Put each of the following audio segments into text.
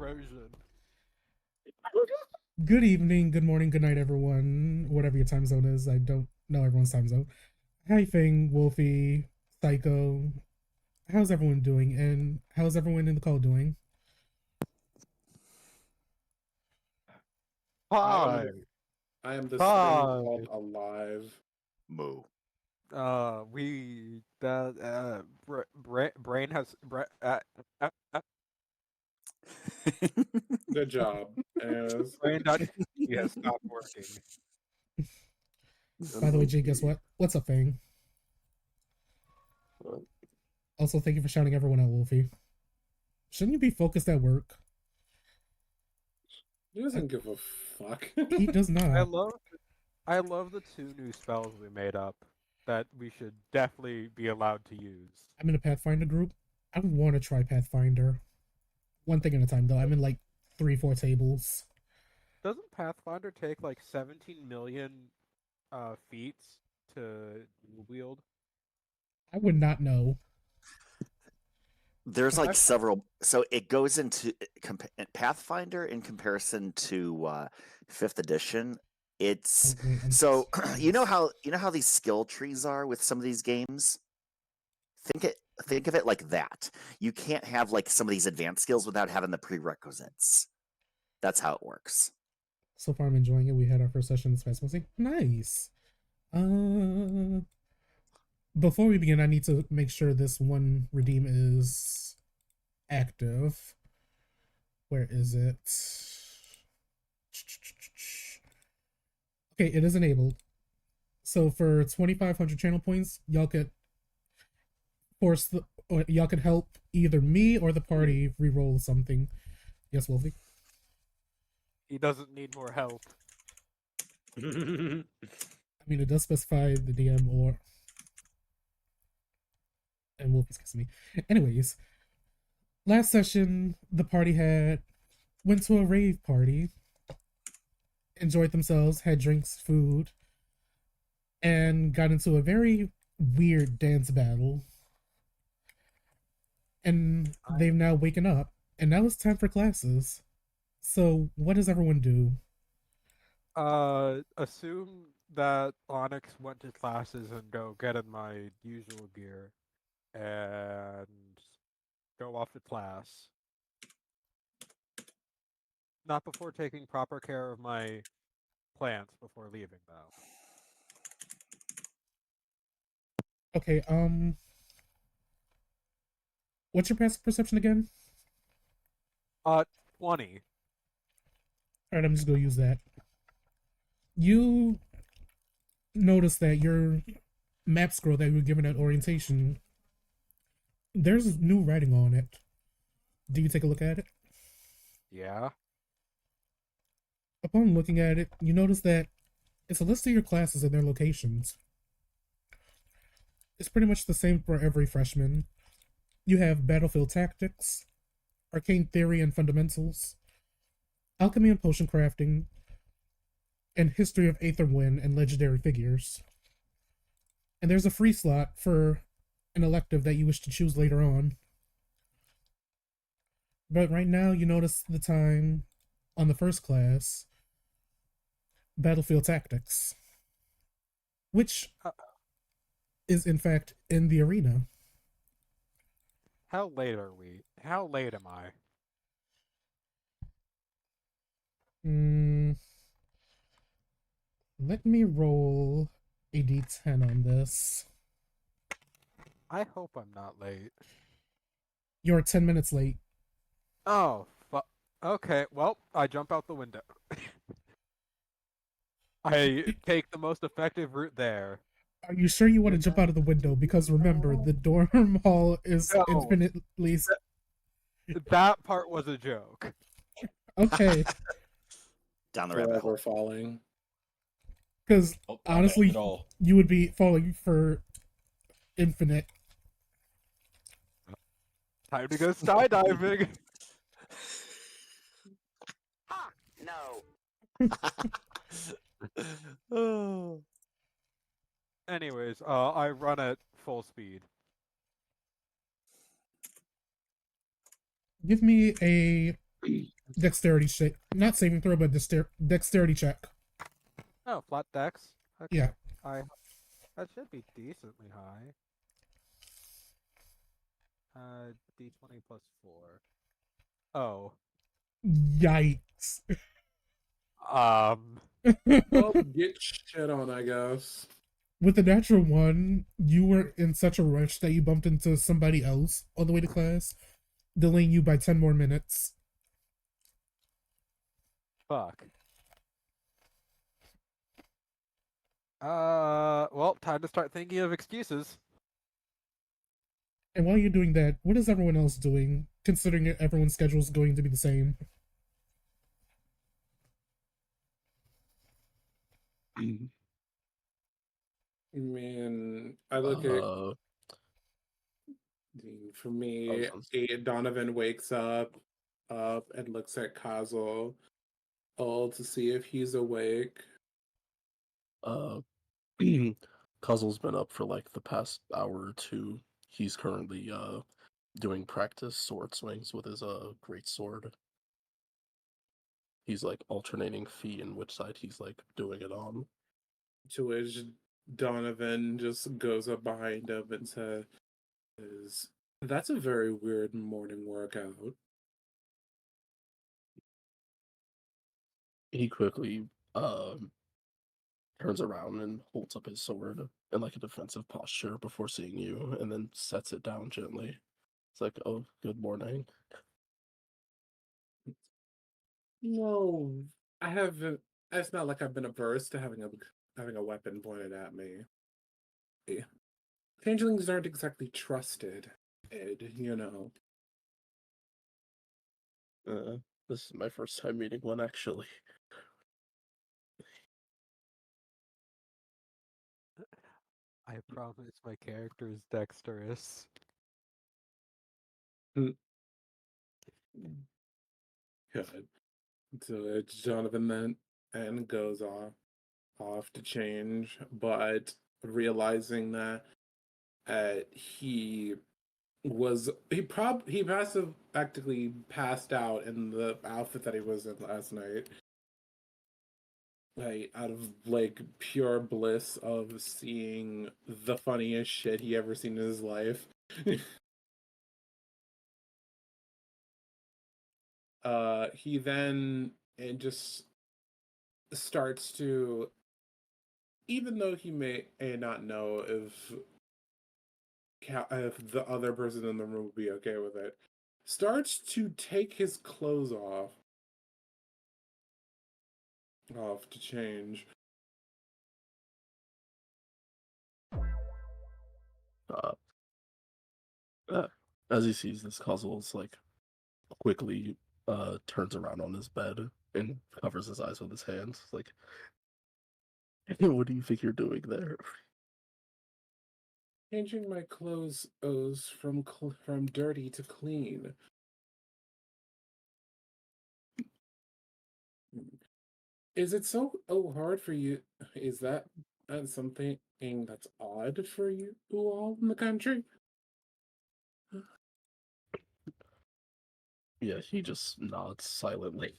erosion. Good evening, good morning, good night, everyone. Whatever your time zone is, I don't know everyone's time zone. Hi, Fang, Wolfie, Psycho. How's everyone doing? And how's everyone in the call doing? Hi. I am this thing Hi. called alive. Moo. Brain has Good job. Anyways, yes, stop working. By the way, Jay, guess what? What's up, Fang? What? Also, thank you for shouting everyone out, Wolfie. Shouldn't you be focused at work? he doesn't give a fuck. He does not. I love the two new spells we made up that we should definitely be allowed to use. I'm in a Pathfinder group. I want to try Pathfinder. One thing at a time, though. I'm in like 3-4 tables. Doesn't Pathfinder take like 17 million feats to wield? I would not know. There's like several. So it goes into Pathfinder in comparison to 5th edition. It's Okay, so you know how these skill trees are with some of these games. Think of it like that. You can't have like some of these advanced skills without having the prerequisites. That's how it works. So far, I'm enjoying it. We had our first session this past Wednesday. Nice. Before we begin, I need to make sure this one redeem is active. Where is it? Okay, it is enabled. So for 2,500 channel points, y'all could y'all could help either me or the party re-roll something. Yes, Wolfie. He doesn't need more help. I mean, it does specify the DM or. And Wolfie's kissing me. Anyways, last session, the party went to a rave party, enjoyed themselves, had drinks, food, and got into a very weird dance battle. And they've now waken up, and now it's time for classes. So, what does everyone do? Assume that Onyx went to classes and go get in my usual gear and go off to class. Not before taking proper care of my plants before leaving, though. Okay, what's your passive perception again? 20. Alright, I'm just gonna use that. You notice that your map scroll that you were given at orientation, there's new writing on it. Do you take a look at it? Yeah. Upon looking at it, you notice that it's a list of your classes and their locations. It's pretty much the same for every freshman. You have Battlefield Tactics, Arcane Theory and Fundamentals, Alchemy and Potion Crafting, and History of Aetherwind and Legendary Figures. And there's a free slot for an elective that you wish to choose later on. But right now, you notice the time on the first class, Battlefield Tactics, which is in fact in the arena. How late are we? How late am I? Let me roll a d10 on this. I hope I'm not late. You're 10 minutes late. Oh, okay, well, I jump out the window. I take the most effective route there. Are you sure you want to jump out of the window? Because remember, the dorm hall is No. infinitely... That part was a joke. Okay. Down the rabbit hole. Forever falling. Because Not honestly, at all. you would be falling for infinite. Time to go skydiving. Oh. Anyways, I run at full speed. Give me a Dexterity check. Not saving throw, but dexterity check. Oh, flat dex. Okay. Yeah. That should be decently high. D20 plus 4. Oh. Yikes. Well, get shit on, I guess. With the natural one, you were in such a rush that you bumped into somebody else on the way to class, delaying you by 10 more minutes. Fuck. Well, time to start thinking of excuses. And while you're doing that, what is everyone else doing, considering everyone's schedule is going to be the same? Man, I look at for me, Donovan wakes up and looks at Kazel, all to see if he's awake. Cuzzle's been up for like the past hour or two. He's currently doing practice sword swings with his great sword. He's like alternating feet and which side he's like doing it on. To which Donovan just goes up behind him and says, "That's a very weird morning workout." He quickly turns around and holds up his sword in like a defensive posture before seeing you, and then sets it down gently. It's like, "Oh, good morning." No, I haven't. It's not like I've been averse to having a weapon pointed at me. Changelings aren't exactly trusted, Ed. You know. This is my first time meeting one, actually. I promise my character is dexterous. Good. So it's Donovan then and goes off to change, but realizing that he practically passed out in the outfit that he was in last night. Like out of like pure bliss of seeing the funniest shit he ever seen in his life. He then and just starts to, even though he may not know if the other person in the room would be okay with it, starts to take his clothes off to change. Uh, as he sees this, Cuzzles like quickly turns around on his bed and covers his eyes with his hands. Like, what do you think you're doing there? Changing my clothes from dirty to clean. Is it so hard for you? Is that something that's odd for you all in the country? Yeah, he just nods silently.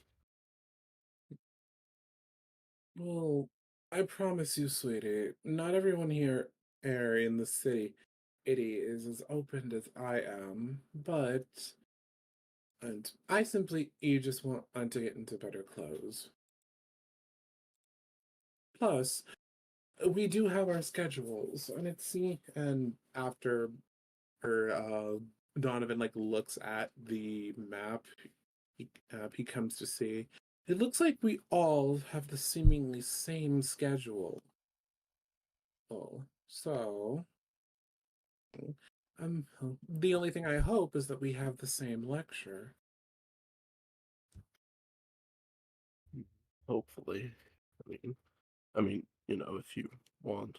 Well, I promise you, sweetie, not everyone here in the city is as open as I am, but and I simply you just want to get into better clothes. Plus, we do have our schedules, and and after her Donovan like looks at the map, he comes to see. It looks like we all have the seemingly same schedule. Oh, so the only thing I hope is that we have the same lecture. Hopefully, I mean, if you want.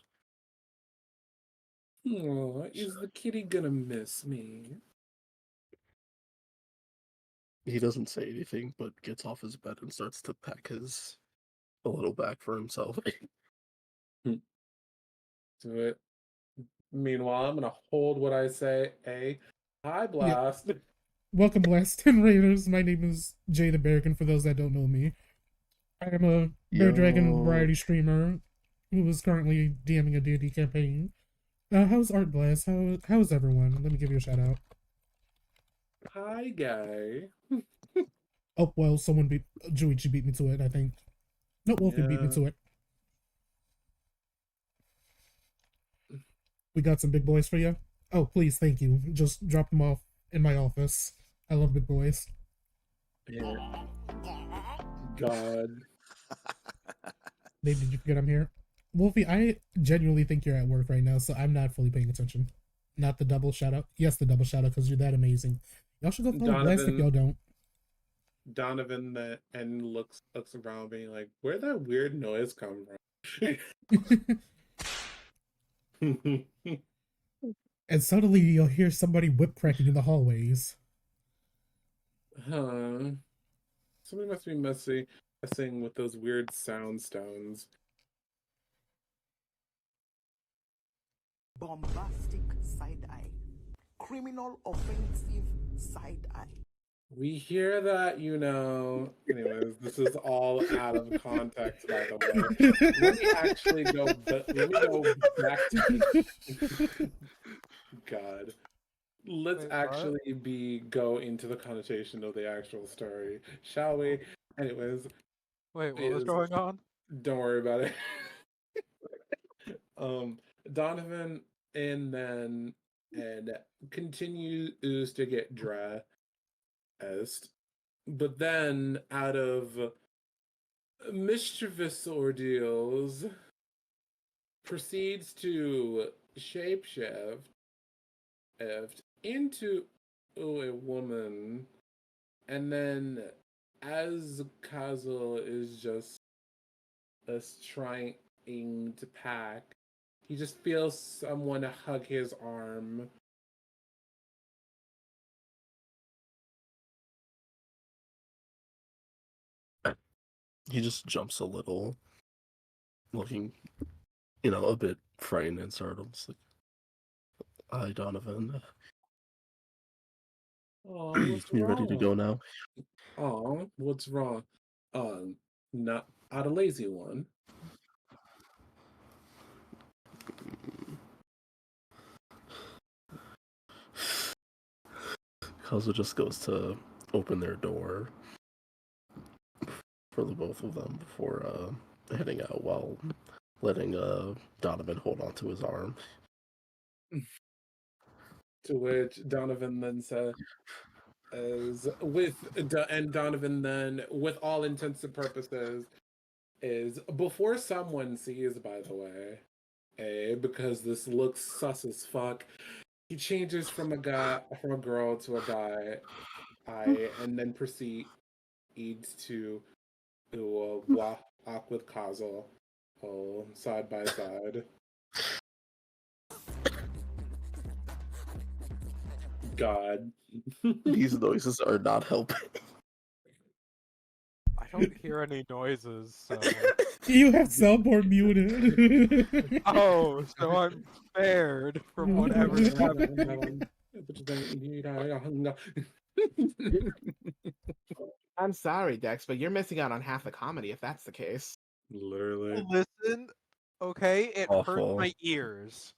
Oh, is the kitty gonna miss me? He doesn't say anything, but gets off his bed and starts to pack his a little bag for himself. Do it. Meanwhile, I'm gonna hold what I say a high Yep. blast. Welcome, Blaston Raiders. My name is Jay the Bearkin, for those that don't know me. I am a Bear Dragon Yo. variety streamer who is currently DMing a D&D campaign. How's Art Blast? How's everyone? Let me give you a shout out. Hi, guy. Oh, well, someone beat... Juichi beat me to it, I think. No, Wolfie beat me Yeah. to it. We got some big boys for you. Oh, please, thank you. Just drop them off in my office. I love big boys. Yeah. God. Dave, did you forget I'm here? Wolfie, I genuinely think you're at work right now, so I'm not fully paying attention. Not the double shout out. Yes, the double shout out because you're that amazing. Y'all should go follow Blast if y'all don't. Donovan that and looks around being like, where'd that weird noise come from? And suddenly you'll hear somebody whip cracking in the hallways. Huh. Somebody must be messing with those weird sound stones. Bombastic side eye. Criminal offensive side eye. We hear that, Anyways, this is all out of context, by the way. Let me actually go. Let me go back to. God. Let's Wait, what? actually go into the connotation of the actual story, shall we? Anyways, Wait, what was going on? don't worry about it. Donovan and continues to get dressed, but then out of mischievous ordeals proceeds to shapeshift into a woman, and then as Kazel is just trying to pack, he just feels someone hug his arm. He just jumps a little, looking, a bit frightened and startled. It's like, hi, Donovan. Oh, what's You ready to go wrong? now? Oh, what's wrong? Not a lazy one. Kazu just goes to open their door for the both of them before heading out, while letting Donovan hold onto his arm. To which Donovan then says, and Donovan then, with all intents and purposes, is before someone sees, by the way, because this looks sus as fuck. He changes from a girl to a guy, and then proceeds to walk with Kazel, side by side. God. These noises are not helping. I don't hear any noises, so... You have soundboard muted. Oh, so I'm spared from whatever's happening. I'm sorry, Dex, but you're missing out on half the comedy if that's the case. Literally. Listen, okay, it hurt Awful. my ears.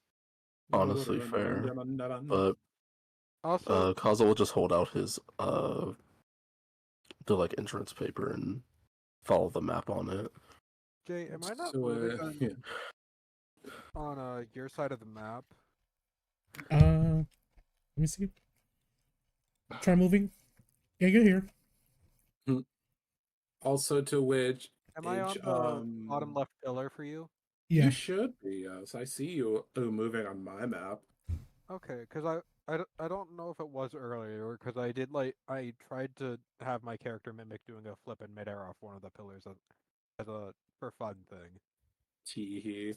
Honestly, fair. But Also, Kazu will just hold out his the entrance paper and follow the map on it. Jay, am I not So, moving on, yeah. on your side of the map? Let me see. Try moving. Yeah, you're here. Also, to which Am I on the bottom left pillar for you? Yeah. you should be. Yes, I see you moving on my map. Okay, because I don't know if it was earlier, because I tried to have my character mimic doing a flip in midair off one of the pillars as a for fun thing. Tee.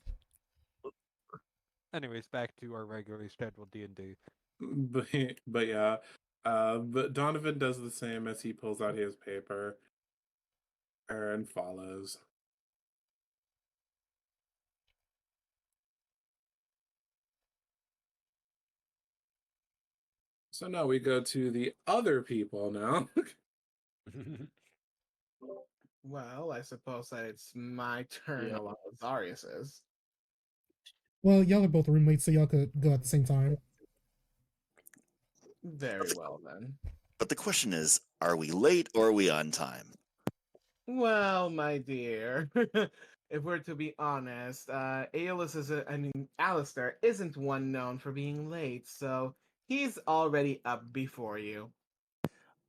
Anyways, back to our regularly scheduled D&D. But yeah, but Donovan does the same as he pulls out his paper. Aaron follows. So now we go to the other people now. Well, I suppose that it's my turn Yeah. along with Darius's. Well, y'all are both roommates, so y'all could go at the same time. Very well then. But the question is, are we late or are we on time? Well, my dear, if we're to be honest, Aeolus Alistair isn't one known for being late, so he's already up before you.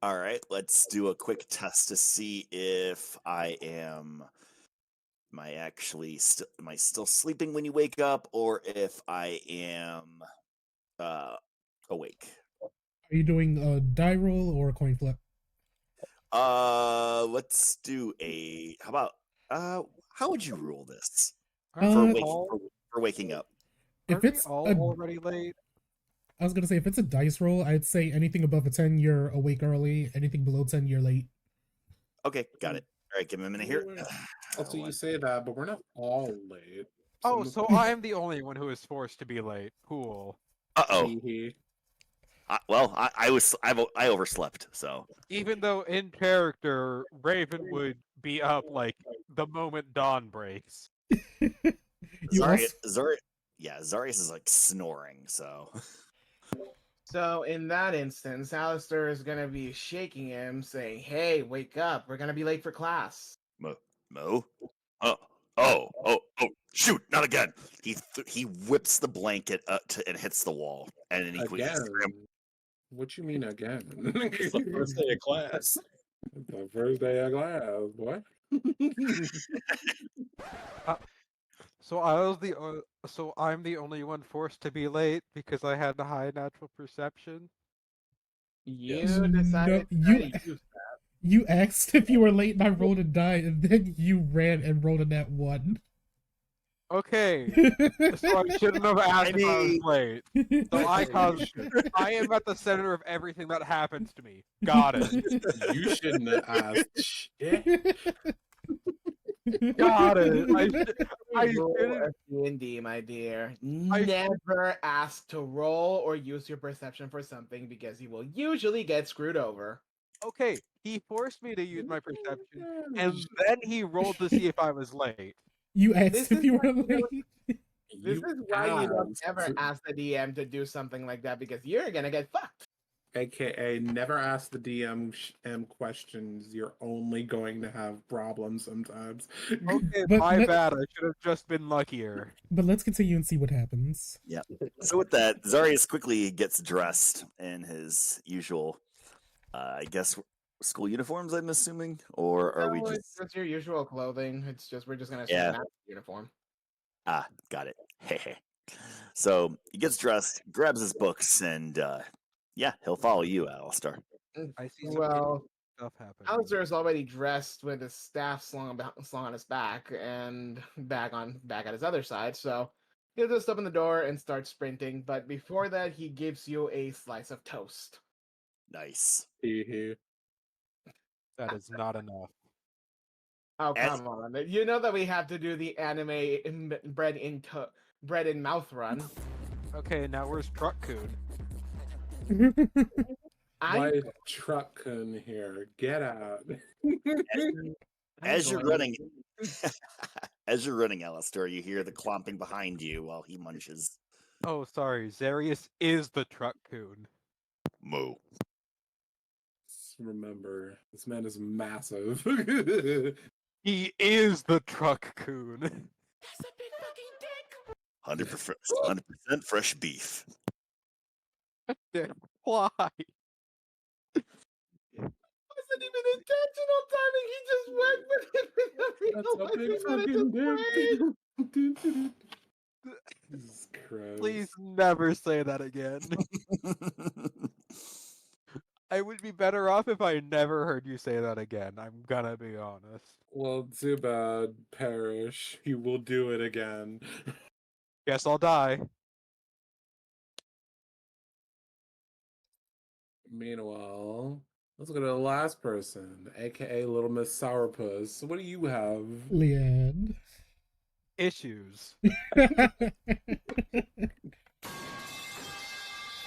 All right, let's do a quick test to see if I am. Am I still sleeping when you wake up, or if I am awake? Are you doing a die roll or a coin flip? Let's do a. How about how would you rule this Aren't for we Uh, all, for waking up? If aren't we it's all a, already late? I was gonna say if it's a dice roll, I'd say anything above a 10, you're awake early. Anything below 10, you're late. Okay, got it. All right, give me a minute here. Also, you say that, but we're not all late. Oh, Some so of- I am the only one who is forced to be late. Cool. Uh-oh. Hee-hee. I overslept, so Even though in character, Raven would be up like the moment dawn breaks. You also Zarius is like snoring, so So in that instance, Alistair is gonna be shaking him, saying, "Hey, wake up! We're gonna be late for class." Mo? Oh, shoot, not again. He whips the blanket and hits the wall. And then he Again. What you mean again? It's the first day of class. The first day of class, boy. So I'm the only one forced to be late because I had a high natural perception. You Yes. decided No, to use you asked if you were late and I rolled a die, and then you ran and rolled a nat 1. Okay, so I shouldn't have asked if I was mean- late. So I am at the center of everything that happens to me. Got it. You shouldn't have asked shit. Got it. I roll shouldn't- a D&D, my dear. Never ask to roll or use your perception for something because you will usually get screwed over. Okay, he forced me to use my perception, and then he rolled to see if I was late. You asked This if is you why were you don't- late. This is why you don't asked. ever ask the DM to do something like that because you're gonna get fucked. AKA, never ask the DM questions. You're only going to have problems sometimes. Okay, But my let- bad. I should have just been luckier. But let's continue and see what happens. So with that, Zarius quickly gets dressed in his usual, I guess, school uniforms. I'm assuming, or are we No, just? it's just your usual clothing. It's just we're just gonna Yeah. an uniform. Got it. Hey. So he gets dressed, grabs his books, and yeah, he'll follow you, Alistair. I see some Well, stuff happening. Alistair is already dressed with his staff slung on his back and back at his other side, so he'll just open the door and start sprinting. But before that, he gives you a slice of toast. Nice. Hee-hee. That is not enough. Oh And- come on! You know that we have to do the anime bread in mouth run. Okay, now where's Truck Coon? Why truck in here? Get out. As you're running, as you're running, Alistair, you hear the clomping behind you while he munches. Oh, sorry. Zarius is the Truck Coon. Moo. Remember, this man is massive. He is the Truck Coon. That's a big fucking dick. 100% fresh beef. Why? Wasn't even intentional timing. He just went with it. That's a big fucking dick. Jesus Christ. Please never say that again. I would be better off if I never heard you say that again. I'm gonna be honest. Well, too bad, Perish. He will do it again. Guess I'll die. Meanwhile, let's go to the last person, aka Little Miss Sourpuss. What do you have? Leanne. Issues.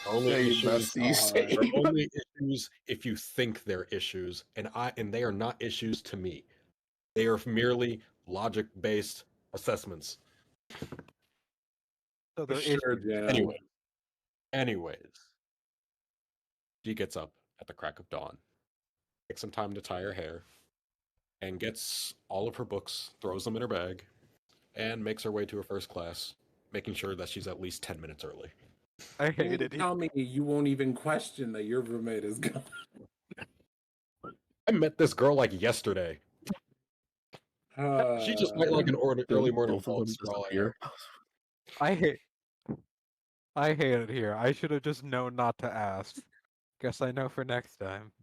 Only Hey, issues bestie, are same. only issues if you think they're issues, and they are not issues to me. They are merely logic-based assessments. So they're Sure, issues. Jam. Anyways, she gets up at the crack of dawn, takes some time to tie her hair, and gets all of her books, throws them in her bag, and makes her way to her first class, making sure that she's at least 10 minutes early. I You hate mean to it. tell me you won't even question that your roommate is gone? I met this girl like yesterday. She just might like an early Then morning both of walk them for all I know. disappear. I hate. I hate it here. I should have just known not to ask. Guess I know for next time.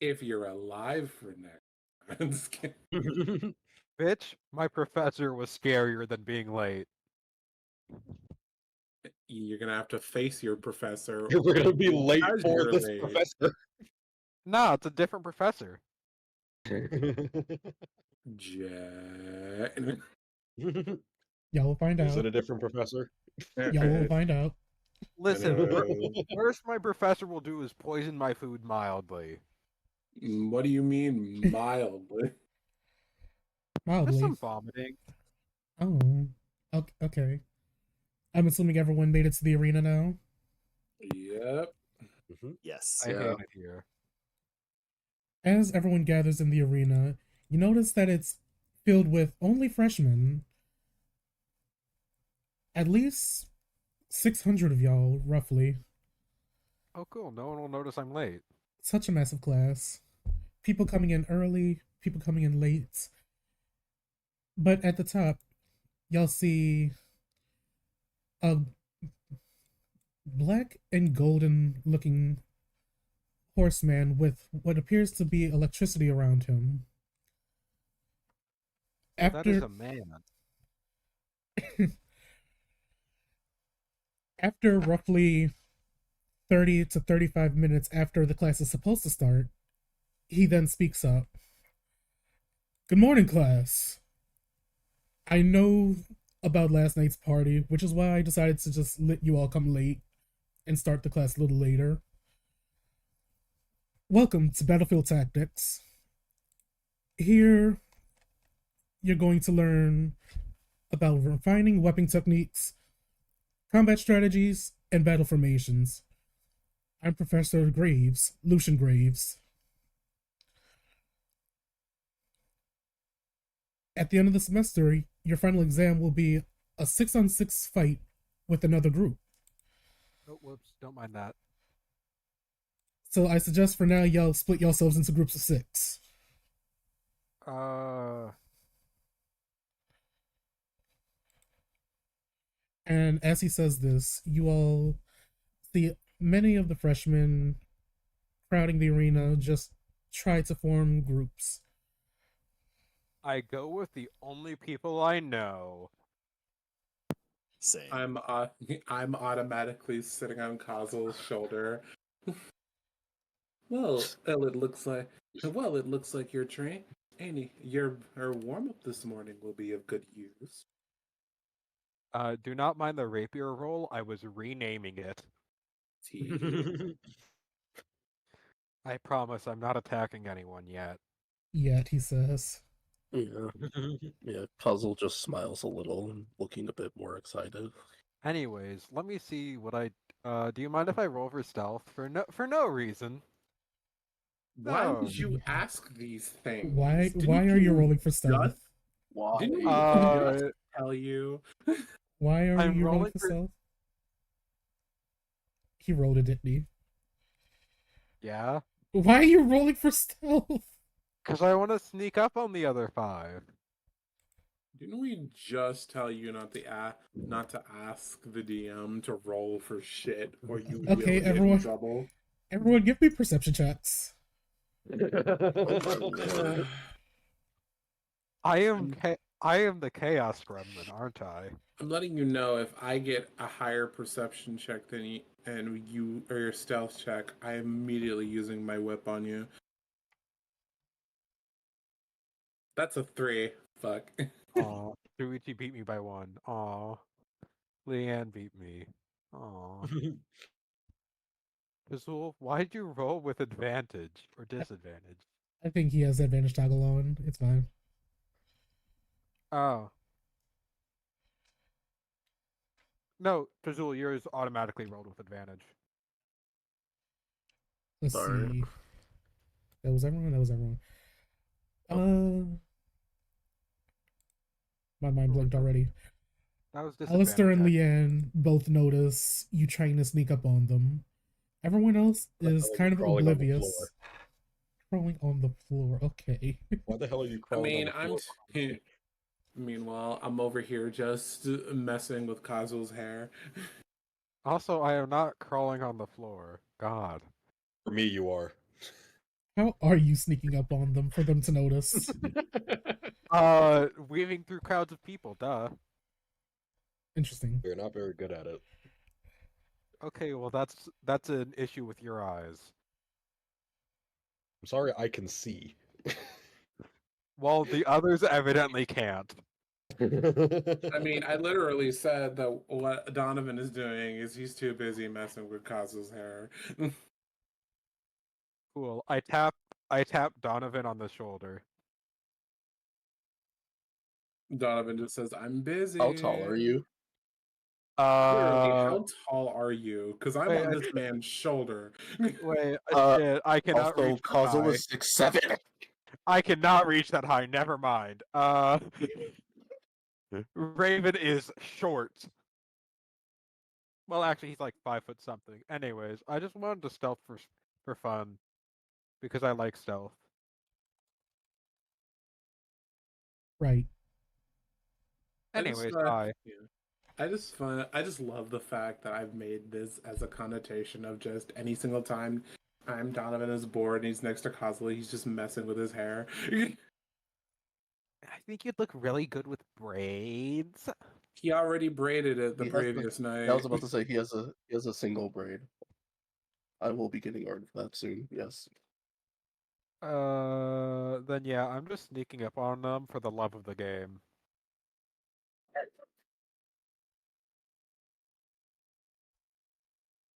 If you're alive for next. I'm just kidding. Bitch, my professor was scarier than being late. You're gonna have to face your professor. You're gonna be late because for you're this late. professor. Nah, it's a different professor. Jack. Y'all will find Is out. it a different professor? Y'all will find out. Listen, Hello. worst my professor will do is poison my food mildly. What do you mean mildly? Just Mildly. some vomiting. Oh. Okay. I'm assuming everyone made it to the arena now. Yep. Yes. I Yeah. hate it here. As everyone gathers in the arena, you notice that it's filled with only freshmen. At least 600 of y'all, roughly. Oh, cool. No one will notice I'm late. Such a massive class. People coming in early, people coming in late. But at the top, y'all see a black and golden looking horseman with what appears to be electricity around him. That is After a man. after roughly 30 to 35 minutes after the class is supposed to start, he then speaks up. Good morning, class. I know about last night's party, which is why I decided to just let you all come late and start the class a little later. Welcome to Battlefield Tactics. Here, you're going to learn about refining weapon techniques, combat strategies, and battle formations. I'm Professor Graves, Lucian Graves. At the end of the semester, your final exam will be a 6-on-6 fight with another group. Oh, whoops. Don't mind that. So I suggest for now y'all split yourselves into groups of 6. And as he says this, you all see many of the freshmen crowding the arena just try to form groups. I go with the only people I know. Same. I'm automatically sitting on Kazel's shoulder. It looks like your train. Annie, your her warm up this morning will be of good use. Do not mind the rapier roll. I was renaming it. Tea. I promise I'm not attacking anyone yet. Yet, he says. Yeah. Yeah. Puzzle just smiles a little, looking a bit more excited. Anyways, let me see what I. Do you mind if I roll for stealth for no reason? Why No. would you ask these things? Why Didn't are you rolling for stealth? just- Why? Didn't we Uh, just tell you? Why are I'm you rolling rolling for for- stealth? He rolled it, didn't he? Yeah, Why are you rolling for stealth? because I want to sneak up on the other 5. Didn't we just tell you not to ask the DM to roll for shit, or you Okay, will get everyone. in trouble? Everyone, give me perception checks. Oh my lord. I am the chaos gremlin, aren't I? I'm letting you know if I get a higher perception check than you, and you or your stealth check, I am immediately using my whip on you. That's a 3. Fuck. Aw, Shuichi beat me by 1. Aw. Leanne beat me. Aw. Kazul, why'd you roll with advantage or disadvantage? I think he has advantage toggle on. It's fine. Oh. No, Kazul, yours automatically rolled with advantage. Let's Sorry. see. That was everyone. That was everyone. Oh. My mind Who was blinked it? already. That was Alistair disadvantage. and Actually. Leanne both notice you trying to sneak up on them. Everyone else Why the is hell are you kind of crawling on the floor? oblivious. Crawling on the floor. Okay. Why the hell are you I crawling on mean, the floor? Meanwhile, I'm over here just messing with Kazu's hair. Also, I am not crawling on the floor. God. For me, you are. How are you sneaking up on them for them to notice? Weaving through crowds of people, duh. Interesting. You're not very good at it. Okay, well that's an issue with your eyes. I'm sorry, I can see. Well, the others evidently can't. I mean, I literally said that what Donovan is doing is he's too busy messing with Kazu's hair. Cool. I tap Donovan on the shoulder. Donovan just says, "I'm busy." How tall are you? Literally, Uh, how tall are you? Because I'm wait, on this man's shoulder. wait, Uh, shit, I cannot Also, reach that Kazu high. is 6'7". I cannot reach that high. Never mind. Raven is short. Well, actually, he's like 5 foot something. Anyways, I just wanted to stealth for fun because I like stealth. Right. I just, Anyways, hi. yeah. I just love the fact that I've made this as a connotation of just any single time Donovan is bored and he's next to Kazu, he's just messing with his hair. I think you'd look really good with braids. He already braided it the He has previous night. I was about to say he has a single braid. I will be getting art for that soon. Yes. Then yeah, I'm just sneaking up on them for the love of the game.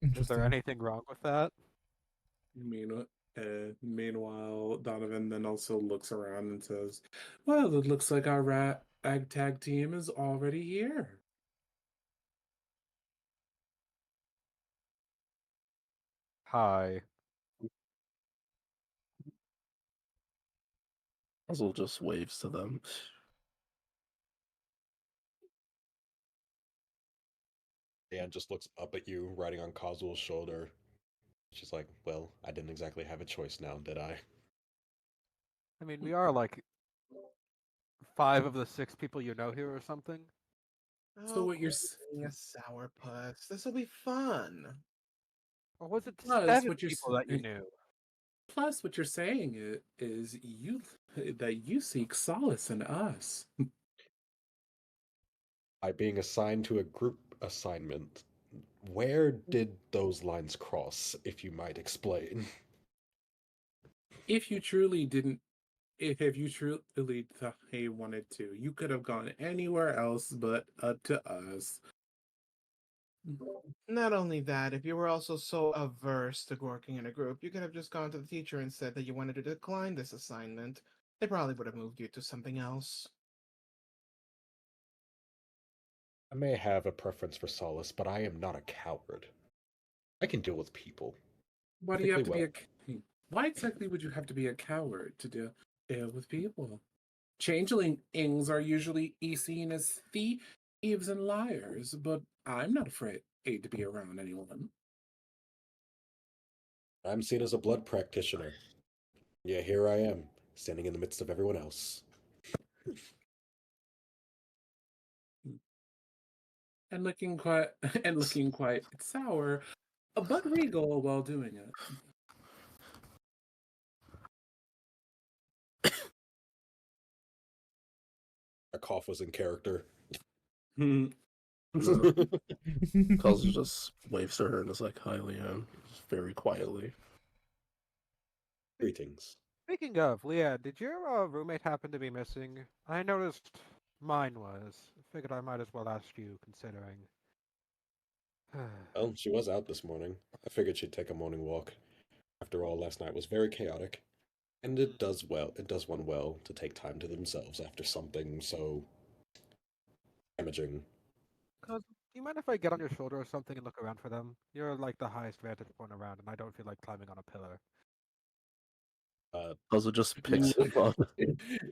Is there Interesting. anything wrong with that? Meanwhile, Donovan then also looks around and says, "Well, it looks like our ag tag team is already here." Hi. Kazu just waves to them. And just looks up at you, riding on Kazu's shoulder. She's like, well, I didn't exactly have a choice now, did I? I mean, we are like 5 of the 6 people you know here or something. So Oh, what you're quit being a sourpuss. This will be fun. Or was it plus 7 what you're people that you knew? plus what you're saying is you that you seek solace in us. By being assigned to a group assignment, where did those lines cross, if you might explain? If you truly didn't if you truly thought he wanted to, you could have gone anywhere else but up to us. Not only that, if you were also so averse to working in a group, you could have just gone to the teacher and said that you wanted to decline this assignment. They probably would have moved you to something else. I may have a preference for solace, but I am not a coward. I can deal with people. Why do you have to Perfectly be a why exactly would you have to be a coward to deal with people? Changelings are usually seen as thieves and liars, but I'm not afraid to be around anyone. I'm seen as a blood practitioner. Yeah, here I am, standing in the midst of everyone else. And looking quite and looking quite sour, but regal while doing it. A cough was in character. No. Kazu just waves to her and is like, "Hi, Leanne," just very quietly. Greetings. Speaking of, Leah, did your roommate happen to be missing? I noticed mine was. Figured I might as well ask you, considering. Well, she was out this morning. I figured she'd take a morning walk. After all, last night was very chaotic. And it does one well to take time to themselves after something so damaging. Cause, do you mind if I get on your shoulder or something and look around for them? You're like the highest vantage point around, and I don't feel like climbing on a pillar. Puzzle just picks You, him up.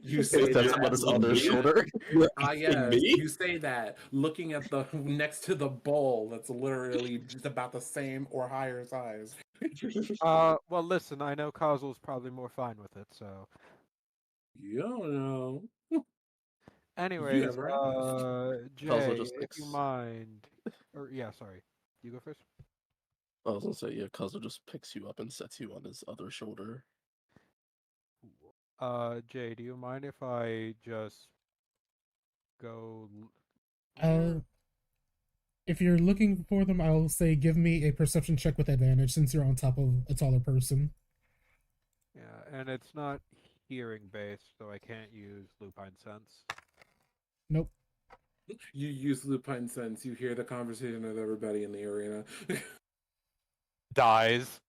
you say Steps that him on his looking other at- shoulder. You're Ah, asking yes, me? you say that looking at the next to the bowl that's literally just about the same or higher size. Well, listen, I know Kazu's probably more fine with it, so. You don't know. You Anyways, never asked. Puzzle Jay, just if you picks. mind. Or, yeah, sorry. You go first? I was gonna say, yeah, Puzzle just picks you up and sets you on his other shoulder. Jay, do you mind if I just go. Uh, if you're looking for them, I'll say give me a perception check with advantage since you're on top of a taller person. Yeah, and it's not hearing based, so I can't use lupine sense. Nope. You use lupine sense. You hear the conversation of everybody in the arena. Dies.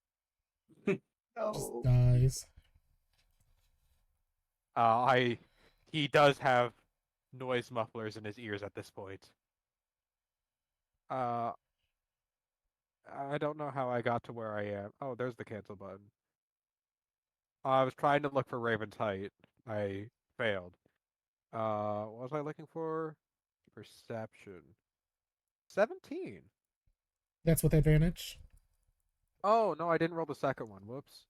Just dies. He does have noise mufflers in his ears at this point. Uh, I don't know how I got to where I am. Oh, there's the cancel button. I was trying to look for Raven's height. I failed. What was I looking for? Perception. 17. That's with advantage. Oh, no, I didn't roll the second one. Whoops.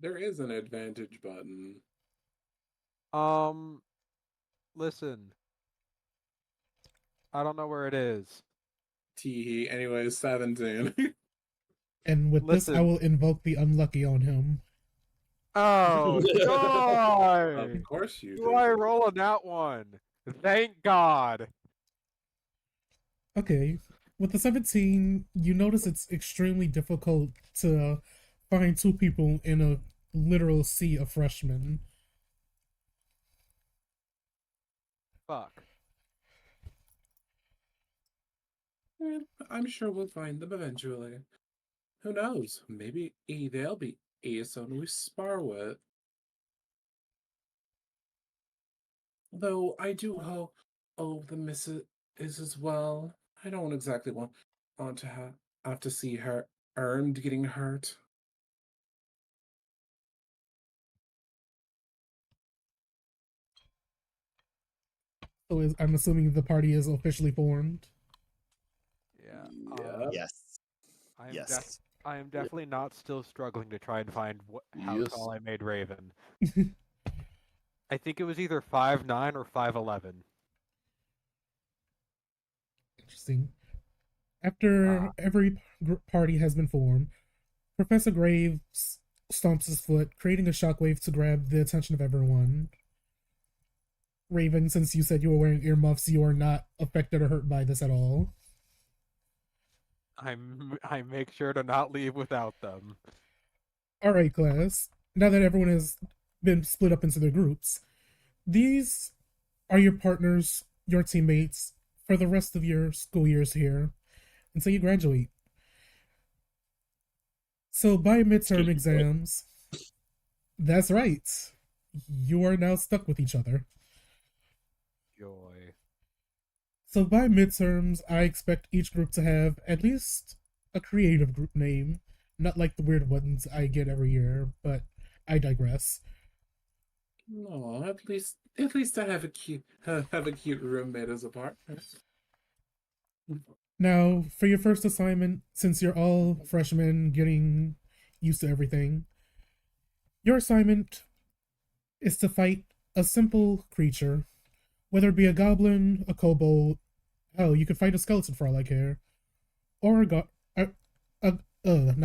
There is an advantage button. Listen. I don't know where it is. Teehee. Anyways, 17. And with this, I Listen. will invoke the unlucky on him. Oh, God! Of course you Do do. I roll on that one? Thank God. Okay. With the 17, you notice it's extremely difficult to find two people in a literal sea of freshmen. Fuck. I'm sure we'll find them eventually. Who knows? Maybe they'll be someone we spar with. Though I do hope, the missus is as well. I don't exactly want to have to see her earned getting hurt. So I'm assuming the party is officially formed. Yeah. Yeah. Yes. I am Yes. I am definitely not still struggling to try and find how Yes. tall I made Raven. I think it was either 5'9" or 5'11". Interesting. After every party has been formed, Professor Graves stomps his foot, creating a shockwave to grab the attention of everyone. Raven, since you said you were wearing earmuffs, you are not affected or hurt by this at all. I make sure to not leave without them. All right, class. Now that everyone has been split up into their groups, these are your partners, your teammates for the rest of your school years here until you graduate. So by midterm exams, that's right. You are now stuck with each other. Joy. So by midterms, I expect each group to have at least a creative group name, not like the weird ones I get every year, but I digress. No, at least I have a cute roommate as a partner. Now, for your first assignment, since you're all freshmen getting used to everything, your assignment is to fight a simple creature, whether it be a goblin, a kobold, hell, you could fight a skeleton for all I care, or not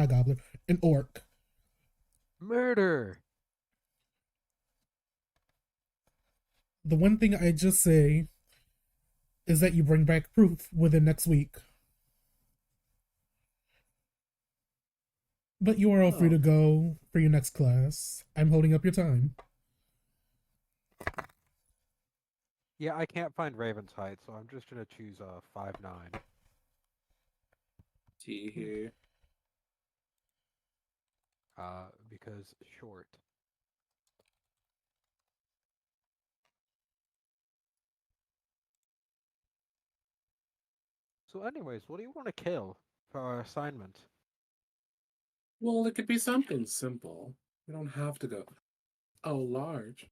goblin, an orc. Murder. The one thing I just say is that you bring back proof within next week. But you are all free to go for your next class. I'm holding up your time. Yeah, I can't find Raven's height, so I'm just gonna choose 5'9". Hee hee. Because short. So anyways, what do you want to kill for our assignment? Well, it could be something simple. We don't have to go, oh, large.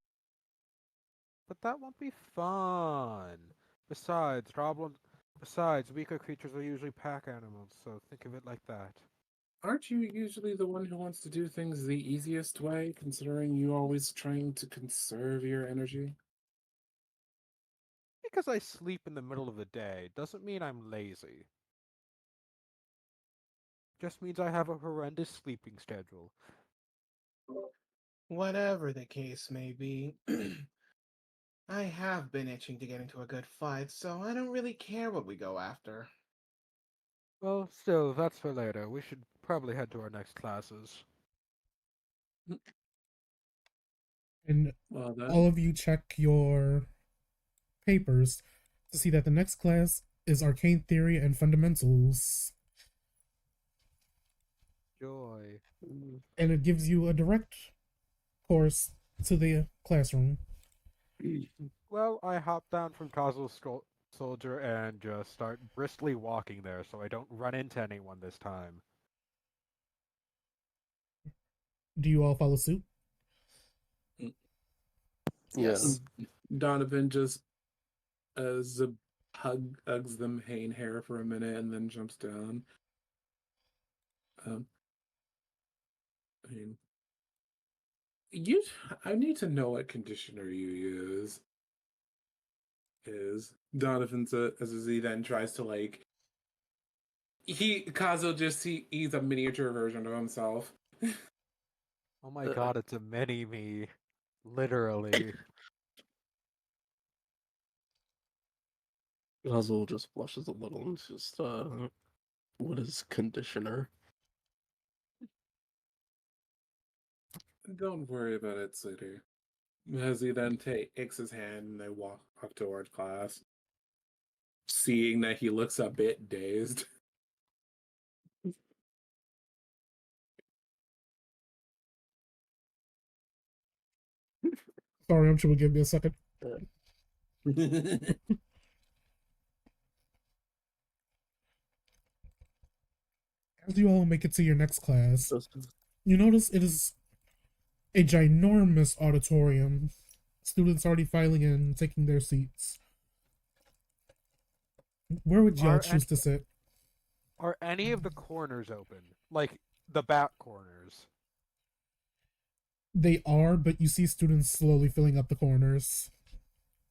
But that won't be fun. Besides, besides, weaker creatures are usually pack animals, so think of it like that. Aren't you usually the one who wants to do things the easiest way, considering you always trying to conserve your energy? Because I sleep in the middle of the day doesn't mean I'm lazy. Just means I have a horrendous sleeping schedule. Whatever the case may be, I have been itching to get into a good fight, so I don't really care what we go after. Well, still, that's for later. We should probably head to our next classes. And Well, then. all of you check your papers to see that the next class is Arcane Theory and Fundamentals. Joy. And it gives you a direct course to the classroom. Well, I hop down from Casual Soldier and just start briskly walking there so I don't run into anyone this time. Do you all follow suit? Yes. Donovan just hugs them Hane hair for a minute and then jumps down. I mean, I need to know what conditioner you use. Is Donovan as he then tries to he's a miniature version of himself. Oh my god, it's a mini me. Literally. Guzzle just blushes a little and just, what is conditioner? Don't worry about it, Slater. As he then takes his hand and they walk up towards class, seeing that he looks a bit dazed. Sorry, I'm sure we'll give me a second. As you all make it to your next class, you notice it is a ginormous auditorium. Students already filing in, taking their seats. Where would y'all choose to sit? Are any of the corners open? Like, the back corners? They are, but you see students slowly filling up the corners.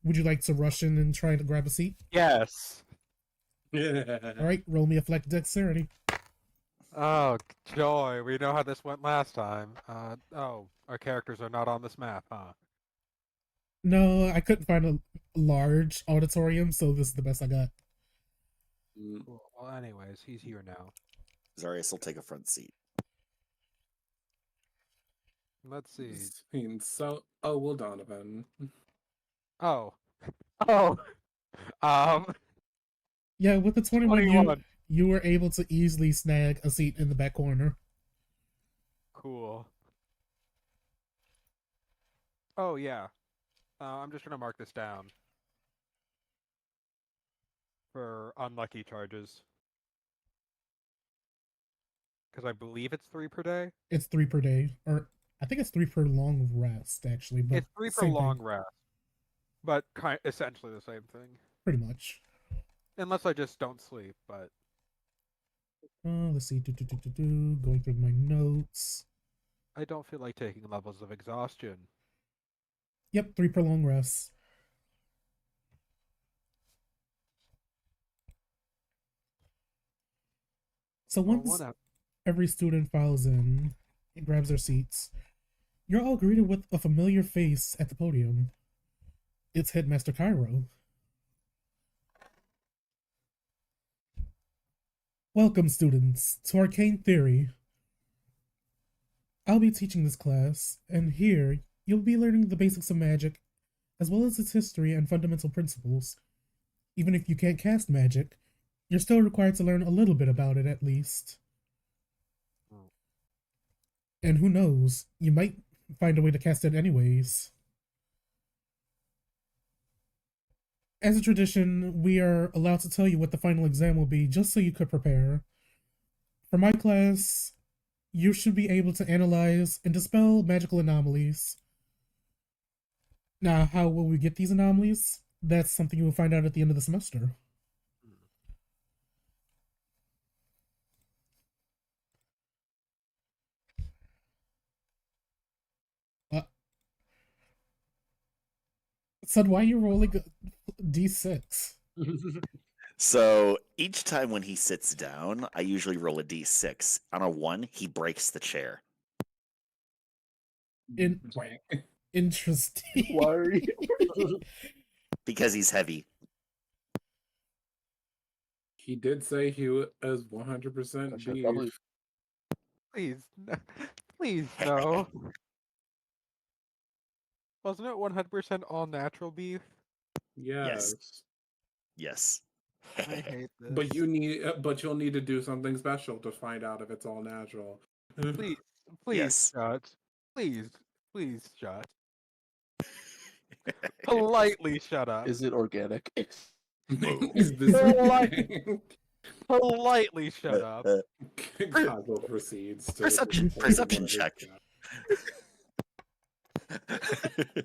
Would you like to rush in and try to grab a seat? Yes. Alright, roll me a flex dexterity. Oh, joy. We know how this went last time. Oh, our characters are not on this map, huh? No, I couldn't find a large auditorium, so this is the best I got. Cool. Well, anyways, he's here now. Zarius will take a front seat. Let's see. Well, Donovan. Oh. Oh! Yeah, with the 21, 21. you were able to easily snag a seat in the back corner. Cool. Oh, yeah. I'm just gonna mark this down. For unlucky charges. Because I believe it's 3 per day? It's 3 per day, or I think it's 3 per long rest, actually. But It's 3 per same long thing, rest. But essentially the same thing. pretty much. Unless I just don't sleep, but... Let's see. Going through my notes. I don't feel like taking levels of exhaustion. Yep, 3 per long rests. So once every student files in and grabs their seats, you're all greeted with a familiar face at the podium. It's Headmaster Cairo. Welcome, students, to Arcane Theory. I'll be teaching this class, and here you'll be learning the basics of magic, as well as its history and fundamental principles. Even if you can't cast magic, You're still required to learn a little bit about it at least. Oh. And who knows, you might find a way to cast it anyways. As a tradition, we are allowed to tell you what the final exam will be just so you could prepare. For my class, you should be able to analyze and dispel magical anomalies. Now, how will we get these anomalies? That's something you will find out at the end of the semester. Uh, Son, why are you rolling a d6? So each time when he sits down, I usually roll a d6. On a 1, he breaks the chair. Interesting. Why are you? Because he's heavy. He did say he was 100% I should probably- beef. Please, please no. Wasn't it 100% all natural beef? Yes. Yes. I hate this. But you'll need to do something special to find out if it's all natural. Please, please Yes. shut. Please, please shut. Politely shut up. Is it organic? Is this Politely shut up. Kago proceeds to Perception check.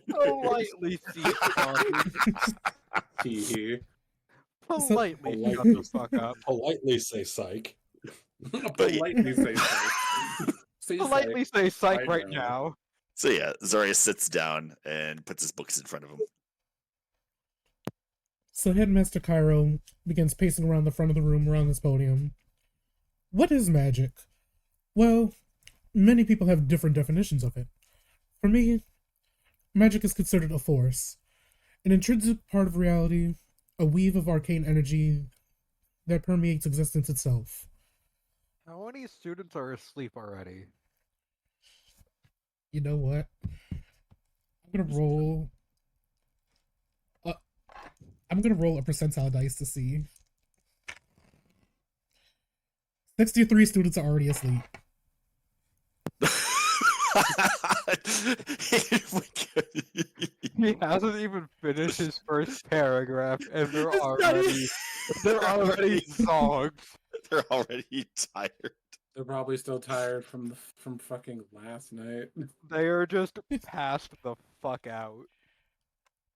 Politely cease talking. Tee-hee. Politely Politely- shut the fuck up. Politely say psych. Politely say psych. Say Politely say psych right now. now. So yeah, Zorius sits down and puts his books in front of him. So Headmaster Cairo begins pacing around the front of the room around this podium. What is magic? Well, many people have different definitions of it. For me, magic is considered a force, an intrinsic part of reality, a weave of arcane energy that permeates existence itself. How many students are asleep already? You know what? I'm gonna roll. I'm gonna roll a percentile dice to see. 63 students are already asleep. He hasn't even finished his first paragraph, and they're already zogged. They're already tired. They're probably still tired from fucking last night. They are just passed the fuck out.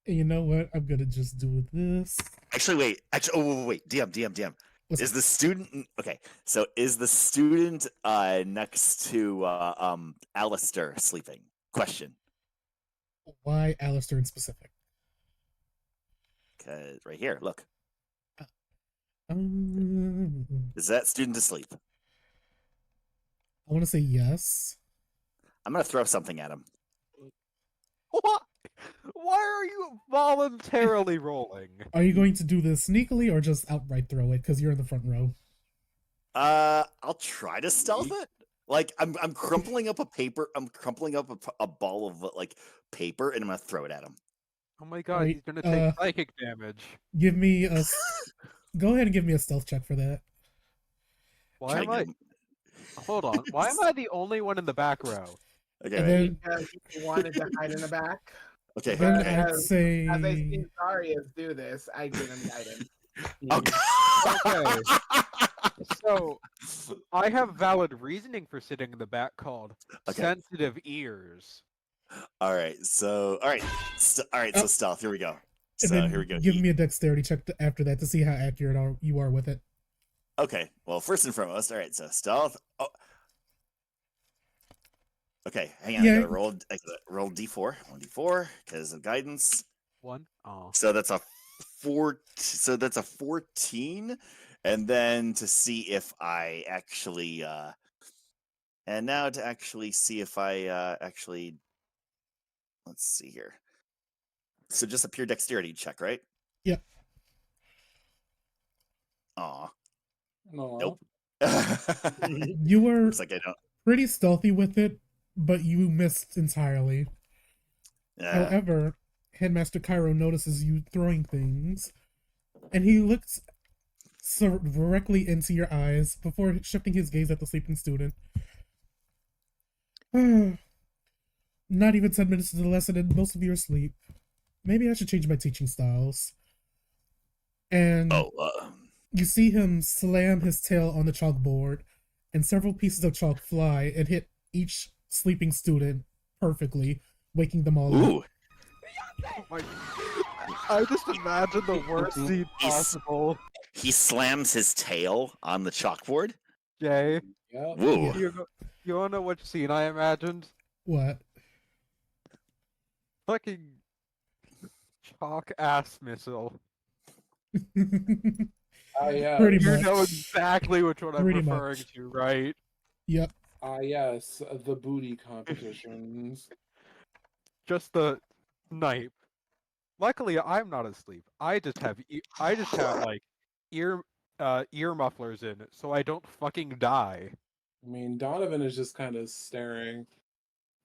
And you know what? I'm gonna just do this. Actually, wait. Wait. DM. What's Is the student okay? So is the student next to Alistair sleeping? Question. Why Alistair in specific? Cause right here, look. Um, Is that student asleep? I want to say yes. I'm gonna throw something at him. What? Why are you voluntarily rolling? Are you going to do this sneakily or just outright throw it because you're in the front row? I'll try to stealth it. Like I'm crumpling up a paper. I'm crumpling up a ball of like paper, and I'm gonna throw it at him. Oh my god, Wait, he's gonna take psychic damage. Give me a. Go ahead and give me a stealth check for that. Why Try am to I? get him- Hold on. Why am I the only one in the back row? Okay. And Ready? then, Because you wanted to hide in the back. Okay. then okay. I'd say. As I see Zarius do this, I give him guidance. Okay. So, I have valid reasoning for sitting in the back called Okay. sensitive ears. All right. So So stealth. Here we go. And So then here we go. give me a dexterity check after that to see how accurate you are with it. Okay. Well, first and foremost. All right. So stealth. Oh. Okay. Hang on. Yeah. I gotta roll d4. 1d4 because of guidance. One. Oh. So that's a 4. So that's a 14, and then to see if I actually, and now to actually see if I actually. Let's see here. So just a pure dexterity check, right? Yep. Aw. No. Nope. You were Looks like I don't. pretty stealthy with it, but you missed entirely. Yeah. However, Headmaster Cairo notices you throwing things, and he looks directly into your eyes before shifting his gaze at the sleeping student. Not even 10 minutes into the lesson and most of you are asleep. Maybe I should change my teaching styles. And Oh, you see him slam his tail on the chalkboard, and several pieces of chalk fly and hit each sleeping student perfectly, waking them all ooh. up. Oh my! I just imagine the worst scene possible. He slams his tail on the chalkboard. Jay, Yep. Woo. you wanna know which scene I imagined? What? Fucking chalk ass missile. Yes. Pretty You much. know exactly which one I'm Pretty referring much. to, right? Yep. Yes, the booty competitions. Just the snipe. Luckily, I'm not asleep. I just have like ear ear mufflers in, so I don't fucking die. I mean, Donovan is just kind of staring,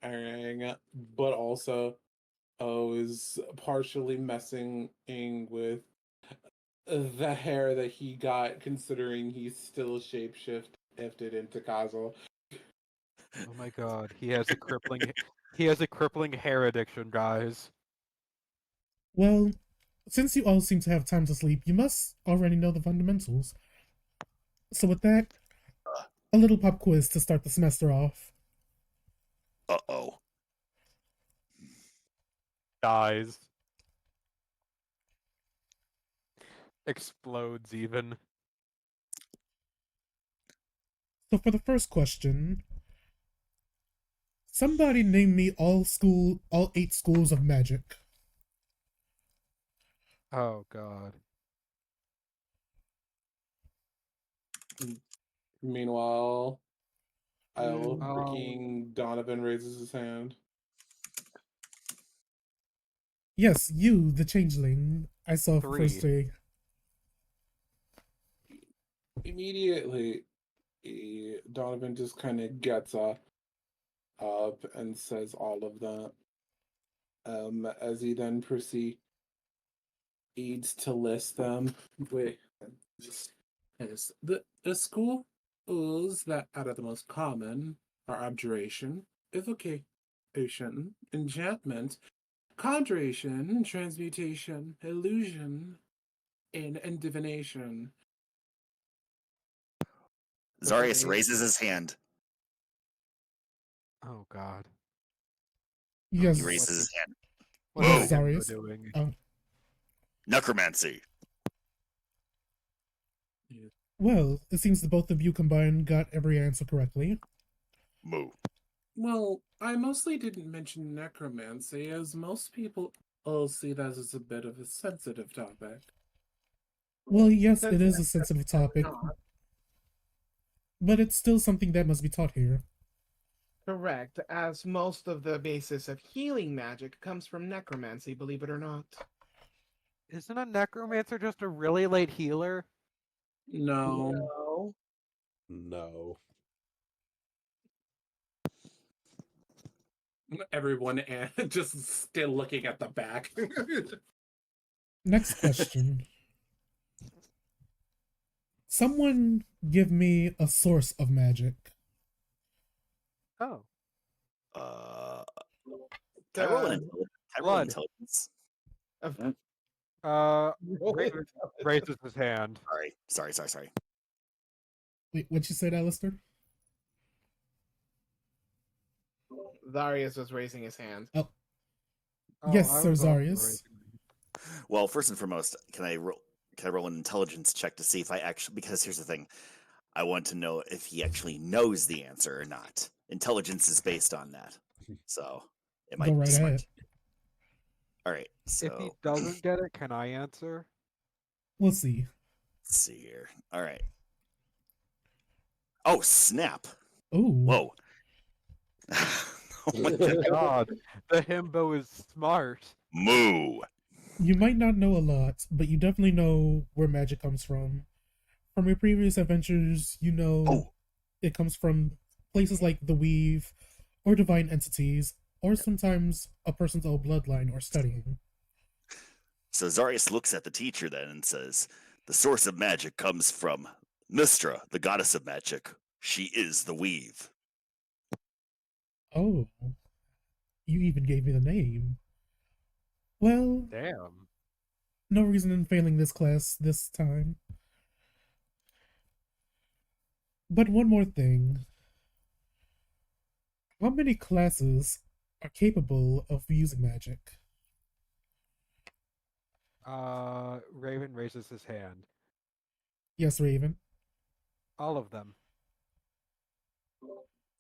but also, is partially messing with the hair that he got, considering he's still shapeshifted into Kazuo. Oh my god, he has a crippling hair addiction, guys. Well, since you all seem to have time to sleep, you must already know the fundamentals. So with that, a little pop quiz to start the semester off. Uh-oh. Dies. Explodes even. So for the first question, somebody name me all 8 schools of magic. Oh god. Meanwhile, Mm. freaking Donovan raises his hand. Yes, you, the changeling, I saw for first 3. day. Immediately, Donovan just kind of gets up and says all of that. As he then proceeds to list them. Wait, yes, the schools that are the most common are abjuration, evocation, enchantment, conjuration, transmutation, illusion, and divination. Zarius Okay. raises his hand. Oh god. Yes. He raises his hand. What's Whoa. the himbo Zarius. doing? Oh. Necromancy. Well, it seems the both of you combined got every answer correctly. Moo. Well, I mostly didn't mention necromancy, as most people see that as a bit of a sensitive topic. Well, yes, Since it is a that's sensitive topic, not but it's still something that must be taught here. correct, as most of the basis of healing magic comes from necromancy, believe it or not. Isn't a necromancer just a really late healer? No. No. No. Everyone just still looking at the back. Next question. Someone give me a source of magic. Oh. Can I roll Uh, Blood. intelligence? Raven raises his hand. Sorry. Wait, what'd you say, Alistair? Zarius was raising his hand. Oh. Oh, Yes, I Sir was also Zarius. raising- Well, first and foremost, can I roll an intelligence check to see if I actually, because here's the thing. I want to know if he actually knows the answer or not. Intelligence is based on that. So it might Go be right smart. ahead. All right. So If he doesn't get it, can I answer? We'll see. let's see here. All right. Oh, snap. Ooh. Whoa. Oh my Oh god, the himbo is smart. Moo. You might not know a lot, but you definitely know where magic comes from. From your previous adventures, you know Oh, it comes from places like the Weave, or divine entities, or sometimes a person's old bloodline or studying. so Zarius looks at the teacher then and says, The source of magic comes from Mystra, the goddess of magic. She is the weave. Oh, you even gave me the name. Well, Damn. no reason in failing this class this time. But one more thing. How many classes are capable of using magic? Raven raises his hand. Yes, Raven. All of them.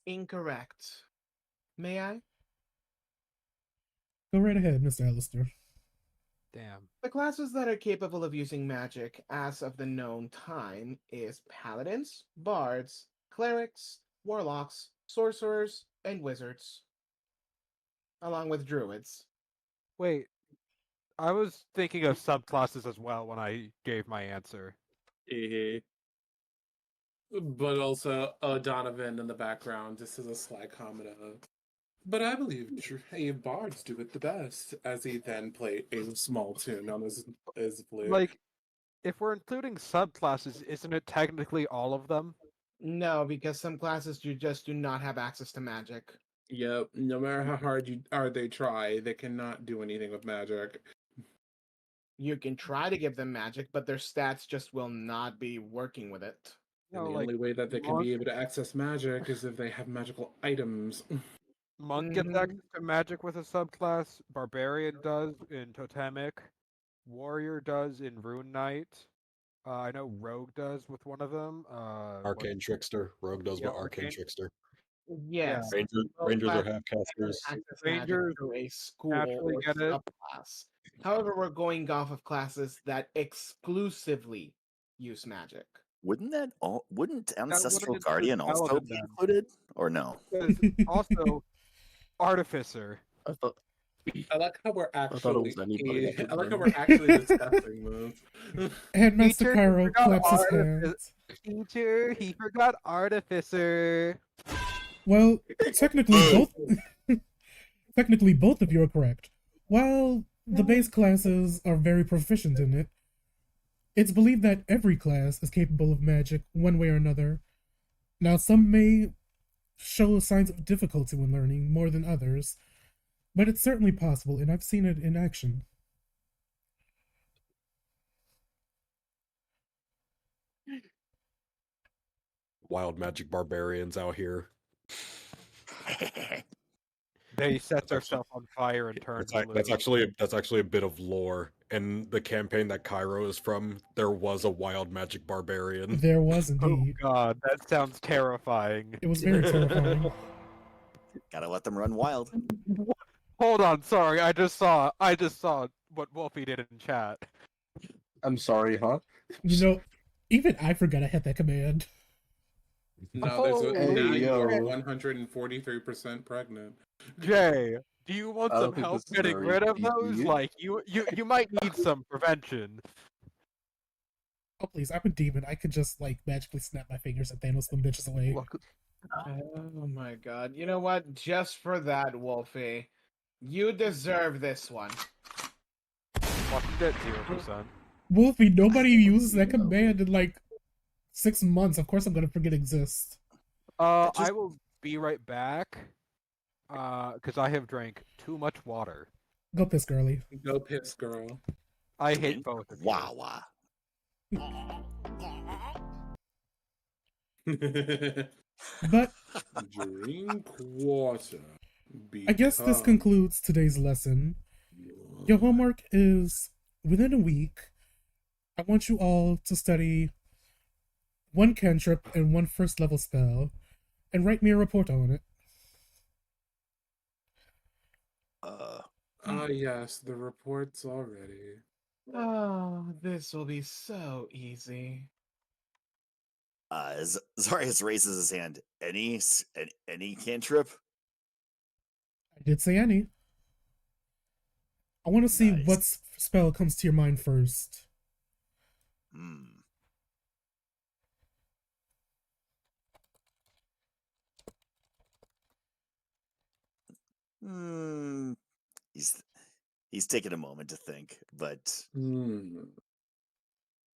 Incorrect. May I? Go right ahead, Mr. Alistair. Damn. The classes that are capable of using magic as of the known time is paladins, bards, clerics, warlocks, sorcerers, and wizards, along with druids. Wait, I was thinking of subclasses as well when I gave my answer. But also Donovan in the background, just as a sly comment of, but I believe bards do it the best, as he then played a small tune on his flute. Like, if we're including subclasses, isn't it technically all of them? No, because some classes you just do not have access to magic. Yep, no matter how hard they try, they cannot do anything with magic. You can try to give them magic, but their stats just will not be working with it. And No, the like, only way that they can monk, be able to access magic is if they have magical items. monk gets Mhm. access to magic with a subclass. Barbarian does in Totemic. Warrior does in Rune Knight. I know Rogue does with one of them. Arcane Trickster. Rogue does Yeah, with Arcane Arcane. Trickster. Yeah, Yes, both Rangers are classes half can casters. access magic Rangers through a school naturally or get it. subclass. However, we're going off of classes that exclusively use magic. Wouldn't wouldn't Ancestral include Guardian also Paladin be then. included? Or no? Because also, Artificer. I thought I like how we're thought it actually. was anybody that could I like how win. we're actually discussing this. Headmaster Teacher, he Cairo forgot claps his Artificer. hands. Teacher, he forgot Artificer. Well, technically both technically both of you are correct. While the base classes are very proficient in it, it's believed that every class is capable of magic one way or another. Now, some may show signs of difficulty when learning more than others, but it's certainly possible, and I've seen it in action. Wild magic barbarians out here. They set That's actually themselves on fire and turned blue. that's actually a bit of lore. In the campaign that Cairo is from, there was a wild magic barbarian. There was Oh indeed. god, that sounds terrifying. It was very terrifying. Gotta let them run wild. Hold on, sorry, I just saw what Wolfie did in chat. I'm sorry, huh? You know, even I forgot I had that command. No, there's a, Holy now you are yo. 143% pregnant. Jay, do you want I don't some think help this is getting very rid of PC. those? Like you might need some prevention. Oh please, I'm a demon. I could just like magically snap my fingers and Thanos them bitches away. Oh my god. You know what? Just for that, Wolfie, you deserve this one. Walking Dead 0%. Wolfie, nobody uses that command in like 6 months. Of course I'm gonna forget it exists. I will be right back. Because I have drank too much water. Go piss, girly. Go piss, girl. I hate both of you. Wawa. But Drink water. I guess this concludes today's lesson. Your homework is within a week. I want you all to study one cantrip and one first level spell and write me a report on it. Yes, the report's already. Oh, this will be so easy. Zarius raises his hand. Any cantrip? I did say any. I want to see Nice. what spell comes to your mind first. He's taking a moment to think, but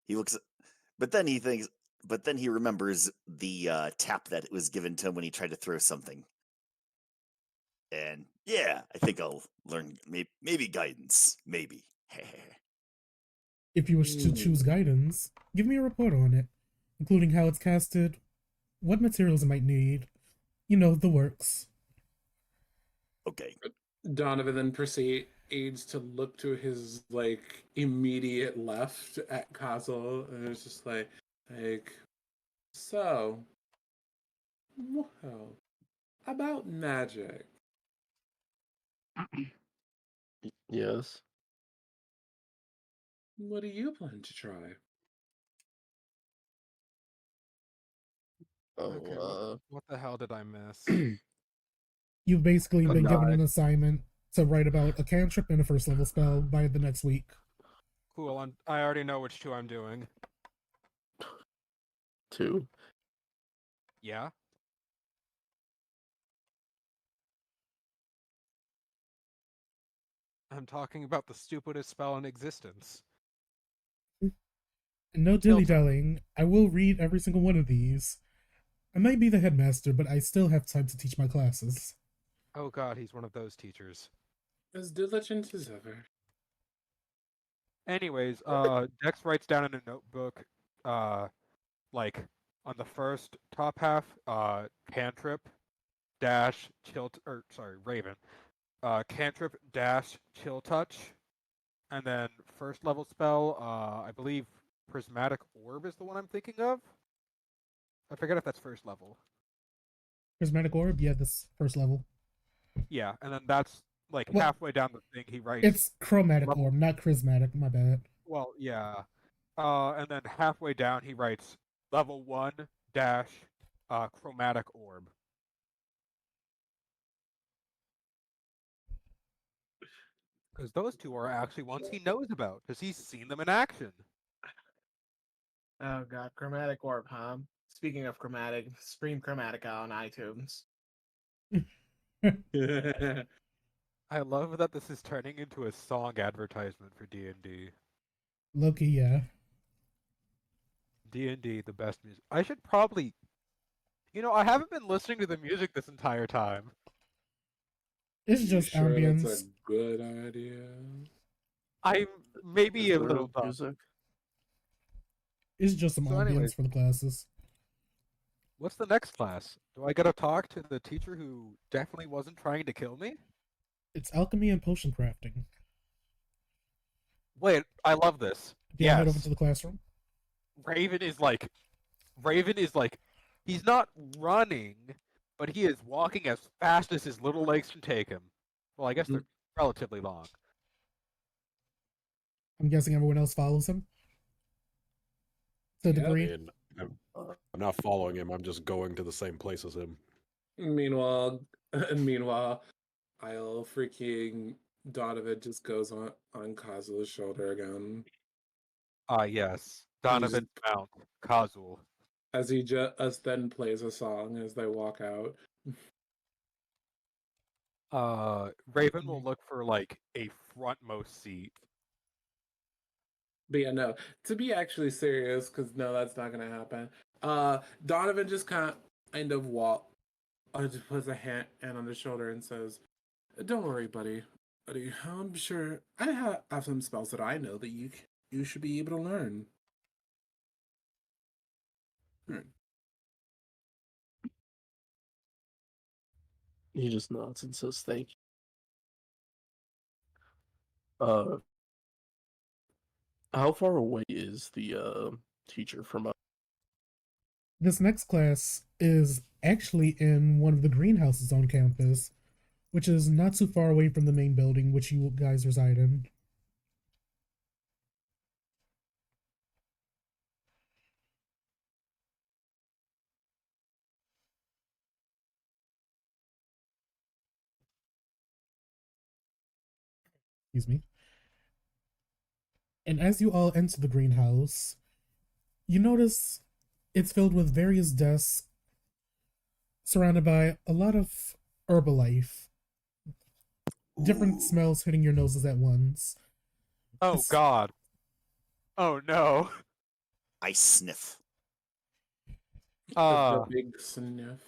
He looks, but then he thinks, but then he remembers the tap that was given to him when he tried to throw something. And yeah, I think I'll learn maybe guidance, maybe. If you wish to choose guidance, give me a report on it, including how it's casted, what materials it might need, you know, the works. Okay. Donovan then proceeds to look to his like immediate left at Kazel, and it's just like, so, well, about magic. Yes. What do you plan to try? Okay, Oh, what the hell did I miss? You've basically been given die. an assignment to write about a cantrip and a first level spell by the next week. Cool, I already know which two I'm doing. 2. Yeah? I'm talking about the stupidest spell in existence. And no dilly dallying, I will read every single one of these. I might be the headmaster, but I still have time to teach my classes. Oh god, he's one of those teachers. As diligent as ever. Anyways, Dex writes down in a notebook, like, on the first top half, cantrip, dash, Raven. Cantrip, dash, chill touch, and then first level spell, I believe Prismatic Orb is the one I'm thinking of. I forget if that's first level. Prismatic Orb, yeah, this first level. Yeah, and then that's like Well, halfway down the thing he writes. It's Chromatic level- Orb, not Charismatic, my bad. Well, yeah. And then halfway down he writes level 1 dash chromatic orb. Because those two are actually ones he knows about, because he's seen them in action. Oh god, Chromatic Orb, huh? Speaking of chromatic, stream Chromatica on iTunes. I love that this is turning into a song advertisement for D&D. Loki, yeah. D&D, the best music. I should probably... I haven't been listening to the music this entire time. It's You just sure ambience. that's a good idea? I'm maybe Is a there little dumb. music? It's just some So ambience anyways. for the classes. What's the next class? Do I gotta talk to the teacher who definitely wasn't trying to kill me? It's alchemy and potion crafting. Wait, I love this. Do you head over Yes. to the classroom? Raven is like, he's not running, but he is walking as fast as his little legs can take him. Well, I guess they're relatively long. I'm guessing everyone else follows him. To a Yep. I degree. mean, I'm not following him. I'm just going to the same place as him. Meanwhile, I'll freaking Donovan just goes on Kazu's shoulder again. Yes. Donovan Mount, Kazul. As he just then plays a song as they walk out. Raven will look for like a frontmost seat. But yeah, no. To be actually serious, because no, that's not gonna happen. Donovan just kind of just puts a hand on his shoulder and says, "Don't worry, buddy. I'm sure I have some spells that I know that you should be able to learn." He just nods and says thank you. How far away is the teacher from us? This next class is actually in one of the greenhouses on campus, which is not too far away from the main building which you guys reside in. Excuse me. And as you all enter the greenhouse, you notice it's filled with various desks surrounded by a lot of Herbalife. Different smells hitting your noses at once. Oh It's- God. Oh no. I sniff. The big sniff.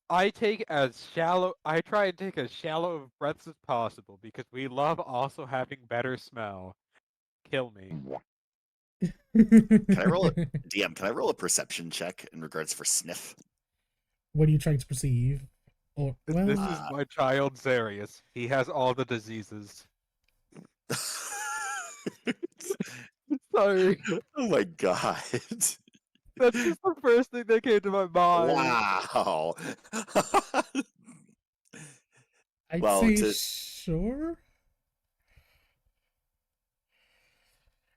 I try and take as shallow of breaths as possible because we love also having better smell. Kill me. Can I roll DM, can I roll a perception check in regards for sniff? What are you trying to perceive? Or well, This is my child Zarius. He has all the diseases. Sorry. Oh my god. That's just the first thing that came to my mind. Wow. I'd Well, say to- sure.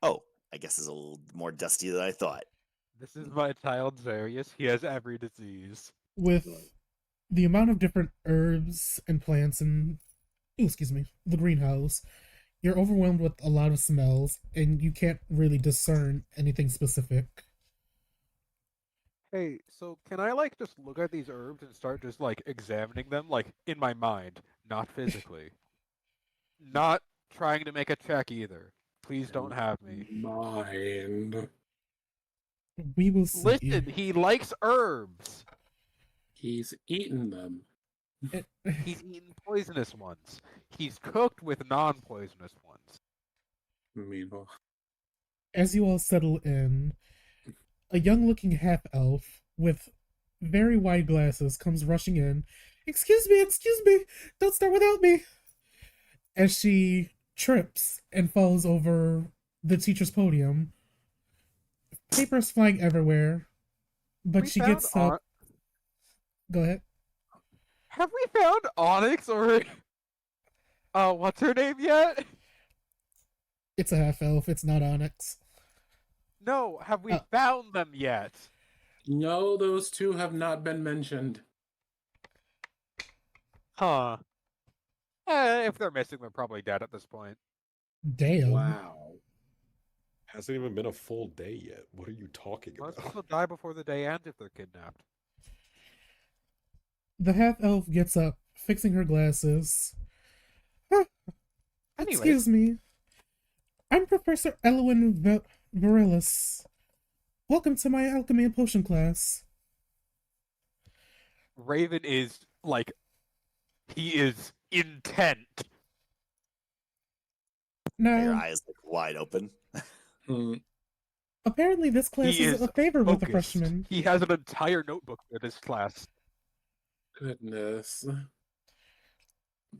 Oh, I guess it's a little more dusty than I thought. This is my child Zarius. He has every disease. With the amount of different herbs and plants in, excuse me, the greenhouse, you're overwhelmed with a lot of smells, and you can't really discern anything specific. Hey, so can I like just look at these herbs and start just like examining them like in my mind, not physically? Not trying to make a check either. Please don't have me. Mind. We will see. Listen, he likes herbs. He's eaten them. He's eaten poisonous ones. He's cooked with non-poisonous ones. Meanwhile, As you all settle in, a young-looking half-elf with very wide glasses comes rushing in. Excuse me, don't start without me. As she trips and falls over the teacher's podium. Papers flying everywhere, but We she found gets up. Go ahead. Have we found Onyx or what's her name yet? It's a half-elf, it's not Onyx. No, have we found them yet? no, those two have not been mentioned. Huh. If they're missing, they're probably dead at this point. Damn. Wow. Hasn't even been a full day yet. What are you talking Most about? people die before the day ends if they're kidnapped. The half-elf gets up, fixing her glasses. Anyways. Excuse me. I'm Professor Elwin Varelis. Welcome to my alchemy and potion class. Raven is like, he is intent. Now, Your eyes like wide open. apparently this class He is is a favor with the focused. freshmen. He has an entire notebook for this class. Goodness.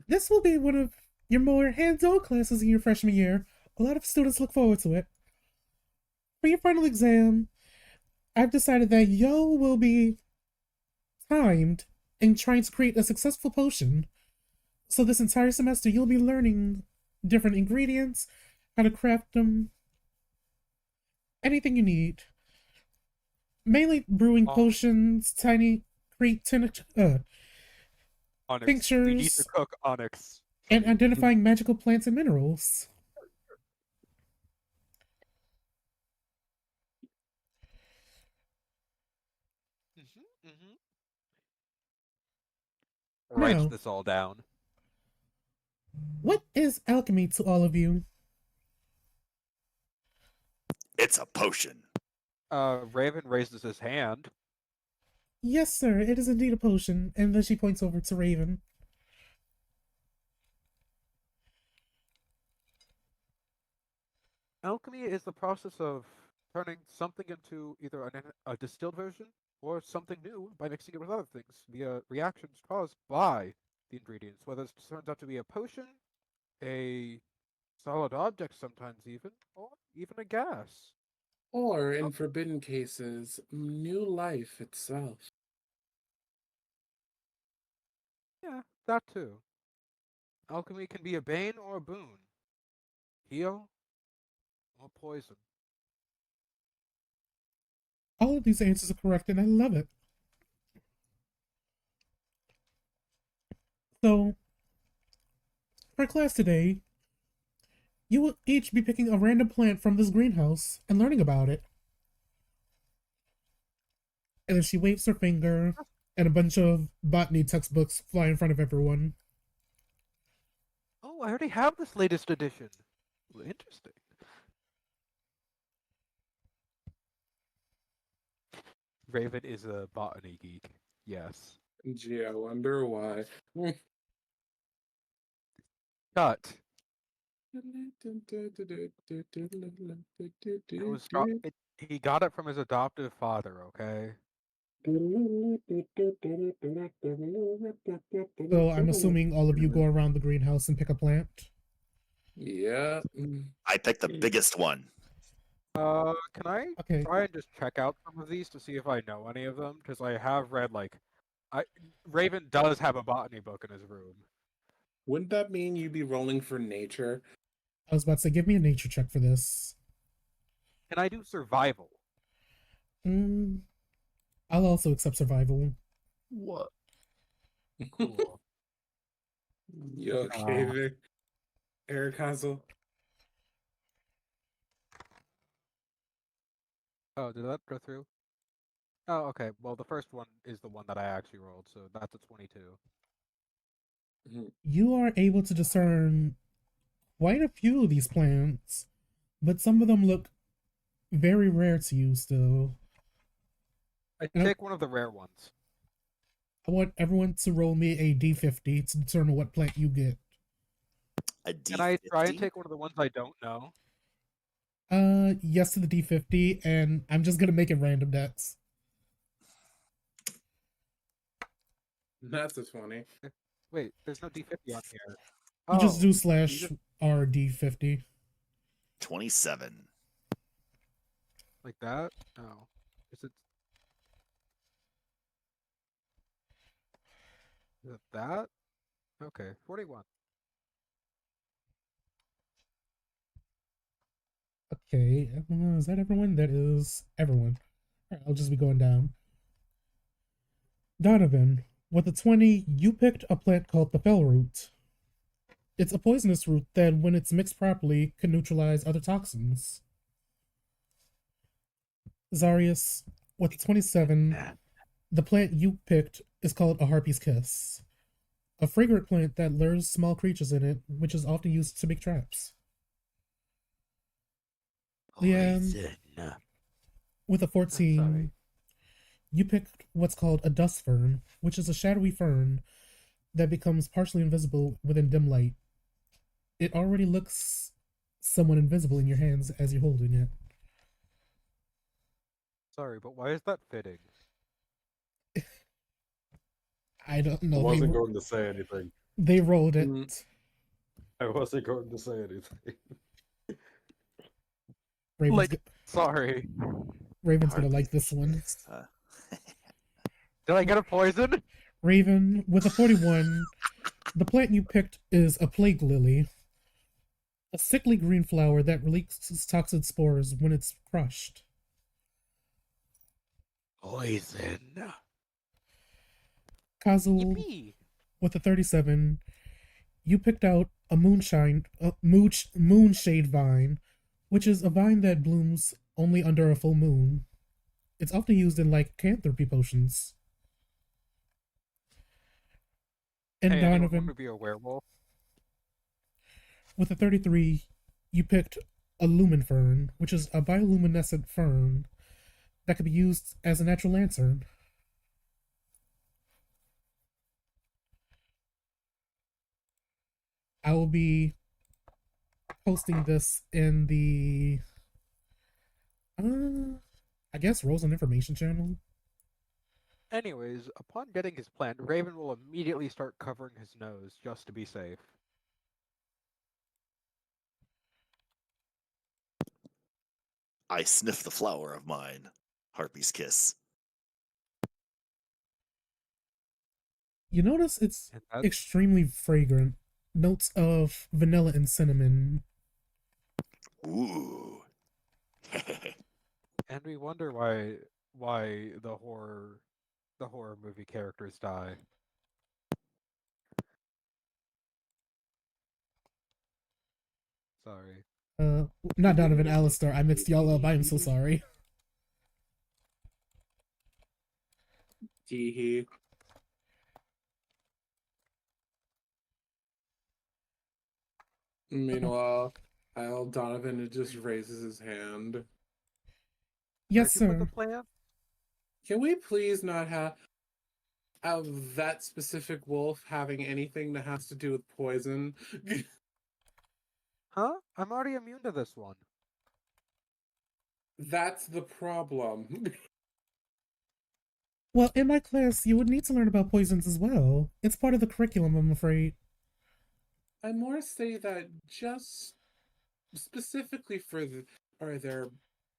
This will be one of your more hands-on classes in your freshman year. A lot of students look forward to it. For your final exam, I've decided that yo will be timed in trying to create a successful potion. So this entire semester, you'll be learning different ingredients, how to craft them, anything you need. Mainly brewing potions, create Onyx. tinctures, We need to cook Onyx. and identifying magical plants and minerals. Writes Now, this all down. what is alchemy to all of you? It's a potion. Raven raises his hand. Yes, sir, it is indeed a potion. And then she points over to Raven. Alchemy is the process of turning something into either a distilled version or something new by mixing it with other things via reactions caused by the ingredients, whether it turns out to be a potion, a solid object sometimes even, or even a gas. Or, in forbidden cases, new life itself. Yeah, that too. Alchemy can be a bane or a boon. Heal or poison. All of these answers are correct, and I love it. So, for class today, you will each be picking a random plant from this greenhouse and learning about it. And then she waves her finger, and a bunch of botany textbooks fly in front of everyone. Oh, I already have this latest edition. Interesting. Raven is a botany geek. Yes. Gee, I wonder why. Cut. He got it from his adoptive father, okay? So I'm assuming all of you go around the greenhouse and pick a plant. Yeah. I picked the biggest one. Can I Okay. try and just check out some of these to see if I know any of them? Because I have read, like, Raven does have a botany book in his room. Wouldn't that mean you'd be rolling for nature? I was about to say, give me a nature check for this. Can I do survival? I'll also accept survival. What? Cool. You okay there, Eric Hazel? Oh, did that go through? Oh, okay. Well, the first one is the one that I actually rolled, so that's a 22. You are able to discern quite a few of these plants, but some of them look very rare to you still. I Nope. take one of the rare ones. I want everyone to roll me a d50 to determine what plant you get. A Can I try and D50? take one of the ones I don't know? Yes to the d50, and I'm just gonna make it random decks. That's just funny. Wait, there's no D50 on here. You just do you slash just- R d50. 27. like that? Oh. Is it that? Okay, 41. Okay, is that everyone? That is everyone. Alright, I'll just be going down. Donovan, with a 20, you picked a plant called the fell root. It's a poisonous root that, when it's mixed properly, can neutralize other toxins. Zarius, with 27, the plant you picked is called a harpy's kiss, a fragrant plant that lures small creatures in it, which is often used to make traps. Liam, with a 14, Sorry. you picked what's called a dust fern, which is a shadowy fern that becomes partially invisible within dim light. It already looks somewhat invisible in your hands as you're holding it. Sorry, but why is that fitting? I don't I know. wasn't going to say anything. They rolled it. I wasn't going to say anything. Raven's, Sorry. Raven's gonna like this one. Did I get a poison? Raven, with a 41, the plant you picked is a plague lily, a sickly green flower that releases toxic spores when it's crushed. Poison. Kazul, Yippee! with a 37, you picked out a moonshade vine, which is a vine that blooms only under a full moon. It's often used in lycanthropy potions. And Hey, anyone want Donovan, to be a werewolf? with a 33, you picked a lumen fern, which is a bioluminescent fern that could be used as a natural lantern. I will be posting this in the I guess Roles and Information channel. Anyways, upon getting his plant, Raven will immediately start covering his nose just to be safe. I sniff the flower of mine. Harpy's kiss. You notice it's And that's extremely fragrant. Notes of vanilla and cinnamon. Ooh. and we wonder why the horror movie characters die. Sorry. Not Donovan, Alistair. I mixed y'all up. I am so sorry. Teehee. Meanwhile, Al Donovan just raises his hand. Yes, Where'd you put sir. the plant? Can we please not have that specific wolf having anything that has to do with poison? Huh? I'm already immune to this one. That's the problem. Well, in my class, you would need to learn about poisons as well. It's part of the curriculum, I'm afraid. I more say that just specifically for their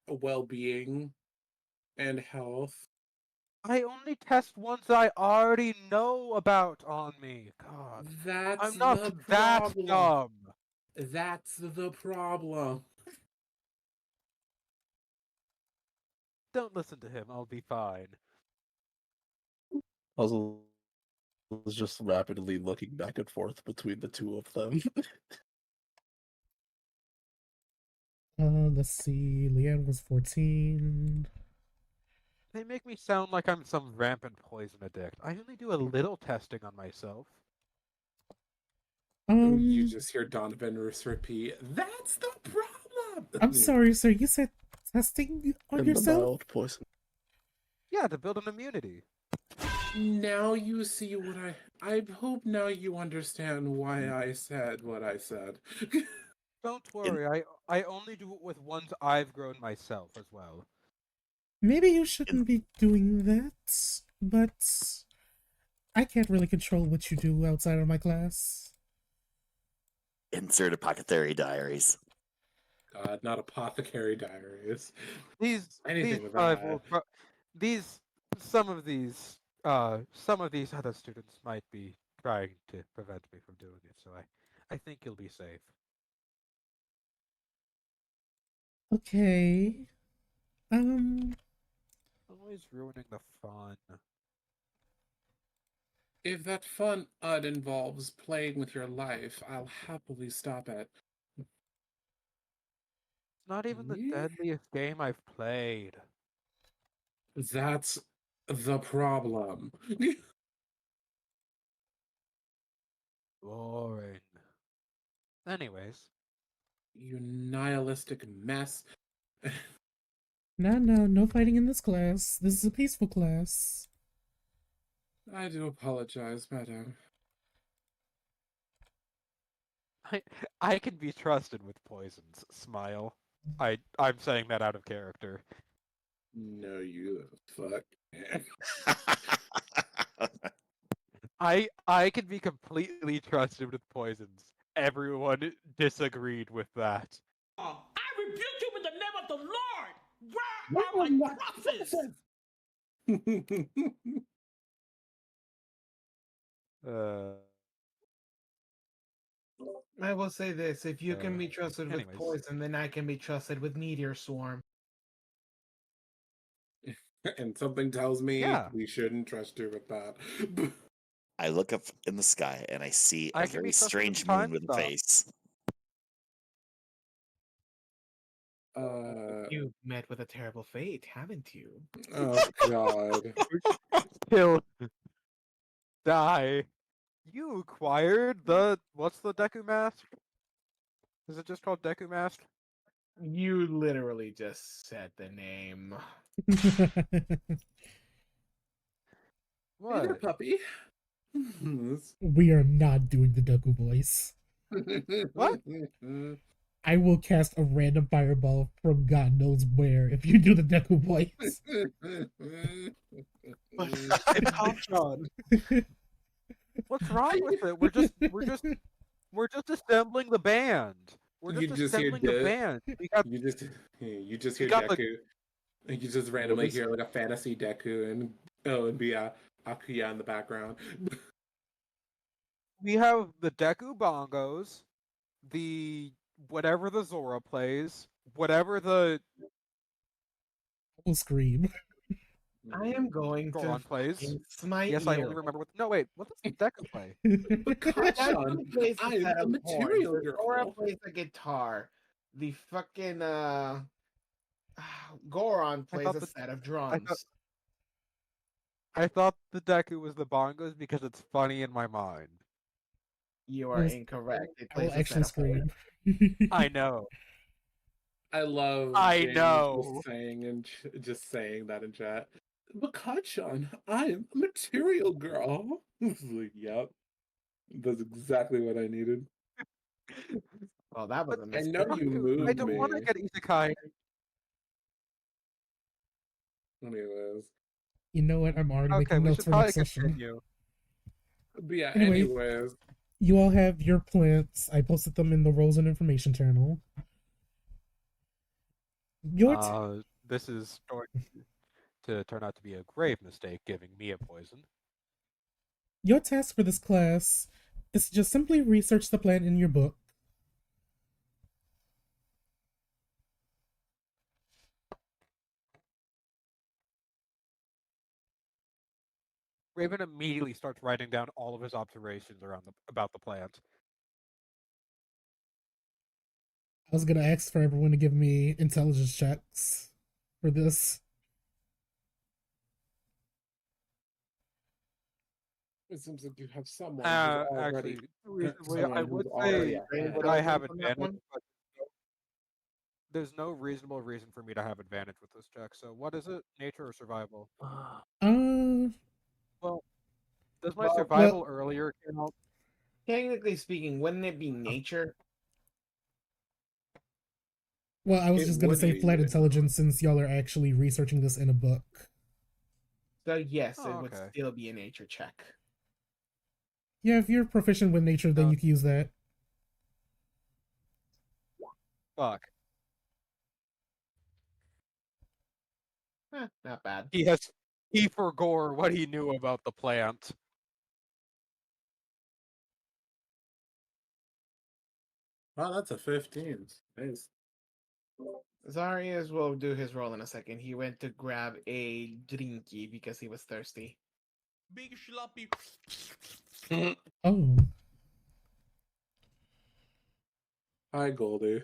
well-being and health. I only test ones I already know about on me. God. That's I'm not the that problem. dumb. That's the problem. Don't listen to him. I'll be fine. Puzzle was just rapidly looking back and forth between the two of them. Let's see. Leanne was 14. They make me sound like I'm some rampant poison addict. I only do a little testing on myself. You Um, just hear Donovan repeat, "That's the problem." I'm sorry, sir. You said testing on And the yourself? mild poison. Yeah, to build an immunity. Now you see what I hope now you understand why I said what I said. Don't worry, I only do it with ones I've grown myself as well. Maybe you shouldn't be doing that, but I can't really control what you do outside of my class. Insert apothecary diaries. God, not apothecary diaries. These Anything with five that. will these some of these other students might be trying to prevent me from doing it, so I think you'll be safe. Okay. Always ruining the fun. If that fun involves playing with your life, I'll happily stop it. It's not even the Yeah. deadliest game I've played. That's the problem. Boring. Anyways, You nihilistic mess. No fighting in this class. This is a peaceful class. I do apologize, madam. I can be trusted with poisons. Smile. I'm saying that out of character. No, you fuck. I can be completely trusted with poisons. Everyone disagreed with that. I rebuke you in the name of the Lord. Where are my crosses? Uh, I will say this: if you can be trusted with anyways. poison, then I can be trusted with meteor swarm. And something tells me Yeah. we shouldn't trust you with that. I look up in the sky and I see I a can be very trusted with strange time moon with a stop. face. You've met with a terrible fate, haven't you? Oh god. Kill. Die. You acquired the what's the Deku mask? Is it just called Deku mask? You literally just said the name. Hey there, What? puppy. We are not doing the Deku voice. What? I will cast a random fireball from God knows where if you do the Deku voice. What's wrong with it? We're just assembling the band. We're You just just hear assembling the band. you just we hear got the Deku. And you just randomly hear like a fantasy Deku and be Akuya in the background. we have the Deku bongos, the whatever the Zora plays, whatever the Will scream. I am going to Goron plays. fucking smite Yes, I you. only remember what. No, wait. What does the Deku play? Sean, plays I a set am of the material horns. The Zora girl. plays the guitar. The fucking Goron I plays thought a the- set of I drums. thought I thought the Deku was the bongos because it's funny in my mind. You are incorrect. It I will plays a set actually of horns. scream. I know. I love I James know. just saying that in chat. but Kachan, I'm a material girl. Like, yep, that's exactly what I needed. Well, that was But a I miss. know you I moved don't want to me. get isekai. Anyways, You know what? I'm already Okay, making we notes should for next probably session. continue. but yeah. Anyway, Anyways, you all have your plants. I posted them in the roles and information channel. This is going to turn out to be a grave mistake, giving me a poison. Your task for this class is to just simply research the plant in your book. Raven immediately starts writing down all of his observations about the plant. I was gonna ask for everyone to give me intelligence checks for this. it seems like you have someone who's already Actually, reasonably, I someone who's would already say Great that ahead. I have intelligence on that advantage, one. but there's no reasonable reason for me to have advantage with this check. So, what is it? Nature or survival? Uh, Well, does my Well, survival earlier count? technically speaking, wouldn't it be nature? well, I was It just gonna would say be, flat yeah. intelligence since y'all are actually researching this in a book. So yes, Oh, it would okay. still be a nature check. Yeah, if you're proficient with nature, then No. you can use that. Fuck. Not bad. He forgore what he knew about the plant. Wow, that's a 15. Nice. Zarias will do his roll in a second. He went to grab a drinky because he was thirsty. Big sloppy. Oh, Hi, Goldie.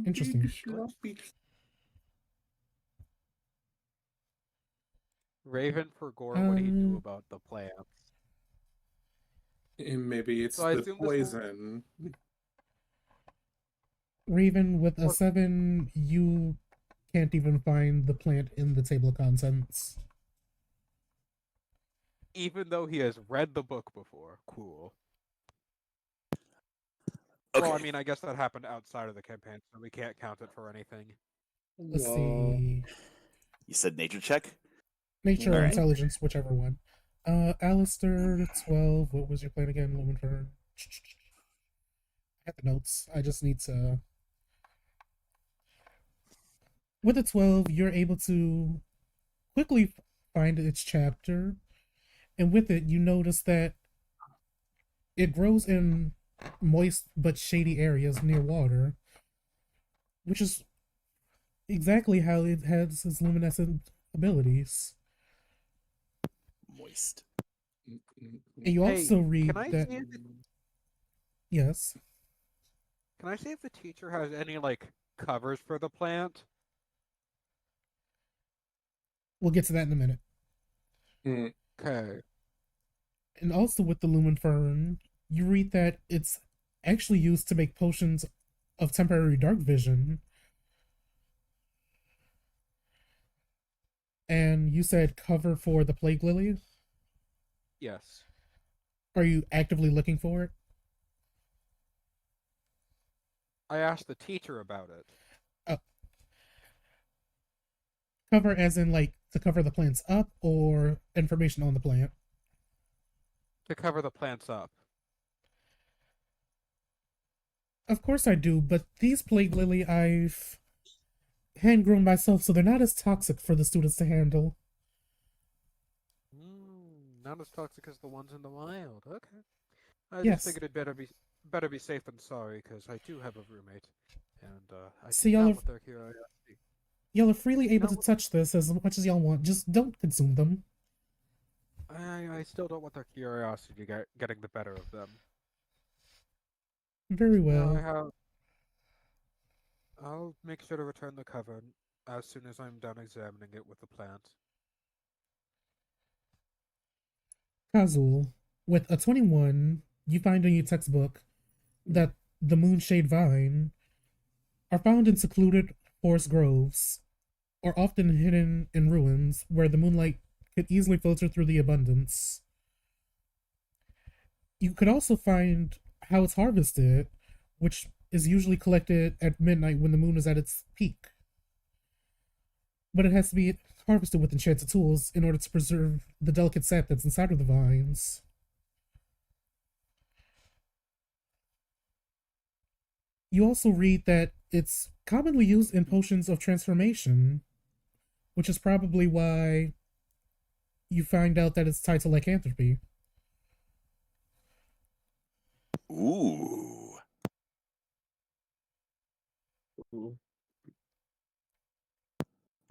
interesting. Big sloppy. Raven forgore what he knew Um, about the plant. And maybe it's So I the assume this will- poison. Raven, with a Or- 7, you can't even find the plant in the table of contents. Even though he has read the book before. Cool. Okay. Well, I mean, I guess that happened outside of the campaign, so we can't count it for anything. Let's Well, see. You said nature check? Nature or Alright. intelligence, whichever one. Alistair, 12. What was your plan again, Lumenfern? I have the notes. I just need to. With a 12, you're able to quickly find its chapter, and with it, you notice that it grows in moist but shady areas near water, which is exactly how it has its luminescent abilities. Moist. And you Hey, also read can I that. see if Yes. Can I see if the teacher has any like covers for the plant? We'll get to that in a minute. Okay. And also with the Lumen Fern, you read that it's actually used to make potions of temporary dark vision. And you said cover for the Plague Lily? Yes. Are you actively looking for it? I asked the teacher about it. Cover as in like to cover the plants up or information on the plant? To cover the plants up. Of course I do, but these Plague Lily I've hand grown myself, so they're not as toxic for the students to handle. Not as toxic as the ones in the wild. Okay. I Yes. just figured it better be safe than sorry, because I do have a roommate, and I So do y'all not are- want their curiosity. Y'all are freely able No. to touch this as much as y'all want. Just don't consume them. I still don't want their curiosity getting the better of them. Very No, well. I'll make sure to return the cover as soon as I'm done examining it with the plant. Kazul, with a 21, you find in your textbook that the Moonshade Vine are found in secluded forest groves. are often hidden in ruins where the moonlight could easily filter through the abundance. You could also find how it's harvested, which is usually collected at midnight when the moon is at its peak. But it has to be harvested with enchanted tools in order to preserve the delicate sap that's inside of the vines. You also read that it's commonly used in potions of transformation, which is probably why you find out that it's tied to lycanthropy. Ooh. Ooh.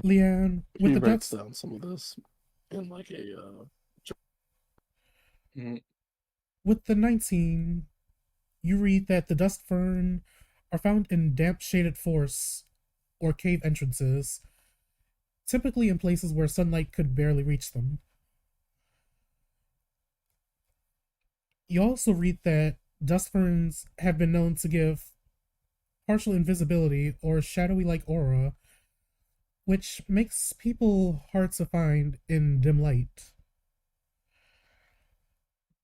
Leanne, with He the writes dust down some of this in like a with the 19, you read that the dust fern are found in damp shaded forests or cave entrances, typically in places where sunlight could barely reach them. You also read that dust ferns have been known to give partial invisibility or shadowy like aura, which makes people hard to find in dim light.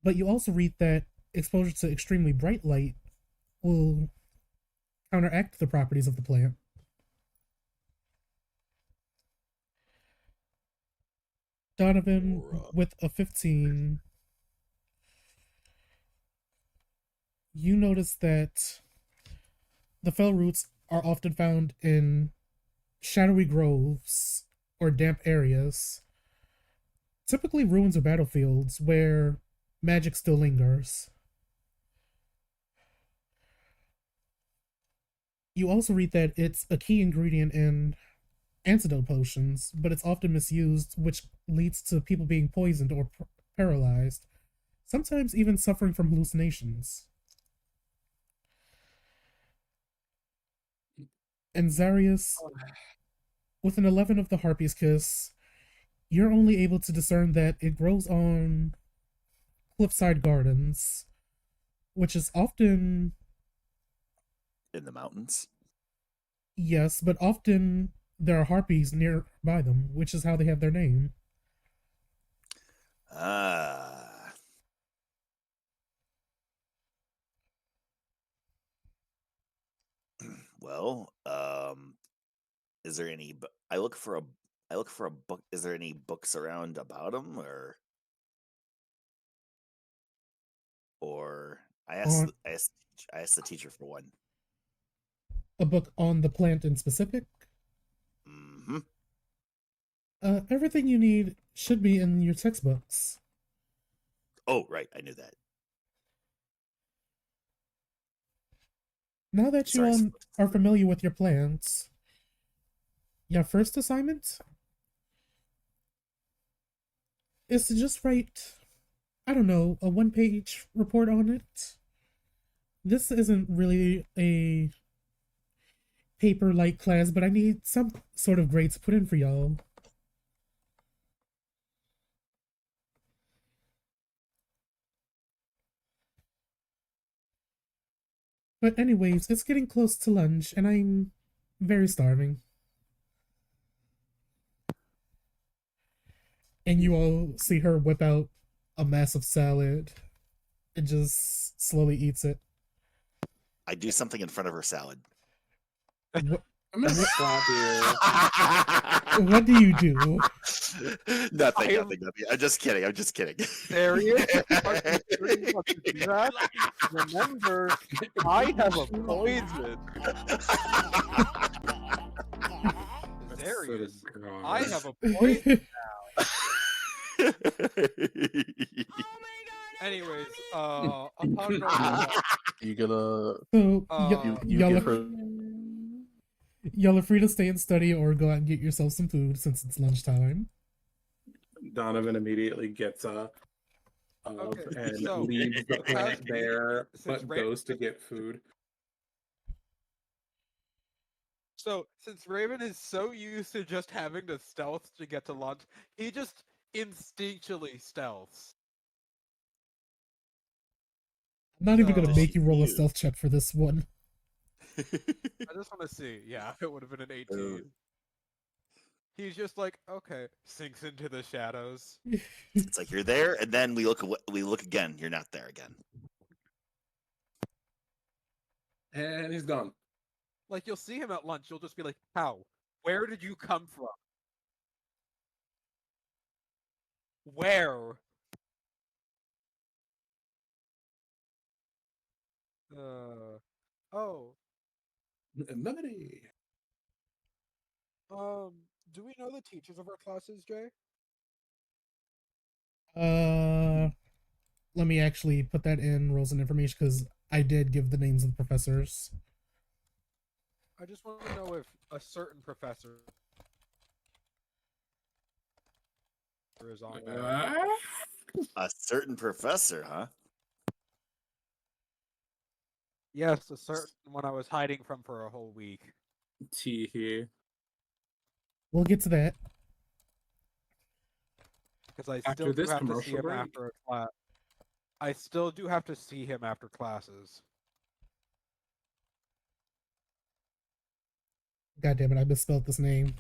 But you also read that exposure to extremely bright light will counteract the properties of the plant. Donovan, Aura. with a 15, you notice that the fell roots are often found in shadowy groves or damp areas, typically ruins or battlefields where magic still lingers. You also read that it's a key ingredient in antidote potions, but it's often misused, which leads to people being poisoned or paralyzed, sometimes even suffering from hallucinations. And Zarius, with an 11 of the Harpy's Kiss, you're only able to discern that it grows on cliffside gardens, which is often, In the mountains. yes, but often there are harpies nearby them, which is how they have their name. Ah. Well, is there any? I look for a book. Is there any books around about them, or On I asked the teacher for one. a book on the plant in specific, Mm-hmm. everything you need should be in your textbooks. Oh, right, I knew that. Now that you Sorry. all are familiar with your plants, your first assignment is to just write, I don't know, a 1-page report on it. This isn't really a paper like class, but I need some sort of grades put in for y'all. But anyways, it's getting close to lunch and I'm very starving. And you all see her whip out a massive salad and just slowly eats it. I do something in front of her salad. What, I'm gonna slap you. what do you do? Nothing. am- I'm just kidding. I'm just kidding. Serious? Are considering what to do that? Remember, I have a poison. Serious. I have a poison. Anyways, upon going you gonna So, you y'all give are, her y'all are free to stay and study or go out and get yourself some food since it's lunchtime. Donovan immediately gets up Okay, and so, leaves the plant there, since but Ra- goes to get food. So, since Raven is so used to just having to stealth to get to lunch, he just instinctually stealths. I'm not even gonna So- make you roll a Cute. stealth check for this one. I just want to see. Yeah, it would have been an 18. He's just like, okay, sinks into the shadows. It's like you're there, and then we look again. You're not there again. And he's gone. Like, you'll see him at lunch, you'll just be like, how? Where did you come from? Where? Oh, Nobody. do we know the teachers of our classes, Jay? Let me actually put that in roles and information because I did give the names of the professors. I just want to know if a certain professor is on there. A certain professor, huh? Yes, a certain one I was hiding from for a whole week. Tee. We'll get to that. Because I After still do this have to see commercial him break? after a class. I still do have to see him after classes. God damn it, I misspelled this name.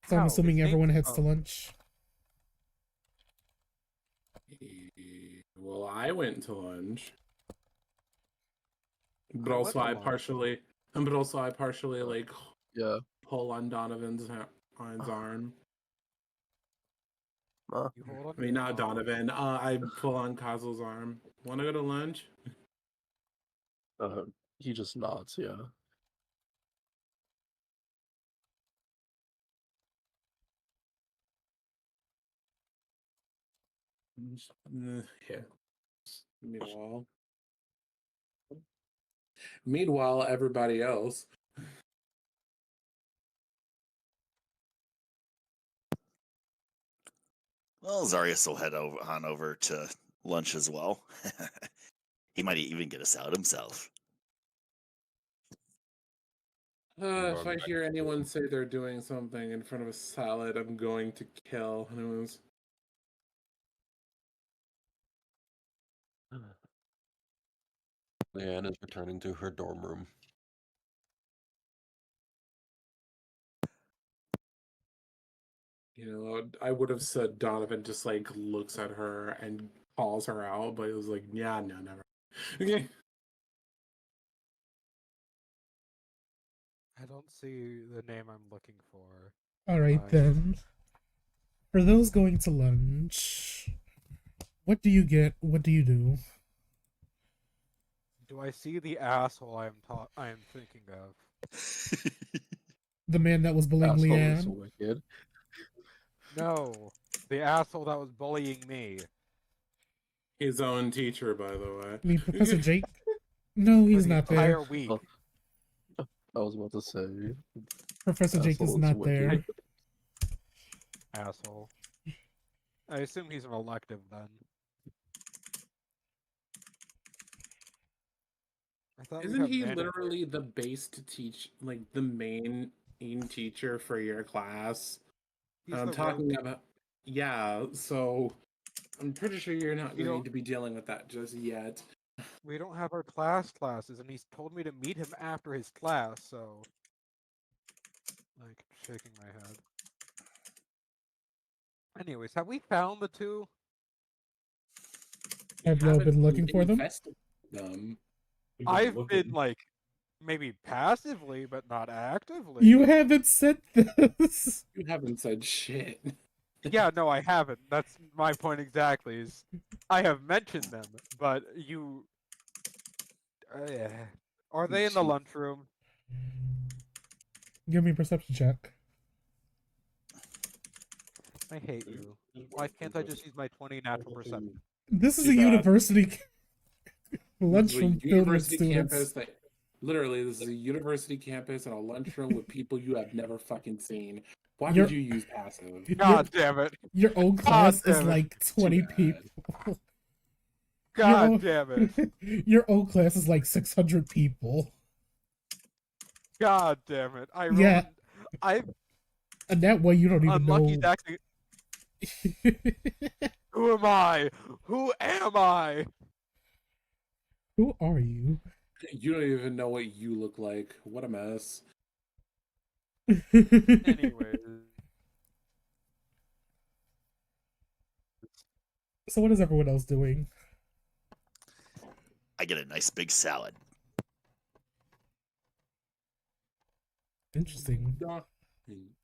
So I'm How? assuming His name's- everyone heads to oh. lunch. Well, I went to lunch. But I went also to I lunch. partially like Yeah. pull on Donovan's on his arm. You hold on I mean, to not his arm. Donovan. I pull on Kazu's arm. Want to go to lunch? He just nods. Yeah. Yeah. Meanwhile, everybody else. Well, Zarius will head on over to lunch as well. He might even get us out himself. If I hear anyone say they're doing something in front of a salad, I'm going to kill. And it was Leanne is returning to her dorm room. I would have said Donovan just like looks at her and calls her out, but it was like, yeah, no, never. Okay. I don't see the name I'm looking for. Alright Fine. then. For those going to lunch, what do you get? What do you do? Do I see the asshole I am thinking of? The man that was bullying Asshole is Leanne? wicked. No, the asshole that was bullying me. His own teacher, by the way. I mean, Professor Jake? No, he's For the not there. entire week. Oh, I was about to say. Professor Jake is Asshole is not wicked. there. Asshole. I assume he's an elective then. I thought we'd Isn't have he mandatory. literally the base to teach, like the main teacher for your class? He's I'm the talking rote. about, yeah. So I'm pretty sure you're not You going don't- to be dealing with that just yet. We don't have our classes, and he's told me to meet him after his class, so... Like, shaking my head. Anyways, have we found the two? Have y'all been looking for them? them? I've been, like, maybe passively, but not actively. You haven't said this. You haven't said shit. Yeah, no, I haven't. That's my point exactly, is I have mentioned them, but you... Are they in the lunchroom? Give me a perception check. I hate you. Why can't I just use my 20 natural perception? This is Too a bad. university This lunchroom is a filled with university students. campus that literally this is a university campus and a lunchroom with people you have never fucking seen. Why You're- did you use passive? God damn it. Your own class is damn it. like 20 bad. people. God damn it. Your own class is like 600 people. God damn it. I rolled... Yeah. I And that way you don't even unlucky know. to actually... Who am I? Who am I? Who are you? You don't even know what you look like. What a mess. Anyways, So what is everyone else doing? I get a nice big salad. Interesting.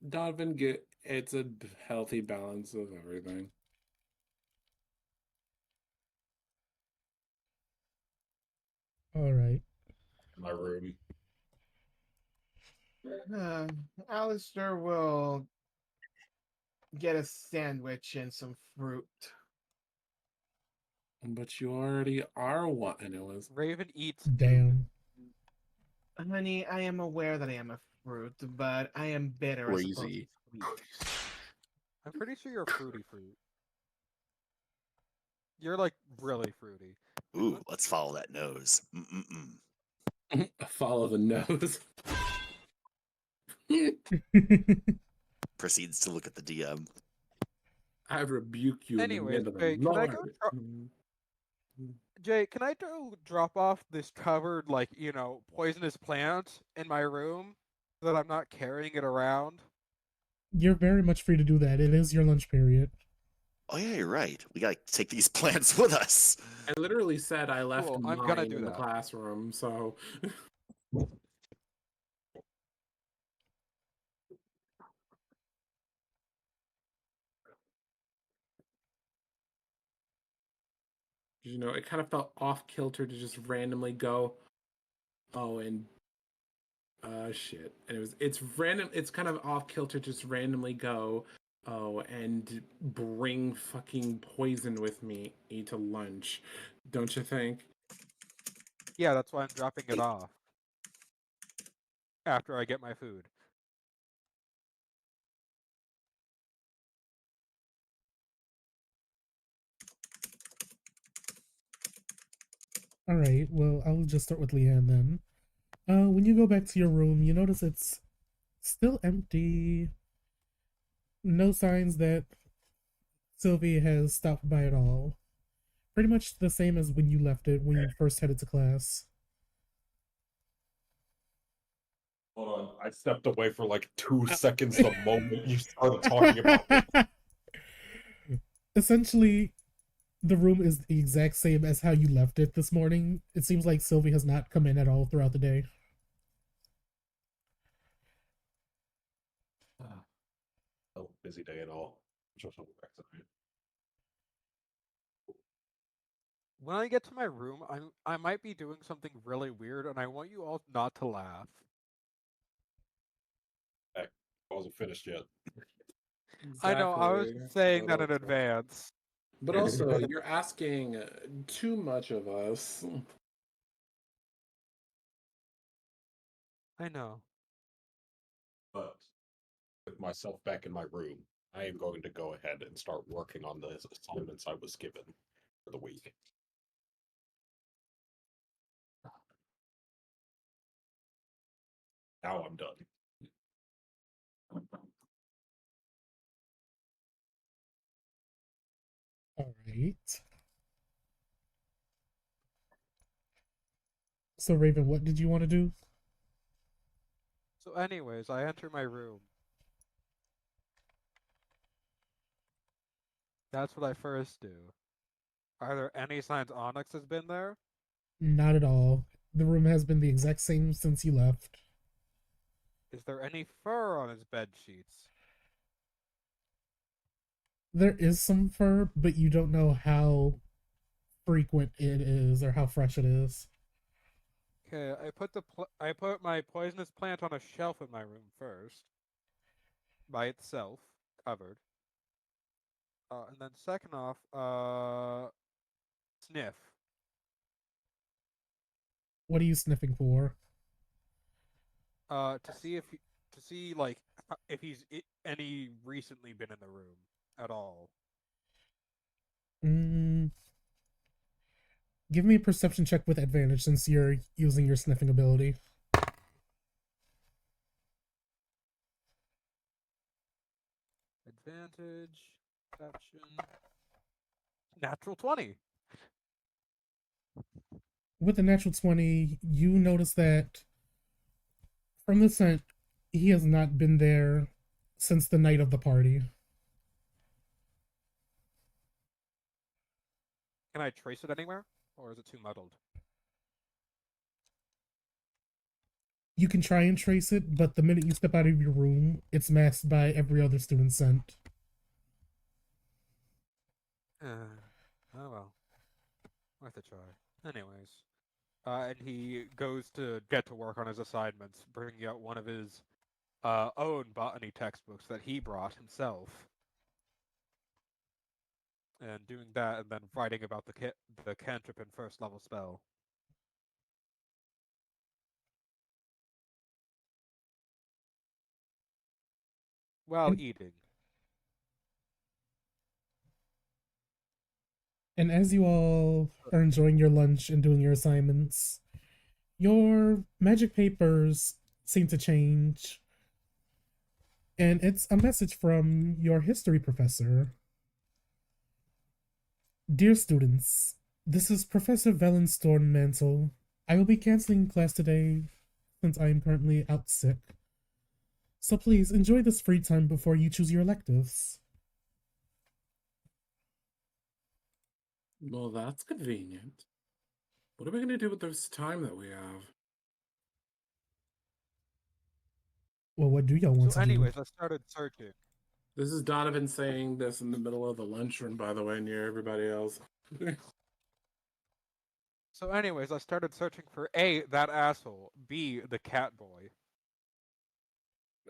Donovan get it's a healthy balance of everything. All right. In my room. Alistair will get a sandwich and some fruit. But you already are one, and it was Raven eats food. Damn. Honey, I am aware that I am a fruit, but I am bitter as opposed to Crazy. sweet. I'm pretty sure you're fruity fruit. You're like really fruity. Ooh, let's follow that nose. Mm-mm-mm. follow the nose. Proceeds to look at the DM. I rebuke you in the Anyways, name of the Jay, can I Lord. go Jay, can I go drop off this covered, like, poisonous plant in my room so that I'm not carrying it around? You're very much free to do that. It is your lunch period. Oh yeah, you're right. We gotta take these plants with us. I literally said I left Cool, I'm mine gonna do in the that. classroom, so it kind of felt off kilter to just randomly go, oh, and shit, and it's random. It's kind of off kilter, to just randomly go, oh, and bring fucking poison with me to lunch, don't you think? Yeah, that's why I'm dropping it off after I get my food. All right. Well, I'll just start with Leanne then. When you go back to your room, you notice it's still empty. No signs that Sylvie has stopped by at all. Pretty much the same as when you left it when you first headed to class. Hold on. I stepped away for like 2 seconds the moment you started talking about this. Essentially, the room is the exact same as how you left it this morning. It seems like Sylvie has not come in at all throughout the day. Oh, busy day and all. Just go back tonight. When I get to my room, I might be doing something really weird, and I want you all not to laugh. Heck, I wasn't finished yet. I know, I was Exactly. saying But that in also, advance. but also, you're asking too much of us. I know. But with myself back in my room, I am going to go ahead and start working on the assignments I was given for the week. Now I'm done. All right. So, Raven, what did you want to do? So anyways, I enter my room. That's what I first do. Are there any signs Onyx has been there? Not at all. The room has been the exact same since you left. Is there any fur on his bed sheets? There is some fur, but you don't know how frequent it is or how fresh it is. Okay, I put my poisonous plant on a shelf in my room first, by itself, covered. And then second off, sniff. What are you sniffing for? To see to see like if any recently been in the room at all. Give me a perception check with advantage since you're using your sniffing ability. Advantage, perception, natural 20. With a natural 20, you notice that from the scent, He has not been there since the night of the party. Can I trace it anywhere? Or is it too muddled? You can try and trace it, but the minute you step out of your room, it's masked by every other student scent. Oh well. Worth a try. Anyways. And he goes to get to work on his assignments, bringing out one of his own botany textbooks that he brought himself. And doing that, and then writing about the cantrip and first level spell. While eating. And as you all are enjoying your lunch and doing your assignments, your magic papers seem to change. And it's a message from your history professor. Dear students, this is Professor Velen Stornmantle. I will be canceling class today since I am currently out sick. So please enjoy this free time before you choose your electives. Well, that's convenient. What are we going to do with this time that we have? Well, what do y'all want So to do? anyways, I started searching. This is Donovan saying this in the middle of the lunchroom, by the way, near everybody else. So anyways, I started searching for A, that asshole, B, the cat boy.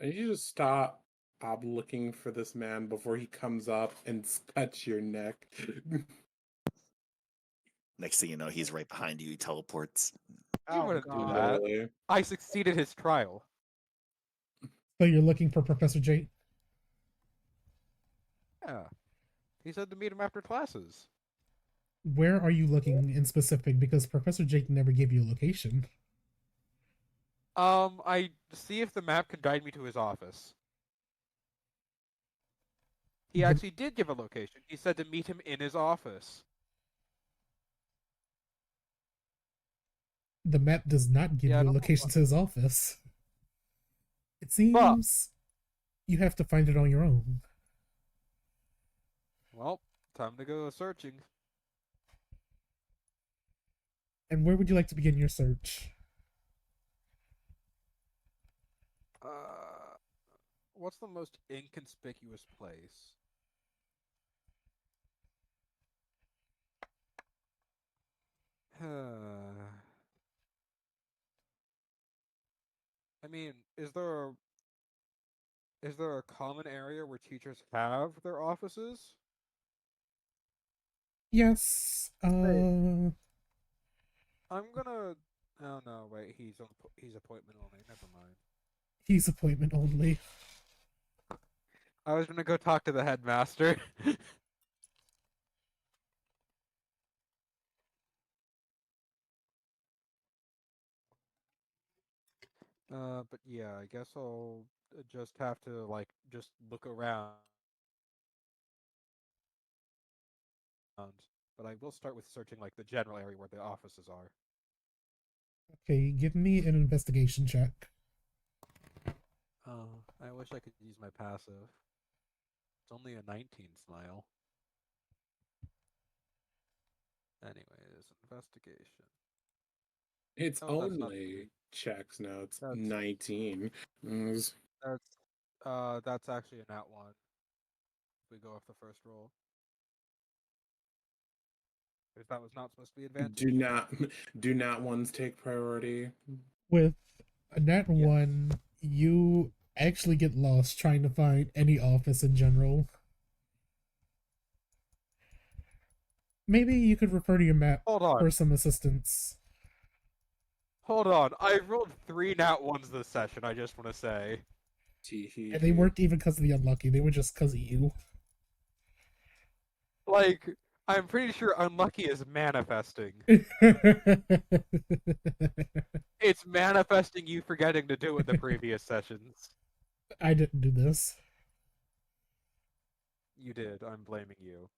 And you just stop looking for this man before he comes up and cuts your neck. Next thing you know, he's right behind you. He teleports. You Oh, wouldn't do God. that. Literally. I succeeded his trial. So you're looking for Professor J? Yeah. He said to meet him after classes. Where are you looking in specific? Because Professor Jake never gave you a location. I see if the map can guide me to his office. He The- actually did give a location. He said to meet him in his office. The map does not give Yeah, I you a don't know location what- to his office. It seems you have to find it on your own. Well, time to go searching. And where would you like to begin your search? What's the most inconspicuous place? I mean, is there a common area where teachers have their offices? Yes. I'm gonna. Oh no, wait. He's appointment only. Never mind. He's appointment only. I was gonna go talk to the headmaster. But yeah, I guess I'll just have to like just look around. But I will start with searching like the general area where the offices are. Okay, give me an investigation check. Oh, I wish I could use my passive. It's only a 19 smile. Anyways, investigation. It's Oh, that's not only checks now. It's That's- 19. Mm, that's actually a nat one. If we go off the first roll. Because that was not supposed to be advantage. do not ones take priority. With a nat Yes. 1, you actually get lost trying to find any office in general. Maybe you could refer to your map Hold on. for some assistance. Hold on. I rolled 3 nat ones this session, I just want to say. And they weren't even because of the unlucky, they were just because of you. Like, I'm pretty sure unlucky is manifesting. It's manifesting you forgetting to do it the previous sessions. I didn't do this. You did. I'm blaming you.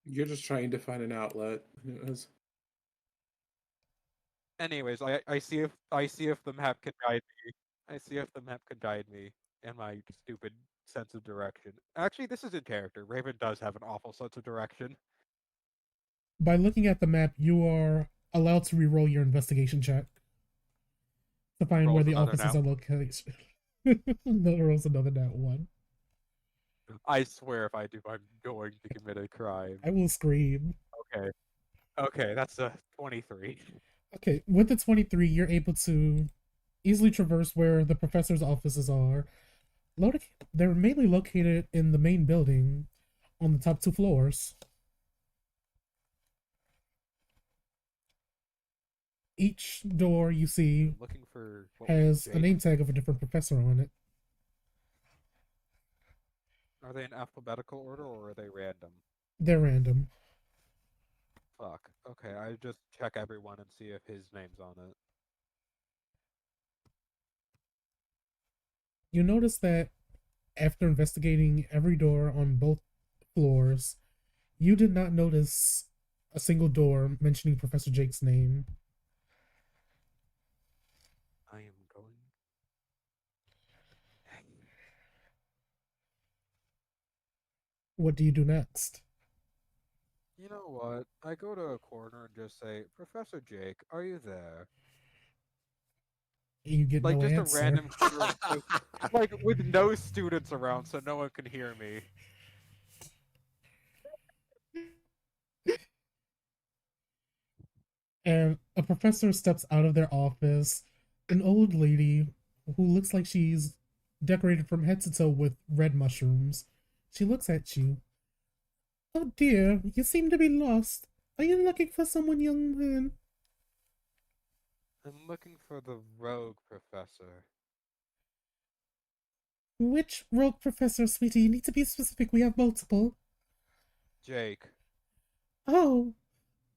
You're just trying to find an outlet. Yes. Anyways, I see if the map can guide me. I see if the map could guide me in my stupid sense of direction. Actually, this is in character. Raven does have an awful sense of direction. By looking at the map, you are allowed to reroll your investigation check to find where Rolls the another offices now. are located. That rolls another that one. I swear, if I do, I'm going to commit a crime. I will scream. Okay. Okay, that's a 23. Okay, with the 23, you're able to easily traverse where the professor's offices are. They're mainly located in the main building on the top 2 floors. Each door you see Looking for has a Jake. name tag of a different professor on it. Are they in alphabetical order or are they random? They're random. Fuck. Okay, I just check everyone and see if his name's on it. You notice that after investigating every door on both floors, you did not notice a single door mentioning Professor Jake's name. I am going. What do you do next? You know what? I go to a corner and just say, Professor Jake, are you there? You get Like no just a answer. random corner of space, like with no students around, so no one can hear me. And a professor steps out of their office. An old lady who looks like she's decorated from head to toe with red mushrooms. She looks at you. Oh dear, you seem to be lost. Are you looking for someone, young man? I'm looking for the rogue professor. Which rogue professor, sweetie? You need to be specific. We have multiple. Jake. Oh,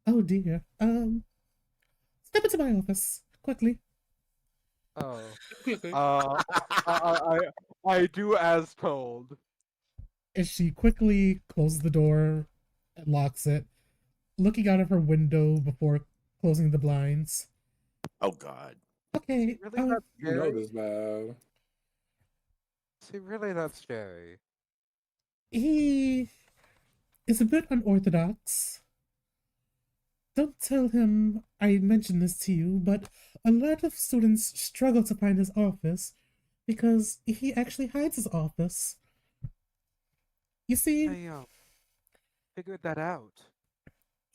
oh dear. Step into my office quickly. Oh. I, I do as told. As she quickly closes the door and locks it, looking out of her window before closing the blinds. Oh God. Okay, Really that You know scary? this bad. Is he really that scary? he is a bit unorthodox. Don't tell him I mentioned this to you, but a lot of students struggle to find his office because he actually hides his office. You see, I figured that out.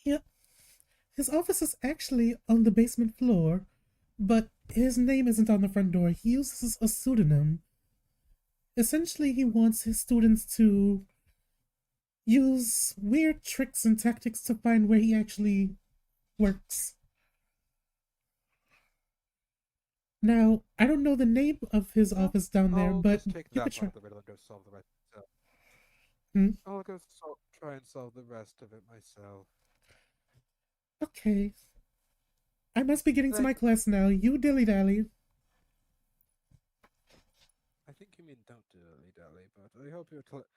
yeah, his office is actually on the basement floor, but his name isn't on the front door. He uses a pseudonym. Essentially, he wants his students to use weird tricks and tactics to find where he actually works. Now, I don't know the name of his office down there, I'll but just take you that could try. part of the riddle and go solve the rest myself. Hmm? I'll go try and solve the rest of it myself. Okay. I must be getting to Thank- my class now. You dilly dally. I think you mean don't dilly dally, but I hope your Look-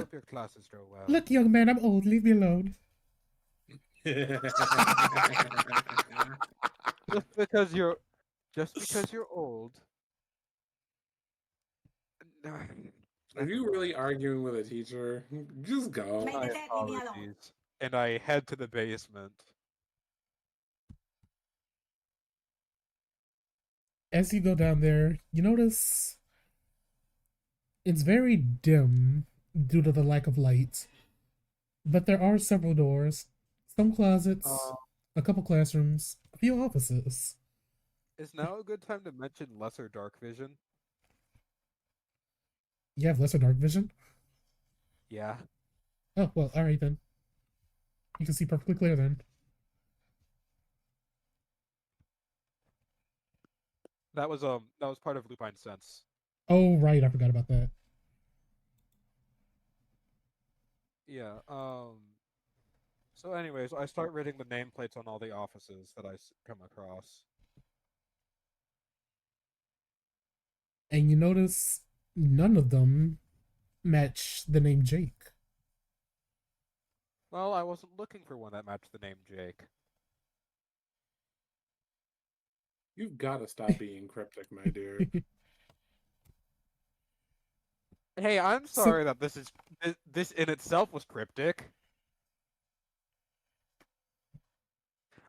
hope your classes go well. Look, young man, I'm old. Leave me alone. Just because you're old. No, Are you really arguing with a teacher? Just go. Make my the cat leave me alone. apologies. And I head to the basement. As you go down there, you notice it's very dim due to the lack of light. But there are several doors, some closets, a couple classrooms, a few offices. Is now a good time to mention lesser dark vision? You have lesser dark vision? Yeah. Oh, well, alright then. You can see perfectly clear then. That was part of Lupine's sense. Oh, right, I forgot about that. Yeah. So anyways, I start reading the nameplates on all the offices that I come across. And you notice none of them match the name Jake. Well, I wasn't looking for one that matched the name Jake. You've got to stop being cryptic, my dear. Hey, I'm So- sorry that this in itself was cryptic.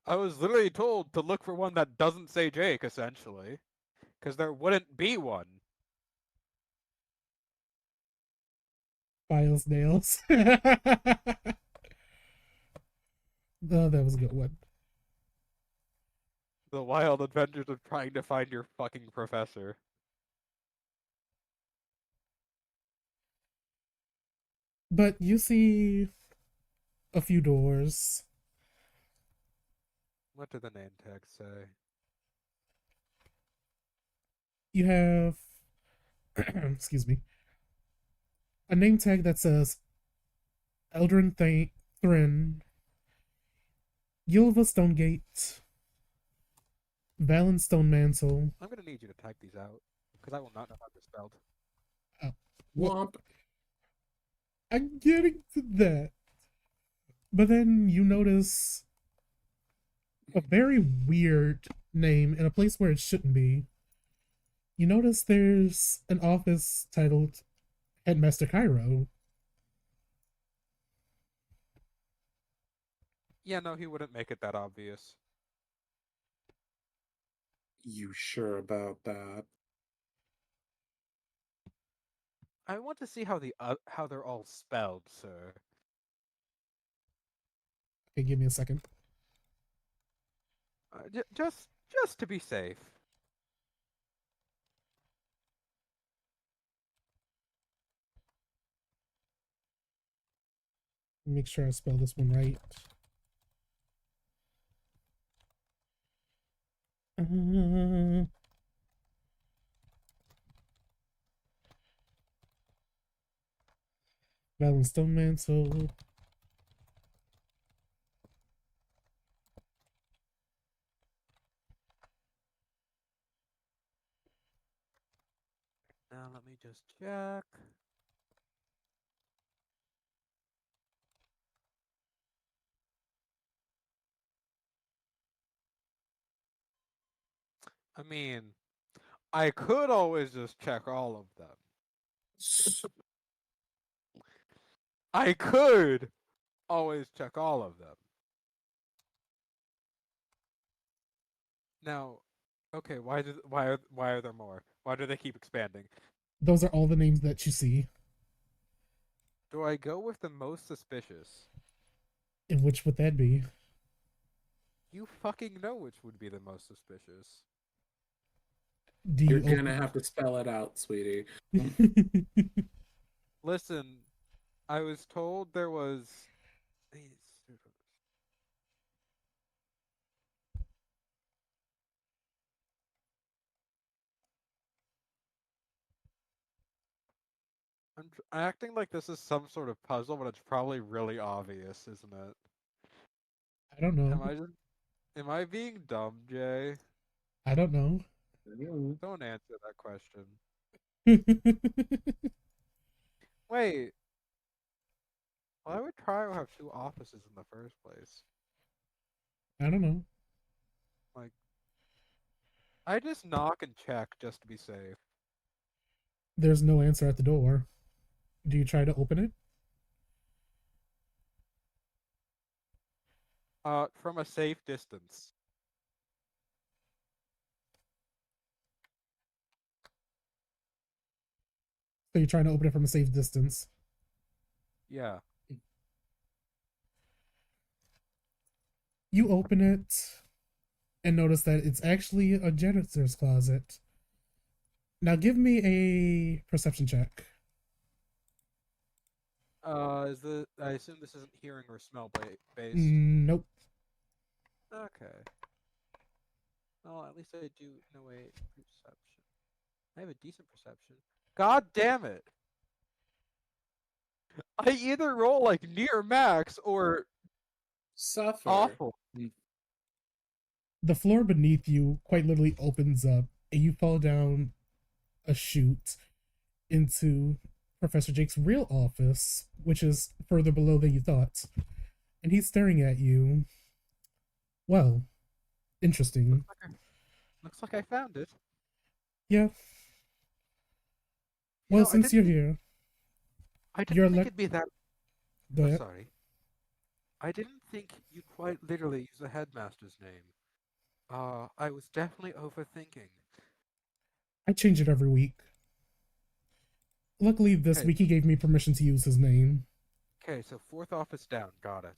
I was literally told to look for one that doesn't say Jake, essentially, because there wouldn't be one. Files nails. Oh, that was a good one. The wild adventures of trying to find your fucking professor. But you see a few doors. What did the name tag say? You have, excuse me, a name tag that says Eldrin Thrin, Yilva Stonegate, Valen Stone Mantle. I'm gonna need you to type these out, because I will not know how they're spelled. Well, Womp. I'm getting to that. But then you notice a very weird name in a place where it shouldn't be. You notice there's an office titled Headmaster Cairo. Yeah, no, he wouldn't make it that obvious. You sure about that? I want to see how they're all spelled, sir. Okay, give me a second. Just to be safe. Make sure I spell this one right. Valen Stone Mantle. Now let me just check. I mean, I could always just check all of them. I could always check all of them. Now, okay, why are there more? Why do they keep expanding? Those are all the names that you see. Do I go with the most suspicious? And which would that be? You fucking know which would be the most suspicious. Do You're you gonna have to spell it out, sweetie. Listen, I was told there was. I'm acting like this is some sort of puzzle, but it's probably really obvious, isn't it? I don't know. Am I being dumb, Jay? I don't know. Don't answer that question. Wait, why would Trio have two offices in the first place? I don't know. Like, I just knock and check just to be safe. There's no answer at the door. Do you try to open it? From a safe distance. So you're trying to open it from a safe distance. Yeah. You open it and notice that it's actually a janitor's closet. Now give me a perception check. I assume this isn't hearing or smell based. Nope. Okay. Well, at least I do. No, wait. Perception. I have a decent perception. God damn it! I either roll like near max or Suffer. awful. The floor beneath you quite literally opens up and you fall down a chute into Professor Jake's real office, which is further below than you thought. And he's staring at you. Well, interesting. Looks like I found it. Yeah. You Well, know, since you're here, I Your didn't think elect. it'd be that. Go Oh, ahead. sorry. I didn't think you'd quite literally use the headmaster's name. I was definitely overthinking. I change it every week. Luckily, this Okay, week he gave me permission to use his name. okay, so fourth office down. Got it.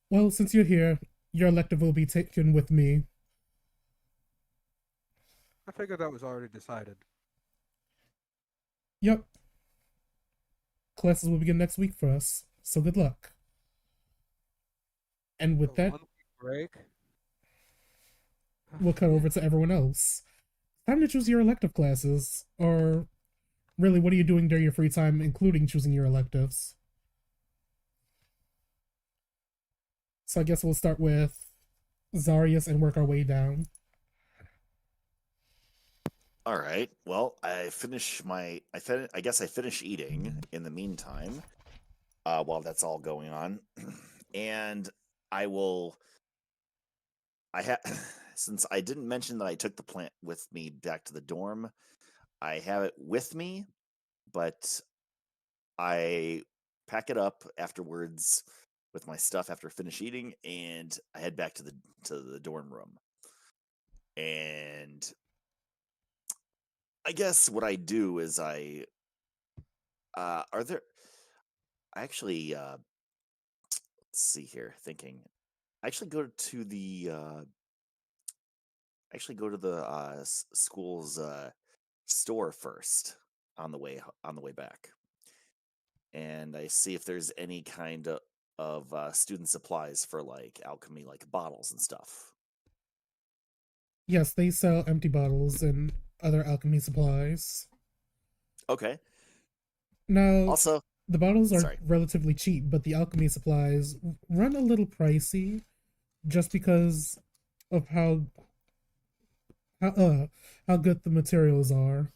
Well, since you're here, your elective will be taken with me. I figured that was already decided. Yep. Classes will begin next week for us, so good luck. And with A that, 1 week break. we'll cut over to everyone else. Time to choose your elective classes, or really, what are you doing during your free time, including choosing your electives? So I guess we'll start with Zarius and work our way down. All right. Well, I finish my. I guess I finish eating in the meantime, while that's all going on, and I will. I have since I didn't mention that I took the plant with me back to the dorm. I have it with me, but I pack it up afterwards with my stuff after I finish eating, and I head back to the dorm room. And I guess what I do is are there I actually let's see here, thinking. I actually go to the school's store first on the way back, and I see if there's any kind of student supplies for like alchemy, like bottles and stuff. Yes, they sell empty bottles and other alchemy supplies. Okay. Now, Also, the bottles are sorry. relatively cheap, but the alchemy supplies run a little pricey just because of how, uh, how good the materials are,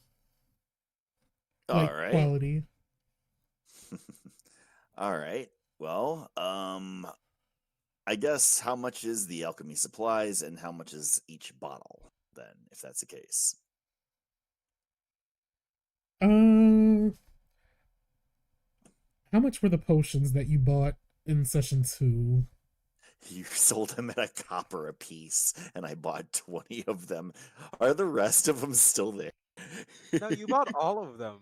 All like right. quality. All right. Well, I guess how much is the alchemy supplies and how much is each bottle then, if that's the case? Uh, how much were the potions that you bought in session 2? You sold them at a copper a piece, and I bought 20 of them. Are the rest of them still there? No, you bought all of them.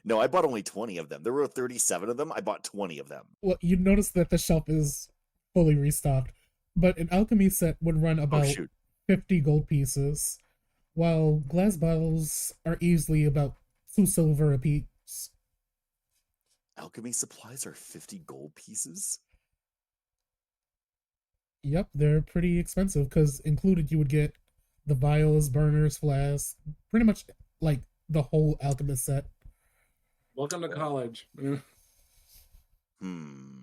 No, I bought only 20 of them. There were 37 of them. I bought 20 of them. Well, you notice that the shelf is fully restocked, but an alchemy set would run Oh, about shoot. 50 gold pieces, while glass bottles are easily about 2 silver apiece. Alchemy supplies are 50 gold pieces? Yep, they're pretty expensive because included you would get the vials, burners, flasks, pretty much like the whole alchemist set. Welcome to college. Hmm.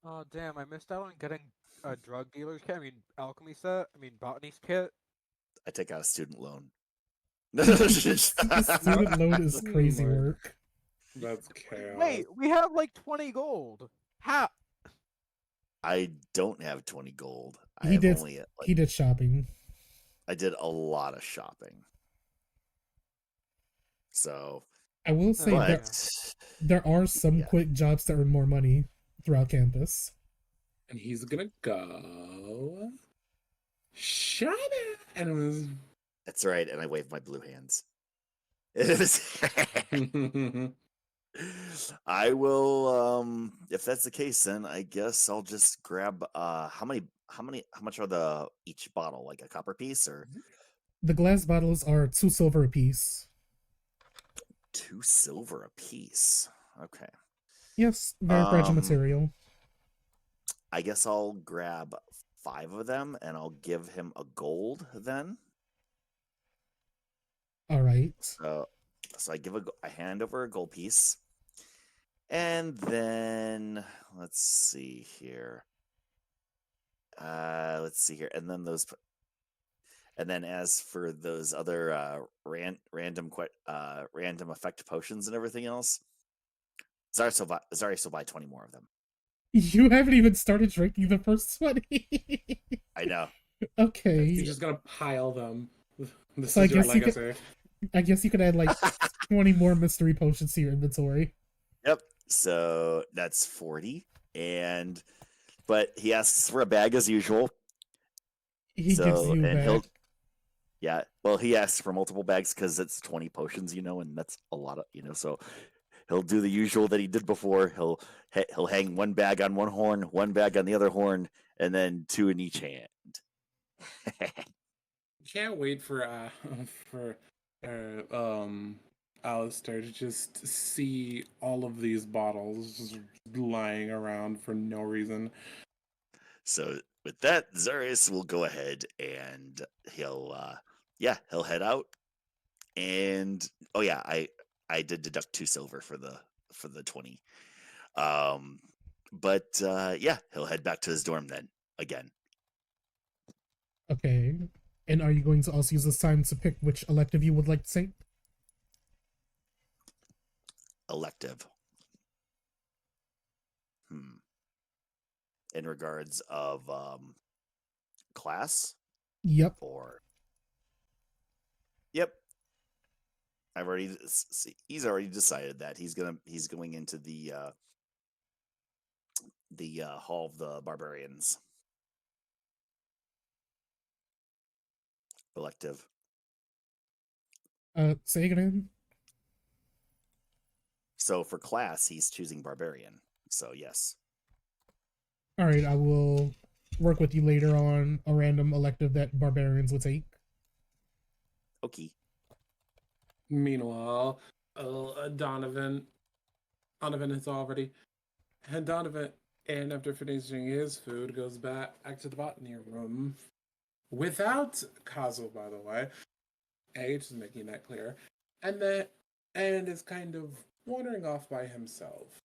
Oh damn! I missed out on getting a drug dealer's kit. I mean, alchemy set. I mean, botanic's kit. I take out a student loan. Student loan is crazy Lord. work. That's chaos. Wait, we have like 20 gold. How? I don't have 20 gold. I He have did. only He did shopping. I did a lot of shopping. So, I will say yeah. but there are some Yeah. quick jobs to earn more money throughout campus. And he's gonna go. Shut it! And it was. that's right, and I waved my blue hands. It was I will if that's the case, then I guess I'll just grab how much are the each bottle? Like a copper piece or The glass bottles are 2 silver apiece. 2 silver a piece. Okay. Yes, very fragile Um, material. I guess I'll grab 5 of them and I'll give him a gold then. All right. So I I hand over a gold piece. And then let's see here. And then as for those other random effect potions and everything else, Zarius will buy 20 more of them. You haven't even started drinking the first 20. I know. Okay. He's just gonna pile them. This So is your legacy. I guess you could add like 20 more mystery potions to your inventory. Yep. So that's 40. But he asks for a bag as usual. He gives you And back. well, he asks for multiple bags because it's 20 potions, and that's a lot of, so he'll do the usual that he did before. He'll hang one bag on one horn, one bag on the other horn, and then two in each hand. Can't wait for for Alistair to just see all of these bottles just lying around for no reason. So with that, Zarius will go ahead and he'll head out. And oh yeah, I did deduct 2 silver for the 20. But yeah, he'll head back to his dorm then again. Okay. And are you going to also use this time to pick which elective you would like to take? Elective. In regards of class Yep. or Yep. He's already decided that he's going into the Hall of the Barbarians. Elective. Say it again. So for class, he's choosing Barbarian. So yes. All right, I will work with you later on a random elective that barbarians would take. Okay. Meanwhile, Donovan is already, and Donovan, and after finishing his food, goes back to the botany room without Kazuo, by the way. Just making that clear, and is kind of wandering off by himself,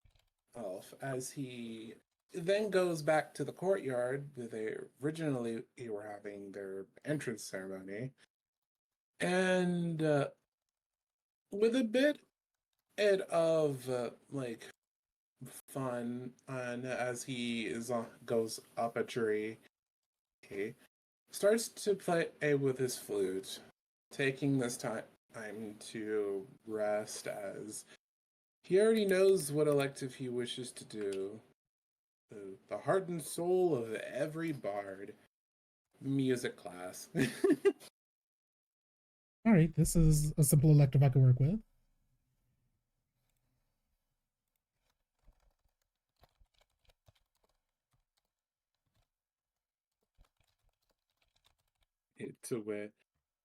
as he then goes back to the courtyard where they originally were having their entrance ceremony, and with a bit of like fun, and as he goes up a tree, he starts to play with his flute, taking this time to rest, as he already knows what elective he wishes to do. The heart and soul of every bard, music class. All right, this is a simple elective I can work with. To where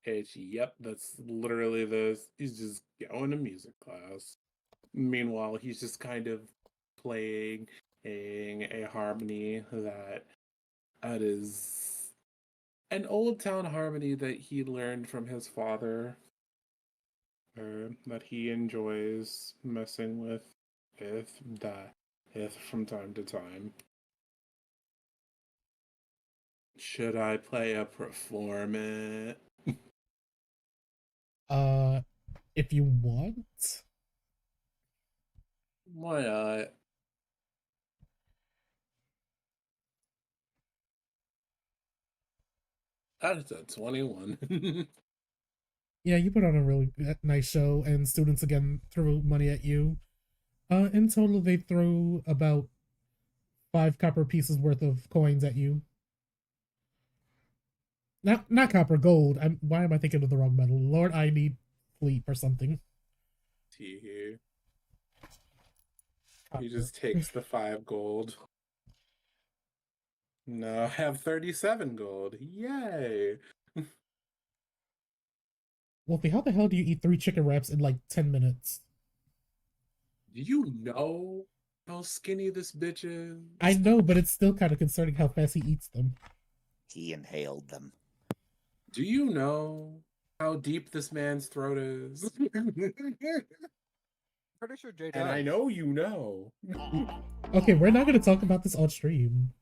yep, that's literally this. He's just going to music class. Meanwhile, he's just kind of playing a harmony that is an old town harmony that he learned from his father, that he enjoys messing with if from time to time. Should I play a performance? Uh, if you want. Why not? That's a 21. Yeah, you put on a really nice show, and students again threw money at you. In total, they threw about 5 copper pieces worth of coins at you. Not copper, gold. Why am I thinking of the wrong metal? Lord, I need sleep or something. He Copper. just takes the 5 gold. No, I have 37 gold. Yay! Wolfie, how the hell do you eat 3 chicken wraps in like 10 minutes? Do you know how skinny this bitch is? I know, but it's still kind of concerning how fast he eats them. He inhaled them. Do you know how deep this man's throat is? Pretty sure Jay And does. I know you know. Okay, we're not going to talk about this on stream.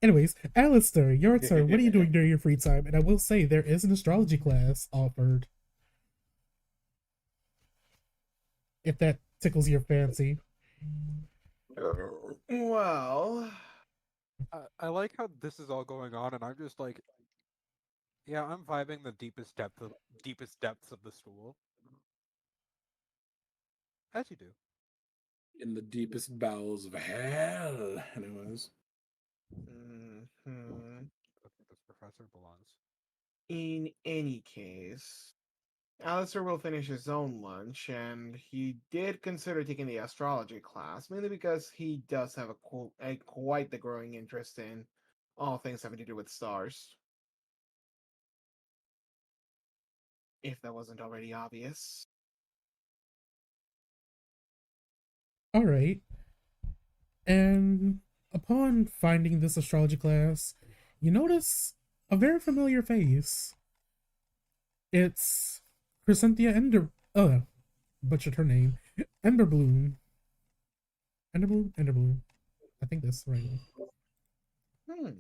Anyways, Alistair, your turn. What are you doing during your free time? And I will say there is an astrology class offered. If that tickles your fancy. Well, I like how this is all going on, and I'm just like, yeah, I'm vibing the deepest depths of the school. As you do. In the deepest bowels of hell, anyways. Hmm. I think this professor belongs. In any case, Alistair will finish his own lunch, and he did consider taking the astrology class, mainly because he does have a quite the growing interest in all things having to do with stars. If that wasn't already obvious. All right. And upon finding this astrology class, you notice a very familiar face. It's Crescentia Ender. Oh, butchered her name. Emberbloom. Enderbloom? Enderbloom. I think that's the right one. Hmm.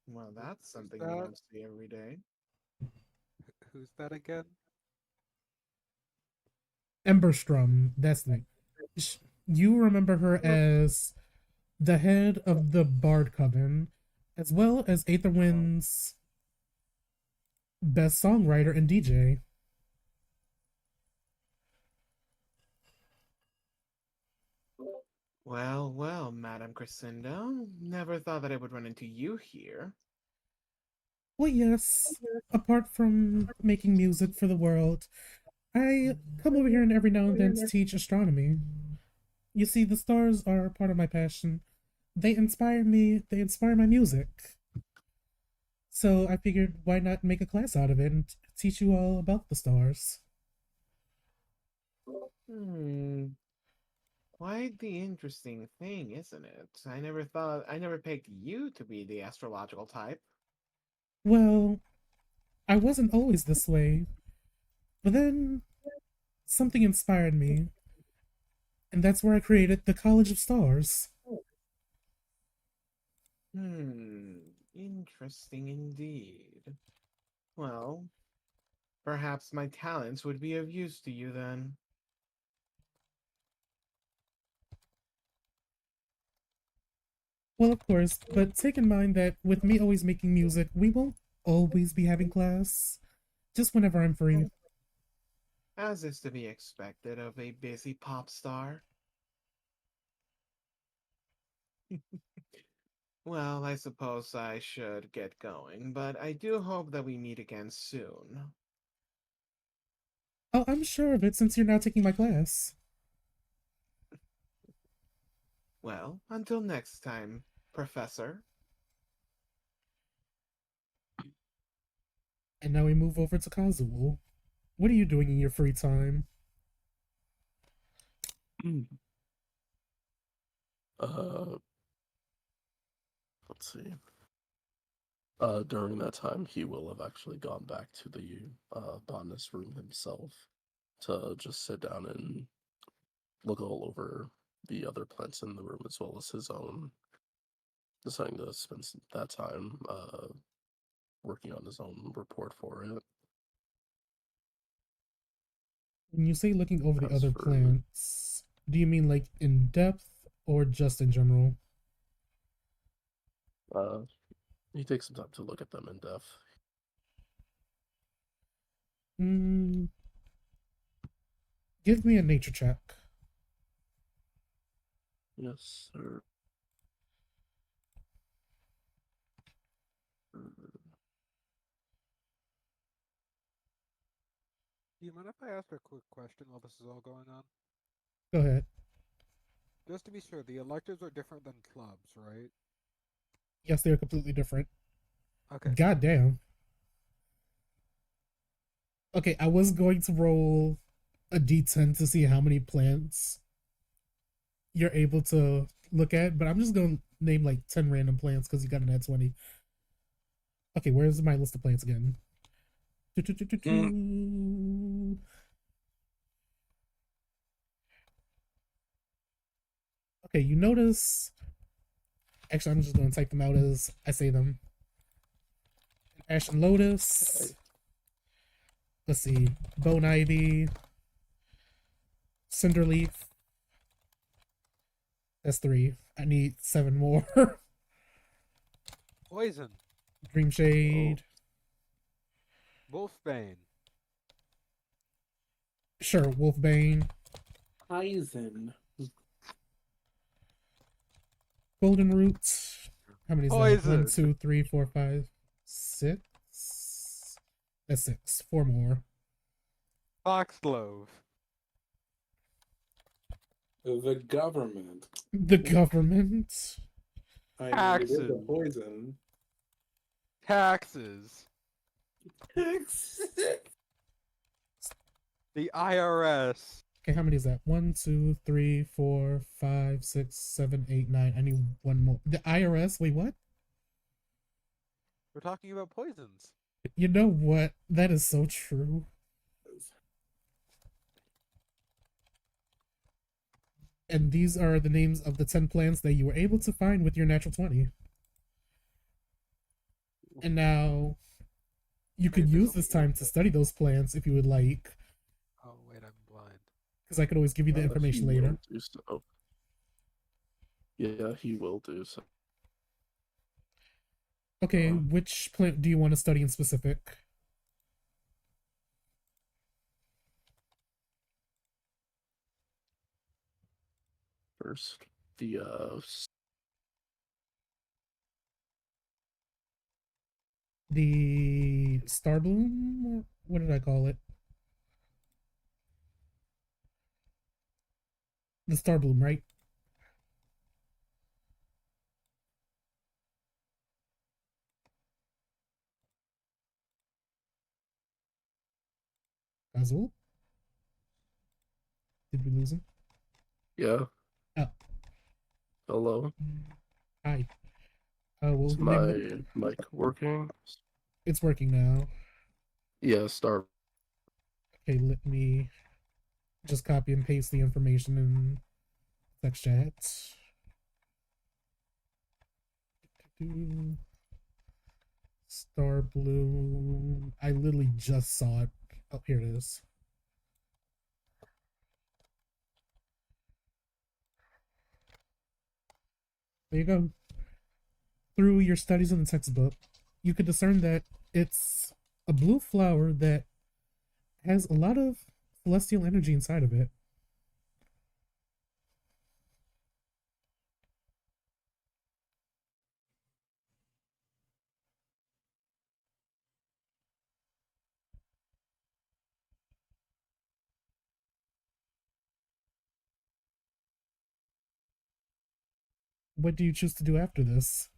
Well, that's Who's something you that? don't see every day. Who's that again? Emberstrom. That's the name. You remember her as the head of the Bard Coven, as well as Aetherwind's best songwriter and DJ. Well, well, Madame Crescendo. Never thought that I would run into you here. Well, yes, apart from making music for the world, I come over here and every now and then to teach astronomy. You see, the stars are part of my passion. They inspire me, they inspire my music. So I figured, why not make a class out of it and teach you all about the stars? Hmm. Quite the interesting thing, isn't it? I never picked you to be the astrological type. Well, I wasn't always this way, but then something inspired me, and that's where I created the College of Stars. Hmm. Interesting indeed. Well, perhaps my talents would be of use to you then. Well, of course, but take in mind that with me always making music, we won't always be having class, just whenever I'm free. As is to be expected of a busy pop star. Well, I suppose I should get going, but I do hope that we meet again soon. Oh, I'm sure of it since you're now taking my class. Well, until next time, Professor. And now we move over to Kazuo. What are you doing in your free time? uh, let's see. During that time, he will have actually gone back to the botanist room himself to just sit down and look all over the other plants in the room as well as his own, deciding to spend that time working on his own report for it. When you say looking over the As other for plants, do you mean like in depth or just in general? he takes some time to look at them in depth. Hmm. Give me a nature check. Yes, sir. Do you mind if I ask a quick question while this is all going on? Go ahead. Just to be sure, the electives are different than clubs, right? Yes, they're completely different. Okay. God damn. Okay, I was going to roll a d10 to see how many plants you're able to look at, but I'm just going to name like 10 random plants because you got an at 20. Okay, where's my list of plants again? Okay, you notice. Actually, I'm just going to type them out as I say them. Ashen Lotus. Let's see. Bone Ivy. Cinderleaf. That's 3. I need 7 more. Poison. Dream Shade. Wolfbane. Sure, Wolfbane. Poison. Golden root. How many is that? Poison. 1, 2, 3, 4, 5, 6. That's 6. 4 more. Foxglove. The government. The government. I mean, it is a Taxes. poison. Taxes. The IRS. Okay, how many is that? 1, 2, 3, 4, 5, 6, 7, 8, 9. I need one more. The IRS? Wait, what? We're talking about poisons. You know what? That is so true. And these are the names of the 10 plants that you were able to find with your natural 20. And now you could Wait, there's use this only time one to more. study those plants if you would like, Oh wait, I'm blind. because I could always give you the information He later. will do so. Yeah, he will do so. Okay, which plant do you want to study in specific? First, the The star bloom? Or what did I call it? The star bloom, right? Azul? Did we lose him? yeah. Oh, Hello. hi. Well, Is my mic working? it's working now. Yeah, start. Okay, let me just copy and paste the information in text chat. Star Blue. I literally just saw it. Oh, here it is. There you go. Through your studies in the textbook, you could discern that it's a blue flower that has a lot of celestial energy inside of it. What do you choose to do after this?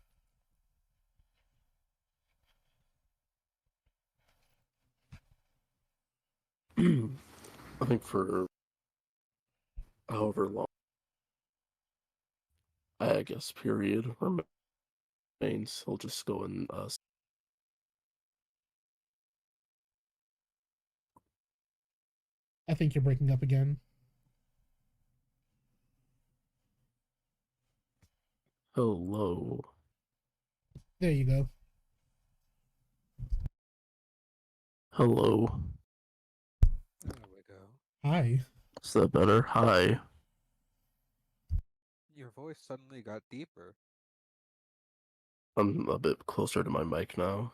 I think for however long, I guess period remains, he'll just go and I think you're breaking up again. hello. There you go. Hello. There we go. Hi. Is that better? Hi. Your voice suddenly got deeper. I'm a bit closer to my mic now.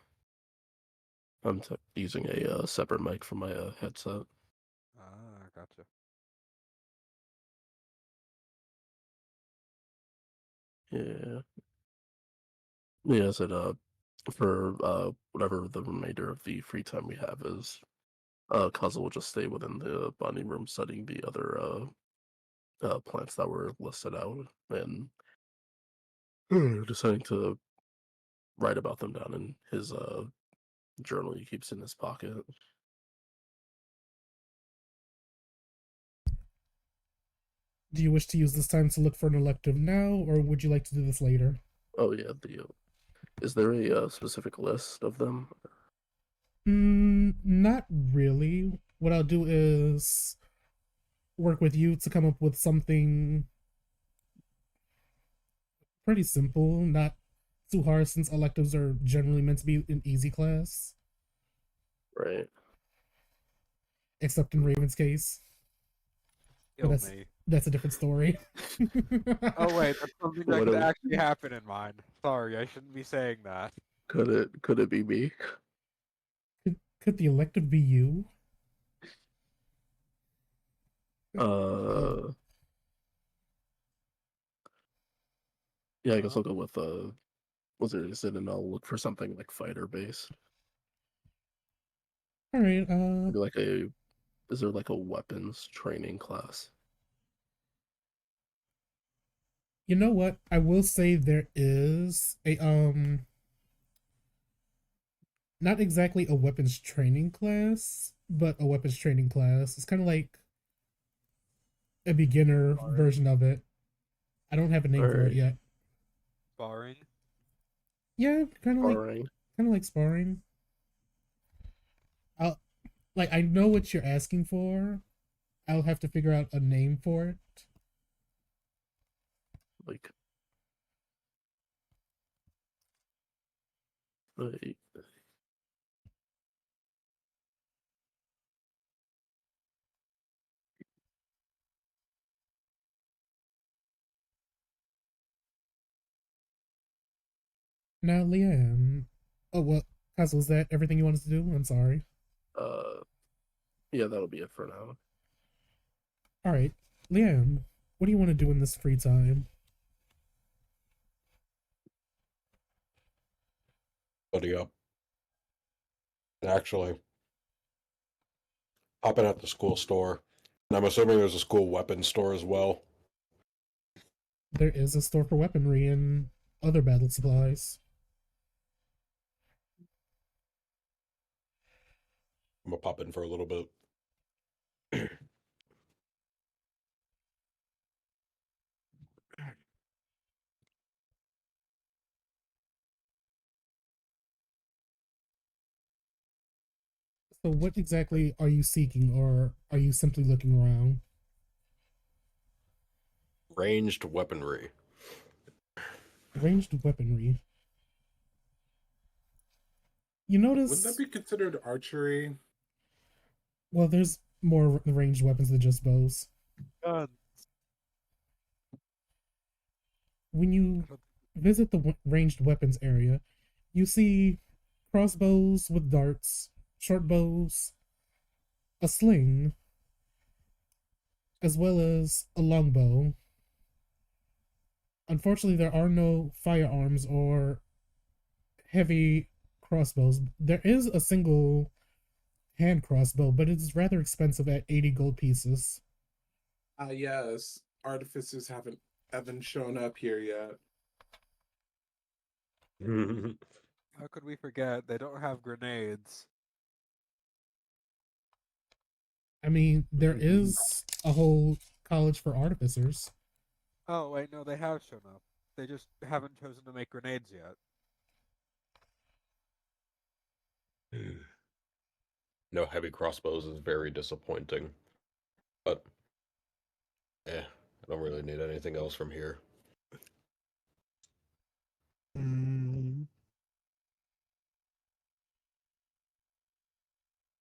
I'm using a separate mic from my headset. Ah, gotcha. Yeah. Yeah, I said for whatever the remainder of the free time we have is, Kaza will just stay within the bonding room studying the other plants that were listed out and deciding to write about them down in his journal he keeps in his pocket. Do you wish to use this time to look for an elective now, or would you like to do this later? Oh yeah, the is there a specific list of them? Not really. What I'll do is work with you to come up with something pretty simple, not too hard, since electives are generally meant to be an easy class, Right. except in Raven's case. Kill that's me. that's a different story. Oh wait, that's something that What could a- actually happen in mine. Sorry, I shouldn't be saying that. Could it be me? could the elective be you? Uh, yeah, I guess I'll go with Wizard Is It, and I'll look for something like fighter based. All right. Maybe like is there like a weapons training class? You know what? I will say there is a not exactly a weapons training class, but a weapons training class. It's kind of like a beginner version of it. I don't have a name for it Alright, yet. Sparring. Yeah, sparring. kind of like sparring. I'll like I know what you're asking for. I'll have to figure out a name for it. Like, like Now, Liam. Oh well, Kaz, was that everything you wanted to do? I'm sorry. uh, yeah, that'll be it for now. All right, Liam. What do you want to do in this free time? Buddy up. Actually, popping at the school store. And I'm assuming there's a school weapons store as well. There is a store for weaponry and other battle supplies. I'm gonna pop in for a little bit. So, what exactly are you seeking, or are you simply looking around? Ranged weaponry. Ranged weaponry. You Wouldn't that notice? be considered archery? Well, there's more ranged weapons than just bows. God. When you visit the ranged weapons area, you see crossbows with darts, short bows, a sling, as well as a longbow. Unfortunately, there are no firearms or heavy crossbows. There is a single hand crossbow, but it's rather expensive at 80 gold pieces. Yes. Artificers haven't shown up here yet. How could we forget? They don't have grenades. I mean, there is a whole college for artificers. Oh, wait, no, they have shown up. They just haven't chosen to make grenades yet. No heavy crossbows is very disappointing. But, I don't really need anything else from here.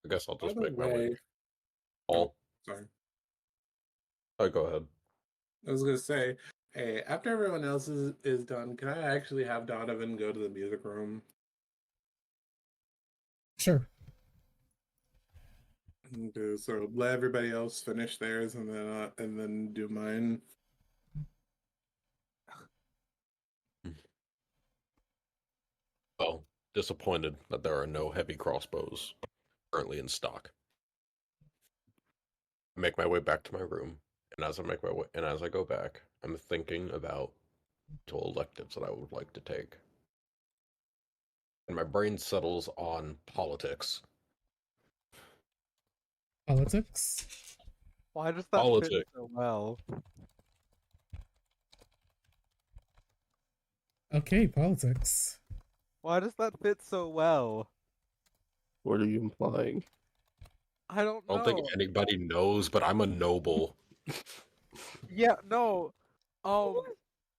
I guess I'll By just the make my way. way, All. sorry. Oh, go ahead. I was gonna say, hey, after everyone else is done, can I actually have Donovan go to the music room? Sure. So let everybody else finish theirs, and then do mine. Well, disappointed that there are no heavy crossbows currently in stock. I make my way back to my room, and as I go back, I'm thinking about 2 electives that I would like to take. And my brain settles on politics. Politics. Why does that fit Politics. so well? Okay, politics. Why does that fit so well? What are you implying? I don't I don't know. think anybody knows, but I'm a noble. Yeah, no.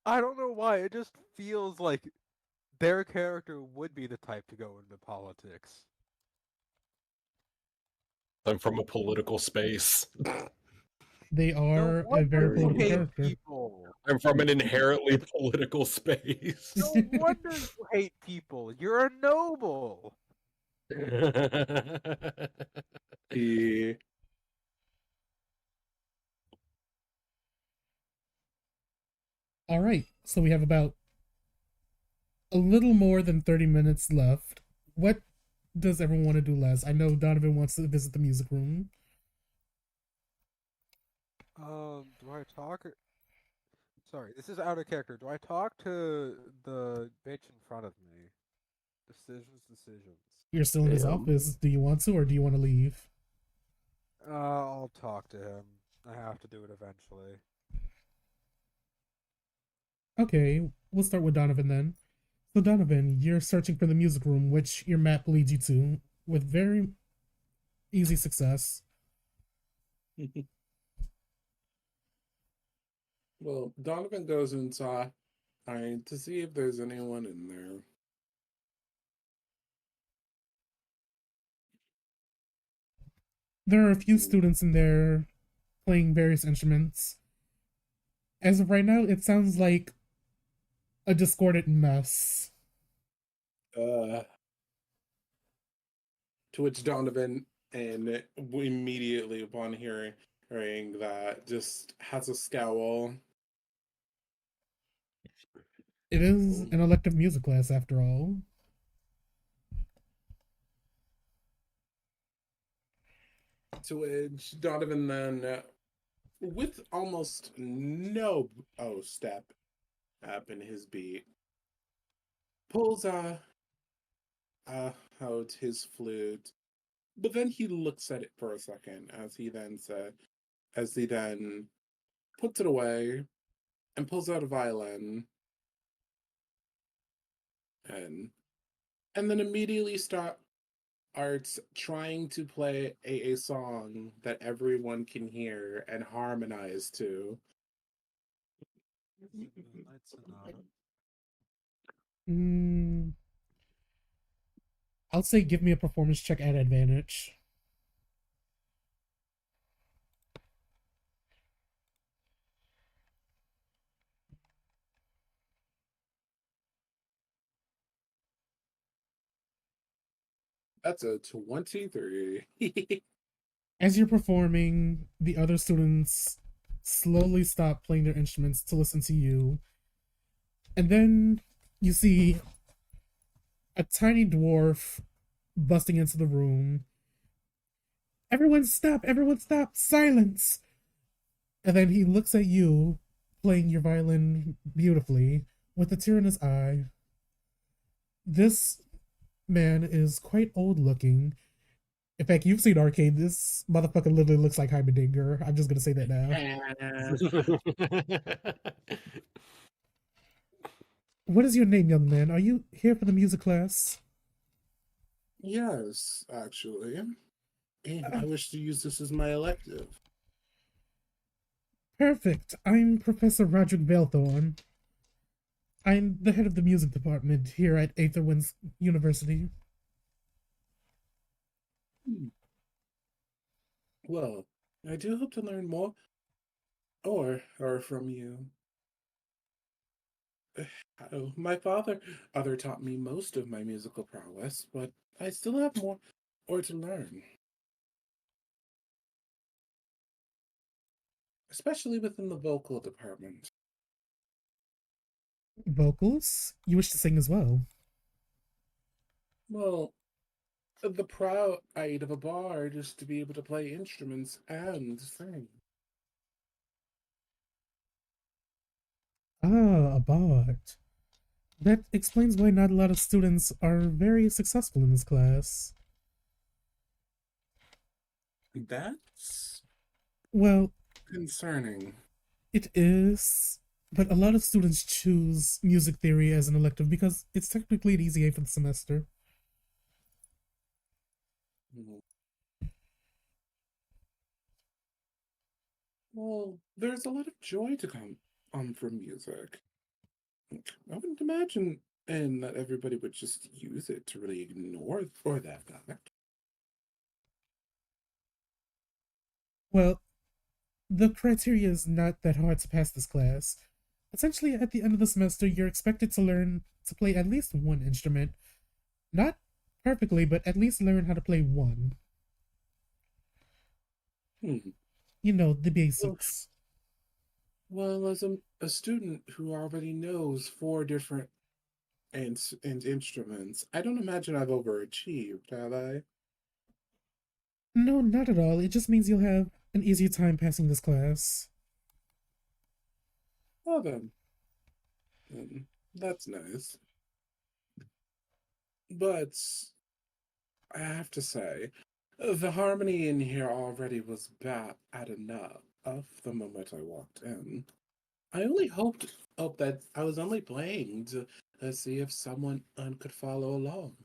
I don't know why. It just feels like their character would be the type to go into politics. I'm from a political space. They No are a wonder very Very you political hate good. character. people. I'm from an inherently political space. No wonder you hate people. You're a noble. The All right, so we have about a little more than 30 minutes left. What does everyone want to do, Les? I know Donovan wants to visit the music room. Do I talk? Sorry, this is out of character. Do I talk to the bitch in front of me? Decisions. You're still in his Damn. office. Do you want to, or do you want to leave? I'll talk to him. I have to do it eventually. Okay, we'll start with Donovan then. So, Donovan, you're searching for the music room, which your map leads you to with very easy success. Well, Donovan goes inside to see if there's anyone in there. There are a few students in there playing various instruments. As of right now, it sounds like a discordant mess. To which Donovan, and immediately upon hearing that, just has a scowl. It is an elective music class, after all. To which Donovan then, with almost no step up in his beat, pulls out his flute, but then he looks at it for a second as he then puts it away and pulls out a violin and then immediately starts trying to play a song that everyone can hear and harmonize to. Midnight Sonata. I'll say give me a performance check at advantage. That's a 23. As you're performing, the other students slowly stop playing their instruments to listen to you. And then you see a tiny dwarf busting into the room. Everyone stop! Everyone stop! Silence! And then he looks at you, playing your violin beautifully, with a tear in his eye. This man is quite old looking. In fact, you've seen Arcade. This motherfucker literally looks like Heimerdinger. I'm just gonna say that now. What is your name, young man? Are you here for the music class? Yes, actually. And I wish to use this as my elective. Perfect. I'm Professor Roderick Valethorn. I'm the head of the music department here at Aetherwinds University. Well, I do hope to learn more or from you. My father taught me most of my musical prowess, but I still have more to learn. Especially within the vocal department. Vocals? You wish to sing as well? Well, the pride of a bard is to be able to play instruments and sing. Ah, a bard. That explains why not a lot of students are very successful in this class. That's Well, concerning. it is, but a lot of students choose music theory as an elective because it's technically an easy A for the semester. Well, there's a lot of joy to come from music. I wouldn't imagine that everybody would just use it to really ignore that fact. Well, the criteria is not that hard to pass this class. Essentially, at the end of the semester, you're expected to learn to play at least one instrument. Not perfectly, but at least learn how to play one. You know, the basics. Well, as a student who already knows four different and instruments, I don't imagine I've overachieved, have I? No, not at all. It just means you'll have an easier time passing this class. Well then, that's nice. But I have to say, the harmony in here already was bad enough the moment I walked in. I only hope that I was only playing to see if someone could follow along.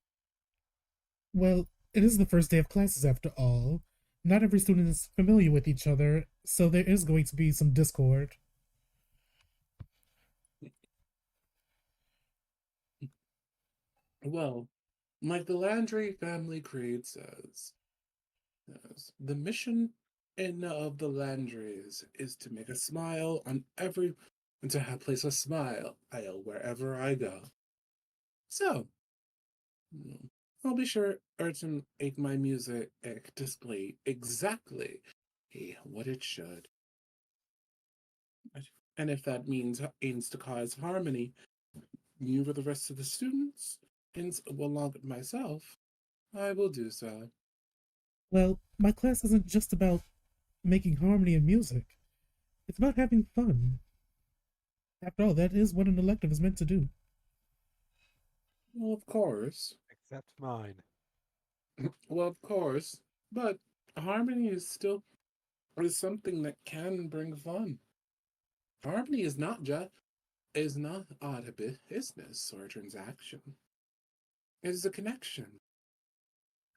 Well, it is the first day of classes after all. Not every student is familiar with each other, so there is going to be some discord. Well, like the Landry family creed says, yes, the mission of the Landrys is to make a smile on every and to have place a smile wherever I go. So, mm, I'll be sure to make my music display exactly what it should. And if that means aims to cause harmony, you with the rest of the students, and along with myself, I will do so. Well, my class isn't just about making harmony and music, it's about having fun. After all, that is what an elective is meant to do. Well, of course. Except mine. Well, of course. But harmony is something that can bring fun. Harmony is not a business or a transaction. It is a connection,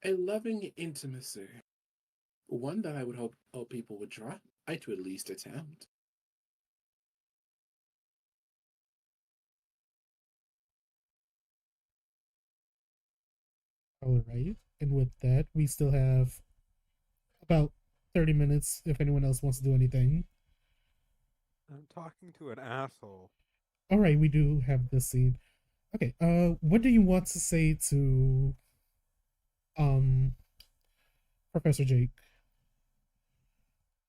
a loving intimacy, one that I would hope people would try to at least attempt. Alright, and with that, we still have about 30 minutes if anyone else wants to do anything. I'm talking to an asshole. Alright, we do have this scene. Okay, what do you want to say to um Professor Jake?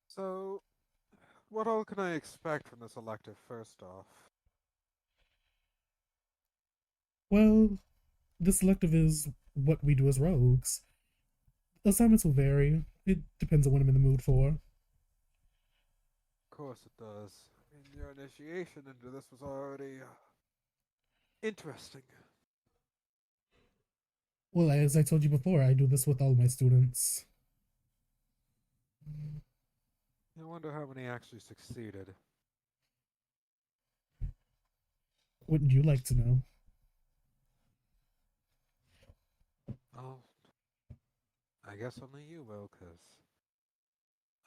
So, what all can I expect from this elective first off? Well, this elective is what we do as rogues. Assignments will vary. It depends on what I'm in the mood for. Of course it does. I mean, your initiation into this was already interesting. Well, as I told you before, I do this with all my students. I wonder how many actually succeeded. Wouldn't you like to know? Oh, I guess only you will, 'cause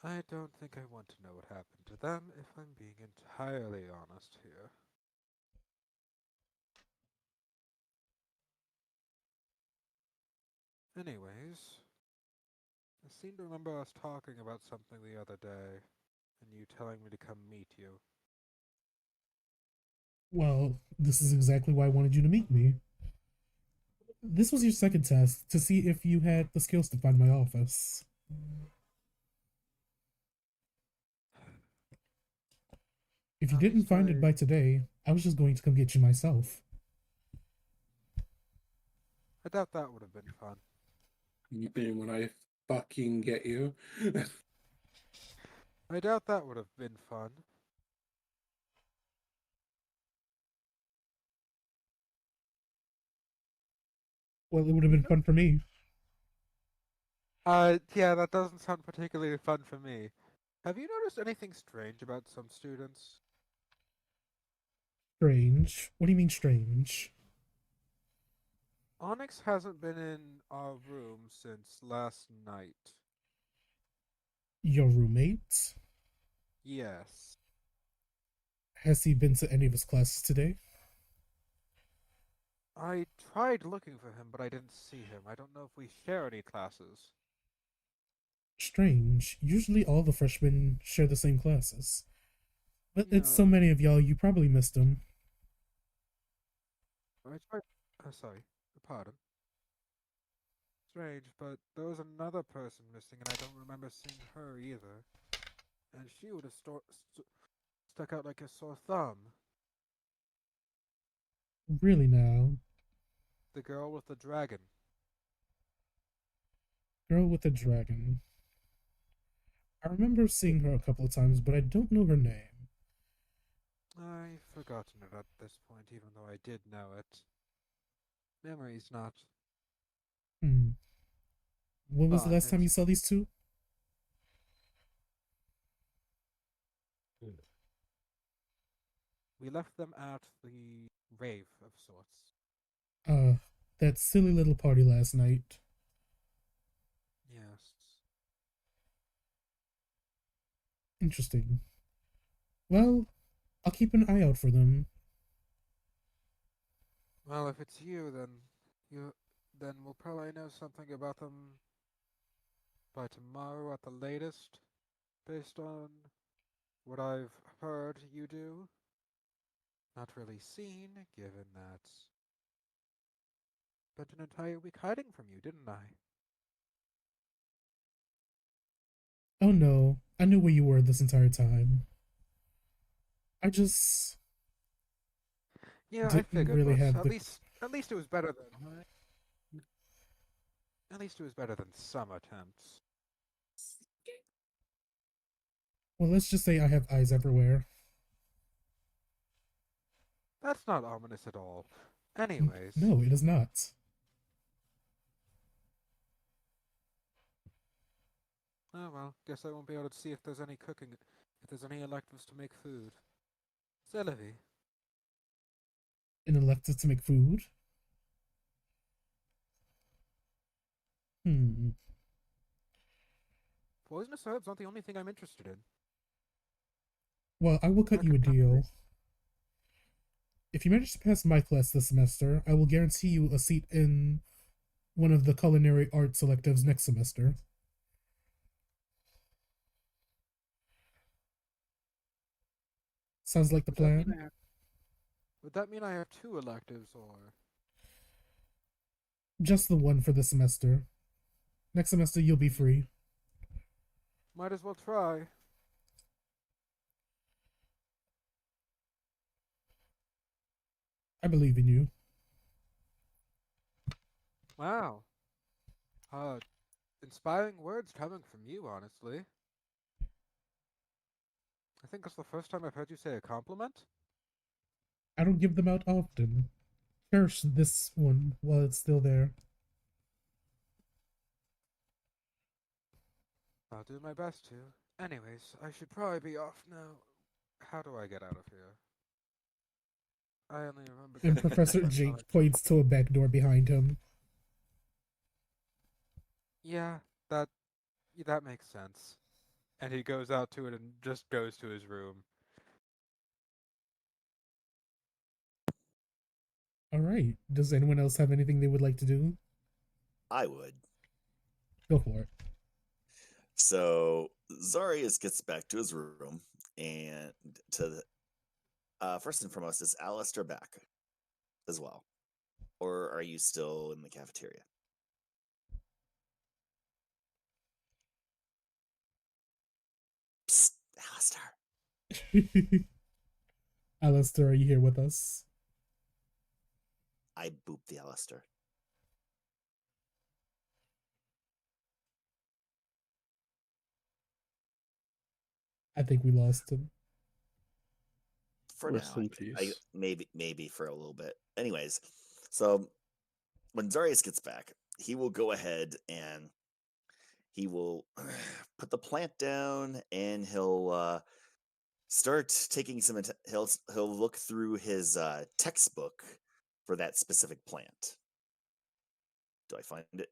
I don't think I want to know what happened to them, if I'm being entirely honest here. Anyways, I seem to remember us talking about something the other day, and you telling me to come meet you. Well, this is exactly why I wanted you to meet me. This was your second test to see if you had the skills to find my office. If you didn't find it by today, I was just going to come get you myself. I doubt that would have been fun. You mean when I fucking get you? I doubt that would have been fun. Well, it would have been fun for me. Yeah, that doesn't sound particularly fun for me. Have you noticed anything strange about some students? Strange. What do you mean strange? Onyx hasn't been in our room since last night. Your roommate? Yes. Has he been to any of his classes today? I tried looking for him, but I didn't see him. I don't know if we share any classes. Strange. Usually all the freshmen share the same classes. But it's so Yeah. many of y'all, you probably missed him. I tried. Sorry. Pardon. Strange, but there was another person missing, and I don't remember seeing her either. And she would have stuck out like a sore thumb. Really now. The girl with the dragon. Girl with the dragon. I remember seeing her a couple of times, but I don't know her name. I've forgotten it at this point, even though I did know it. Memory's not. Hmm. When was the Fun. last time you saw these two? We left them at the rave of sorts. Uh, that silly little party last night. Yes. Interesting. Well, I'll keep an eye out for them. Well, if it's then we'll probably know something about them by tomorrow at the latest, based on what I've heard you do. Not really seen, given that spent an entire week hiding from you, didn't I? Oh no, I knew where you were this entire time. I just Yeah, I didn't figured, really but have at the. least it was better than some attempts. Well, let's just say I have eyes everywhere. That's not ominous at all. Anyways, No, it is not. oh well, guess I won't be able to see if there's any cooking, if there's any electives to make food. Celebi, An elected to make food. Hmm. poisonous herbs aren't the only thing I'm interested in. Well, I will cut I you a could not deal. say- If you manage to pass my class this semester, I will guarantee you a seat in one of the culinary arts electives next semester. Sounds like the Would that mean plan. would that mean I have two electives, or Just the one for this semester. Next semester, you'll be free. might as well try? I believe in you. Wow. Uh, inspiring words coming from you, honestly. I think it's the first time I've heard you say a compliment. I don't give them out often. Cherish this one while it's still there. I'll do my best to. Anyways, I should probably be off now. How do I get out of here? I only remember And getting Professor into it. Jake points to a back door behind him. Yeah, that that makes sense. And he goes out to it and just goes to his room. All right. Does anyone else have anything they would like to do? I would. Go for it. So Zarius gets back to his room, and to the, first and foremost, is Alistair back as well, or are you still in the cafeteria? Psst, Alistair. Alistair, are you here with us? I booped the Alistair. I think we lost him. For Rest now, in I peace. maybe for a little bit. Anyways, so when Zarius gets back, he will go ahead and he will put the plant down, and he'll start taking some. He'll look through his textbook for that specific plant. Do I find it?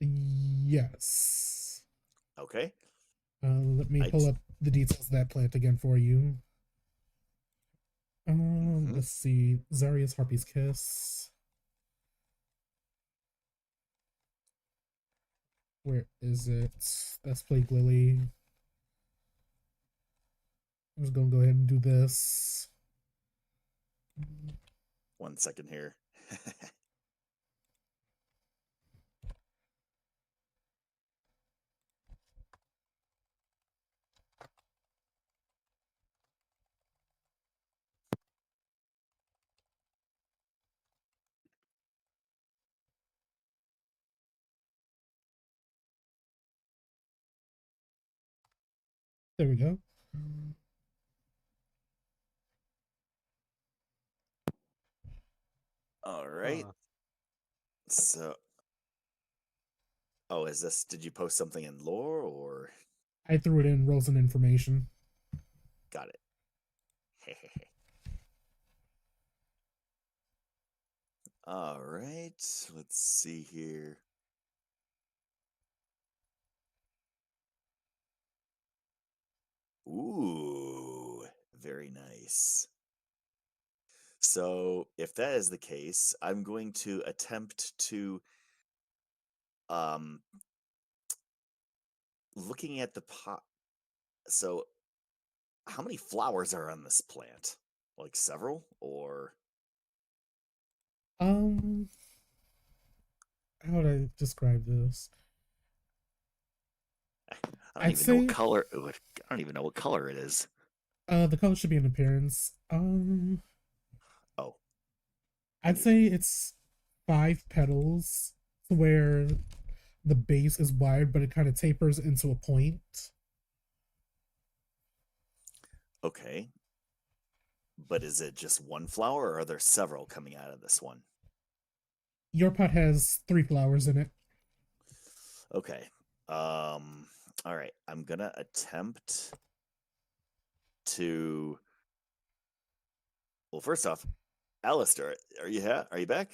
Yes. Okay. Let me I pull j- up the details of that plant again for you. Mhm. Let's see. Zaria's Harpy's Kiss. Where is it? That's Plague Lily. I'm just gonna go ahead and do this. 1 second here. There we go. All right. Huh. So, is this? Did you post something in lore or I threw it in rolls and information. got it? All right. Let's see here. Ooh, very nice. So, if that is the case, I'm going to attempt to looking at the pot. So, how many flowers are on this plant? Like several or Um, how would I describe this? I don't I'd even know what say color. I don't even know what color it is. the color should be an appearance. Oh, I'd say it's 5 petals where the base is wide, but it kind of tapers into a point. okay. But is it just one flower or are there several coming out of this one? Your pot has 3 flowers in it. Okay. All right. I'm gonna attempt to. Well, first off, Alistair, are you are you back?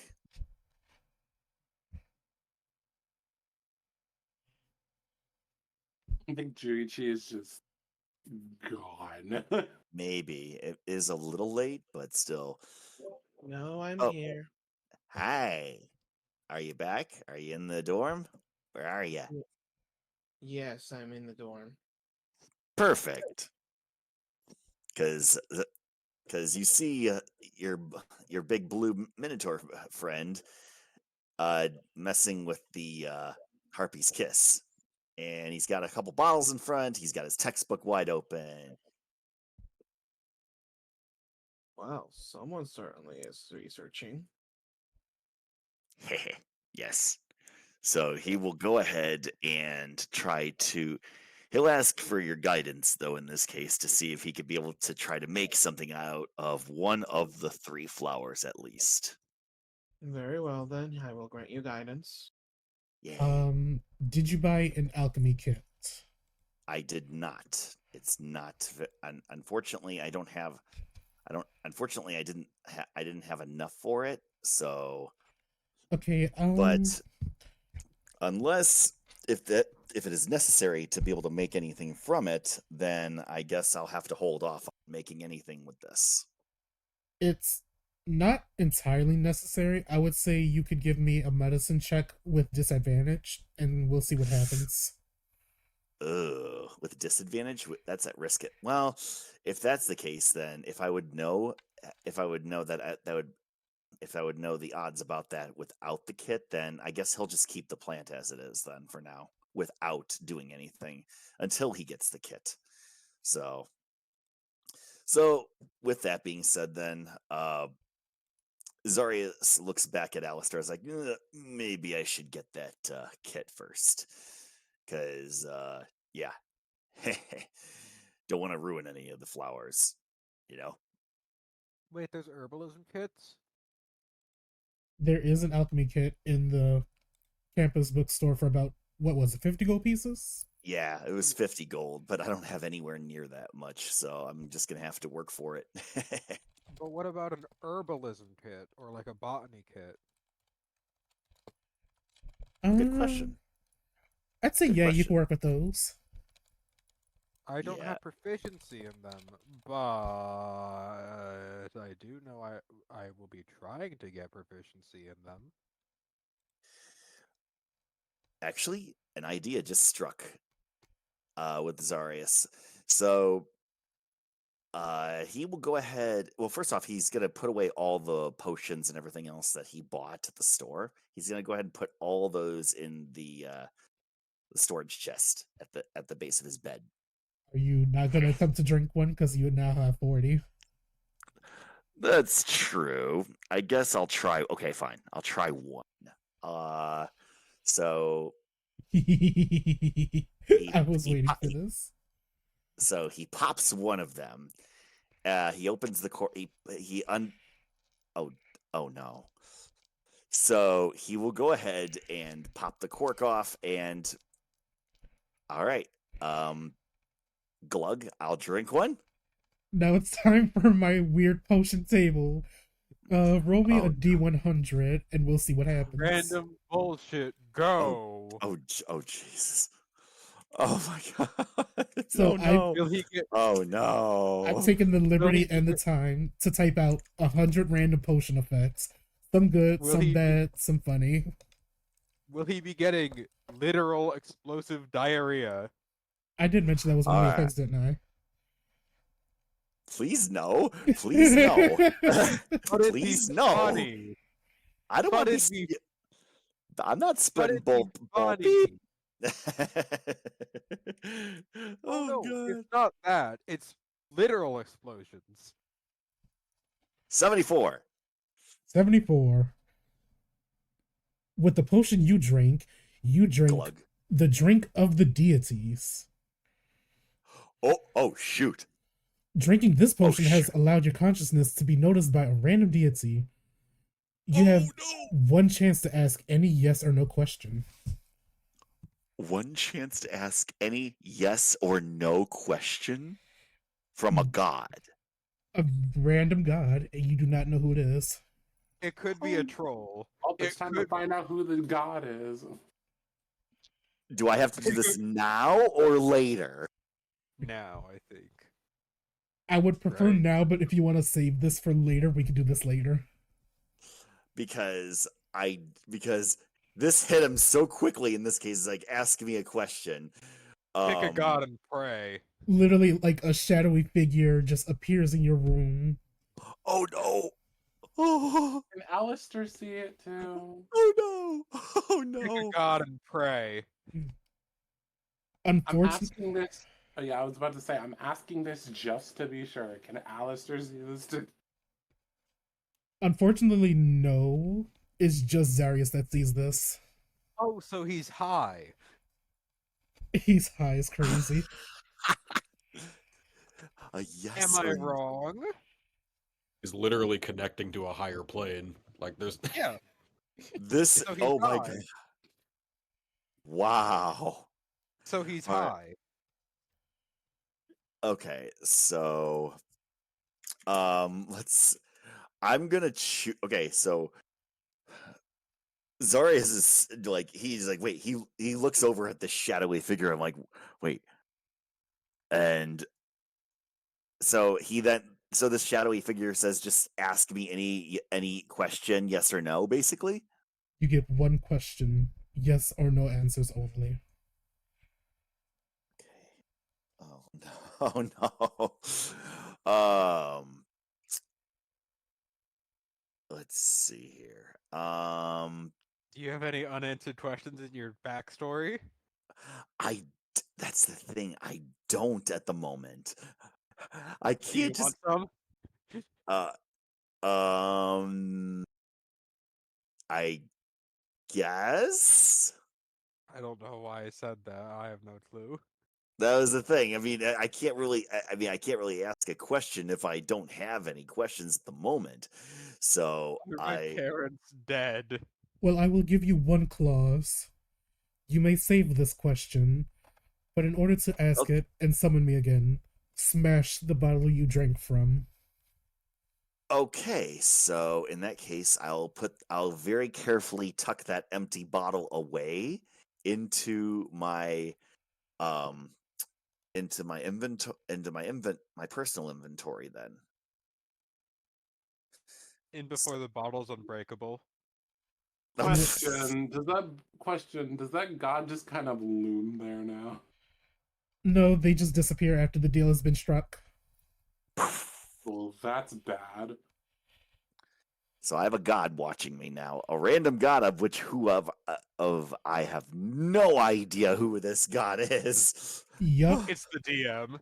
I think Juichi is just gone. Maybe it is a little late, but still. No, I'm Oh, here. hi. Are you back? Are you in the dorm? Where are you? Yes, I'm in the dorm. Perfect. Because you see your big blue minotaur friend messing with the harpy's kiss, and he's got a couple bottles in front. He's got his textbook wide open. Wow, someone certainly is researching. Yes. So he will go ahead and try to. He'll ask for your guidance, though, in this case, to see if he could be able to try to make something out of one of the 3 flowers at least. Very well, then. I will grant you guidance. Yay. Did you buy an alchemy kit? I did not. It's not. Unfortunately, I don't have. I don't. Unfortunately, I didn't. I didn't have enough for it. So, Okay. but unless if it is necessary to be able to make anything from it, then I guess I'll have to hold off on making anything with this. It's not entirely necessary. I would say you could give me a medicine check with disadvantage, and we'll see what happens. Ugh, with disadvantage, that's at risk. It well, if that's the case, then if I would know if I would know the odds about that without the kit, then I guess he'll just keep the plant as it is then for now, without doing anything until he gets the kit. So with that being said, then Zarius looks back at Alistair as like, maybe I should get that kit first, because yeah, don't want to ruin any of the flowers, you know. Wait, there's herbalism kits? There is an alchemy kit in the campus bookstore for about, what was it, 50 gold pieces? Yeah, it was 50 gold, but I don't have anywhere near that much, so I'm just gonna have to work for it. But what about an herbalism kit or like a botany kit? Good question. I'd say Good yeah, you question. can work with those. I don't Yeah. have proficiency in them, but I do know I will be trying to get proficiency in them. Actually, an idea just struck with Zarius. So he will go ahead. Well, first off, he's going to put away all the potions and everything else that he bought at the store. He's going to go ahead and put all those in the storage chest at the base of his bed. Are you not gonna come to drink one because you now have 40? That's true. I guess I'll try. Okay, fine. I'll try one. So I was he waiting po- for he- this. So he pops one of them. He opens the cork. Oh no. So he will go ahead and pop the cork off, and all right, glug. I'll drink one. Now it's time for my weird potion table. Roll me Oh, a D100 and we'll see what happens. Random bullshit. Go. Oh, Jesus. Oh my God. So oh no. Will he get? Oh no. I've taken the liberty he and the get- time to type out 100 random potion effects. Some good, Will some he be- bad, some funny. Will he be getting literal explosive diarrhea? I did mention that was one of the Alright. effects, didn't I? Please no. Please no. But it'd Please be no. funny. I don't But want to it'd be I'm not but spreading it'd be bull funny. beep. Oh no, God. it's not that. It's literal explosions. 74. 74. With the potion you drink Glug. the drink of the deities. Oh shoot. Drinking this potion has shoot. allowed your consciousness to be noticed by a random deity. You have one chance to ask any yes or no question. One chance to ask any yes or no question from a god. A random god, and you do not know who it is. It could be a troll. Oh, it's It time to could- find out who the god is. Do I have to do this now or later? Now, I think. I would prefer Right. now, but if you want to save this for later, we can do this later. Because this hit him so quickly in this case. It's like, ask me a question. Pick a god and pray. Literally, like a shadowy figure just appears in your room. Oh no. Oh, Can Alistair see it too? oh no. Oh Pick a no. god and pray. I'm Unfortunately, asking this. Oh, yeah, I was about to say, I'm asking this just to be sure. Can Alistair see this too? unfortunately, no. It's just Zarius that sees this. Oh, so he's high. He's high as crazy. Yes. Am I or- wrong? He's literally connecting to a higher plane. Like there's Yeah. This. So he's Oh my high. god. Wow. So he's All right. high. Okay, so I'm gonna choose. Okay, so Zarius is like, he's like, wait, he looks over at the shadowy figure. I'm like, wait, and so this shadowy figure says, just ask me any question, yes or no, basically. You get one question, yes or no answers only. Oh no. Oh no. Let's see here. Do you have any unanswered questions in your backstory? That's the thing. I don't at the moment. I Do you can't just want some? I guess I don't know why I said that. I have no clue. that was the thing. I mean, I can't really. I can't really ask a question if I don't have any questions at the moment. So My parents dead. Well, I will give you one clause. You may save this question, but in order to ask Okay. it and summon me again, smash the bottle you drank from. Okay, so in that case, I'll very carefully tuck that empty bottle away into my my personal inventory then. In before the bottle's unbreakable. Question: Does that god just kind of loom there now? No, they just disappear after the deal has been struck. Well, that's bad. So I have a god watching me now, a random god of I have no idea who this god is. Yup. It's the DM.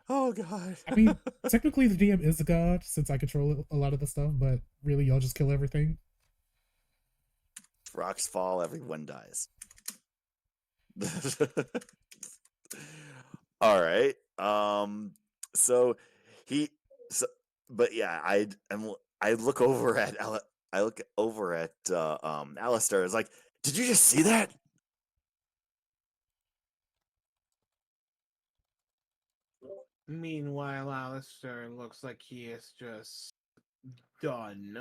Oh god. I mean, technically the DM is a god since I control a lot of the stuff, but really y'all just kill everything. Rocks fall, everyone dies. All right. So he. So, but yeah, I look over at I look over at Alistair. It's like, did you just see that? Meanwhile, Alistair looks like he is just done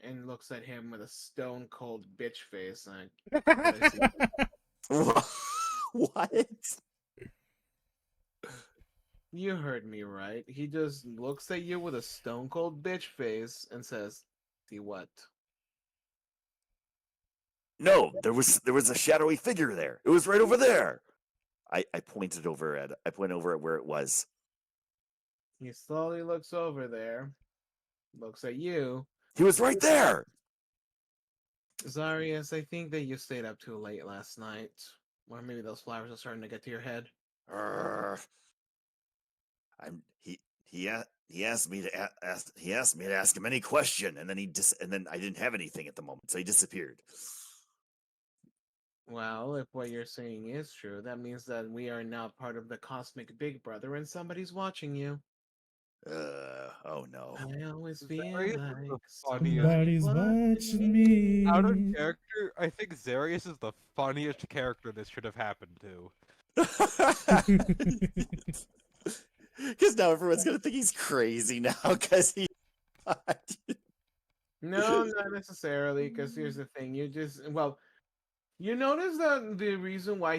and looks at him with a stone cold bitch face. Like, what is he? What? You heard me right. He just looks at you with a stone cold bitch face and says, "See what?" No, there was a shadowy figure there. It was right over there. I pointed over at where it was. He slowly looks over there, looks at you. He was right there. Zarius, I think that you stayed up too late last night. Or maybe those flowers are starting to get to your head. I'm he asked me to ask me to ask him any question, and then and then I didn't have anything at the moment, so he disappeared. Well, if what you're saying is true, that means that we are now part of the cosmic Big Brother and somebody's watching you. Oh no. I always feel Zarius is the like funniest. Somebody's watching me. Out of character, I think Zarius is the funniest character this should have happened to. Because now everyone's gonna think he's crazy now because he. No, not necessarily, because here's the thing. You notice that the reason why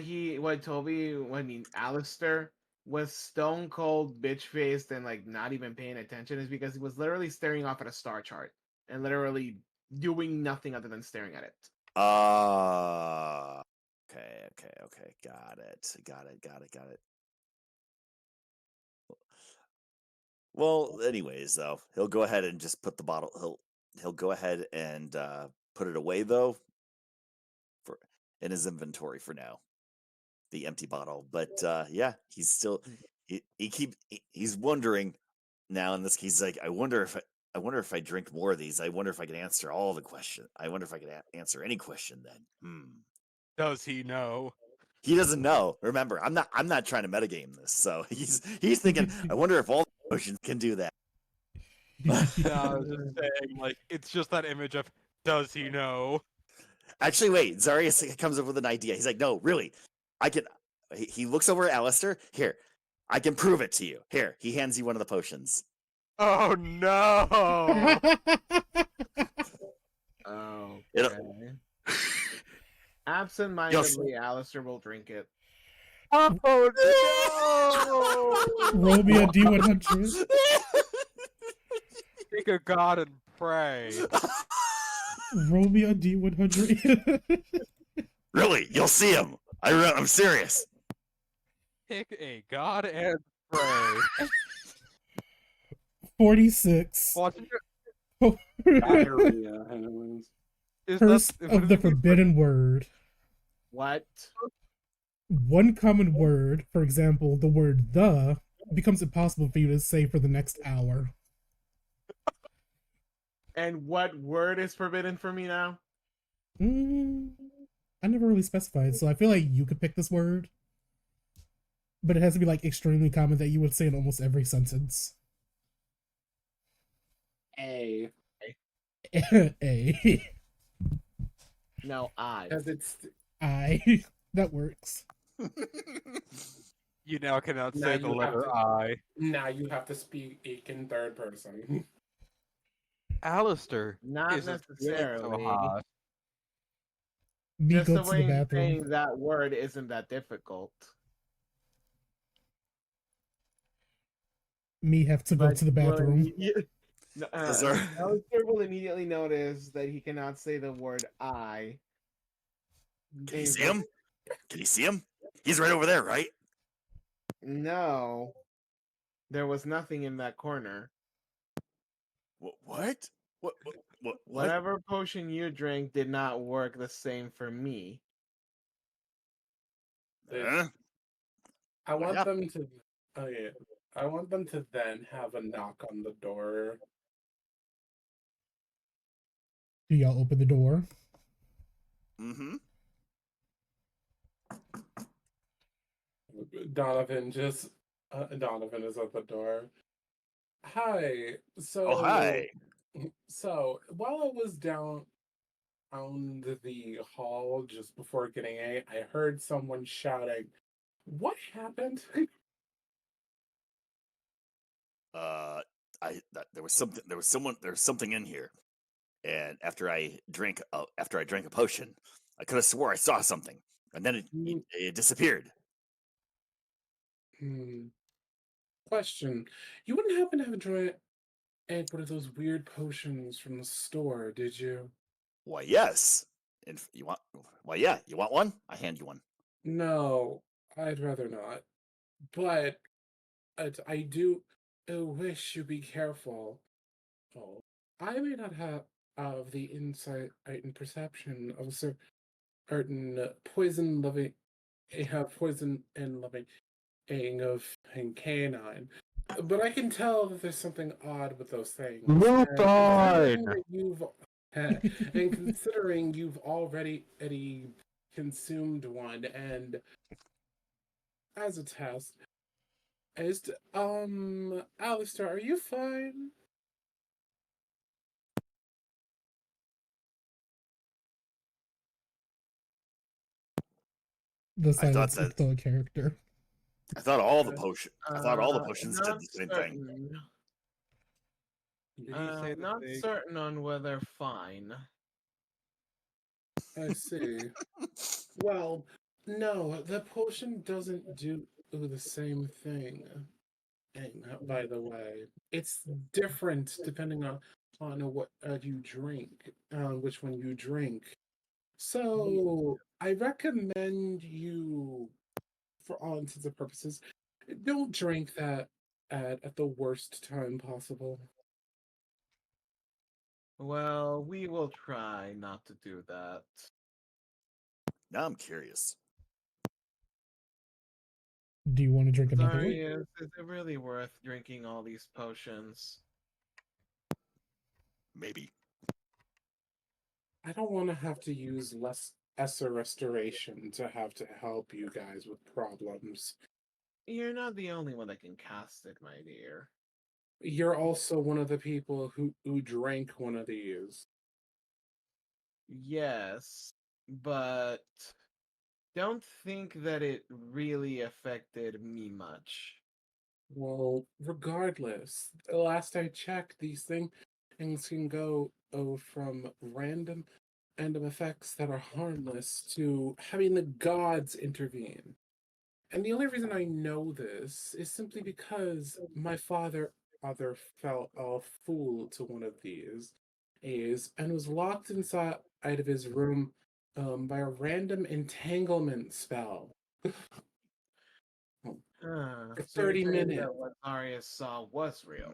Alistair was stone cold bitch faced and like not even paying attention is because he was literally staring off at a star chart and literally doing nothing other than staring at it. Okay. Got it. Well, anyways, though, he'll go ahead and just put the bottle. He'll go ahead and put it away though, for in his inventory for now, the empty bottle. But yeah, he's still he's wondering now. In this case, he's like, I wonder if I drink more of these. I wonder if I can answer all the questions. I wonder if I can answer any question then. Does he know? He doesn't know. Remember, I'm not trying to metagame this, so he's thinking, I wonder if all the potions can do that. No, I was just saying, like, it's just that image of, does he know? Actually, wait, Zarius comes up with an idea. He's like, no, really, I can. He looks over at Alistair. Here, I can prove it to you. Here, he hands you one of the potions. Oh no! Oh, It'll- okay. Absent-mindedly, Alistair will drink it. Oh no! Roll me a D100. Take a god and pray. Roll me a D100. Really, you'll see him. I'm serious. Pick a god and pray. 46. Watch Diarrhea, anyways. Curse of the Forbidden Word. What? One common word, for example, the word the, becomes impossible for you to say for the next hour. And what word is forbidden for me now? I never really specified, so I feel like you could pick this word. But it has to be like extremely common that you would say in almost every sentence. A. A. No, I. Because it's I. That works. You now cannot Now say the you have letter to- I. now you have to speak in third person. Alistair Not isn't really so necessarily. hot. Me Just go the to way the you're bathroom. saying that word isn't that difficult. Me have to go But to the you will bathroom. Alistair will immediately notice that he cannot say the word I. Can you see him? Can you see him? He's right over there, right? No. There was nothing in that corner. What? What? Whatever potion you drank did not work the same for me. Huh? I want Yeah. them to. Okay, I want them to then have a knock on the door. Do y'all open the door? Mm-hmm. Donovan just Donovan is at the door. Hi. Oh, hi. So while I was down the hall just before getting I heard someone shouting. What happened? There was something. There was something in here, and after I drank a potion, I could have swore I saw something, and then it disappeared. Question. You wouldn't happen to have drank one of those weird potions from the store, did you? Why, yes. And you want? Why, yeah. You want one? I hand you one. No, I'd rather not. But I do wish you be careful. Oh, I may not have the insight and perception of a certain poison and loving of canine, but I can tell that there's something odd with those things. Lupine! And considering you've already consumed one, and as a test, Alistair, are you fine? The I thought silence that. with the character. I thought all the potion. I thought all the potions did Not the same thing. certain. Did he say that Not they... certain on whether fine. I see. Well, no, the potion doesn't do the same thing. By the way, it's different depending on what you drink, which one you drink. So I recommend you, for all intents and purposes, don't drink that at the worst time possible. Well, we will try not to do that. Now I'm curious. Do you want to drink another one? Is it really worth drinking all these potions? Maybe. I don't want to have to use less Esser restoration to have to help you guys with problems. You're not the only one that can cast it, my dear. You're also one of the people who drank one of these. Yes, but don't think that it really affected me much. Well, regardless, the last I checked, these things can go from random effects that are harmless to having the gods intervene. And the only reason I know this is simply because my father fell a fool to one of these is and was locked inside of his room by a random entanglement spell. For So you're 30 saying minutes. that what Arius saw was real?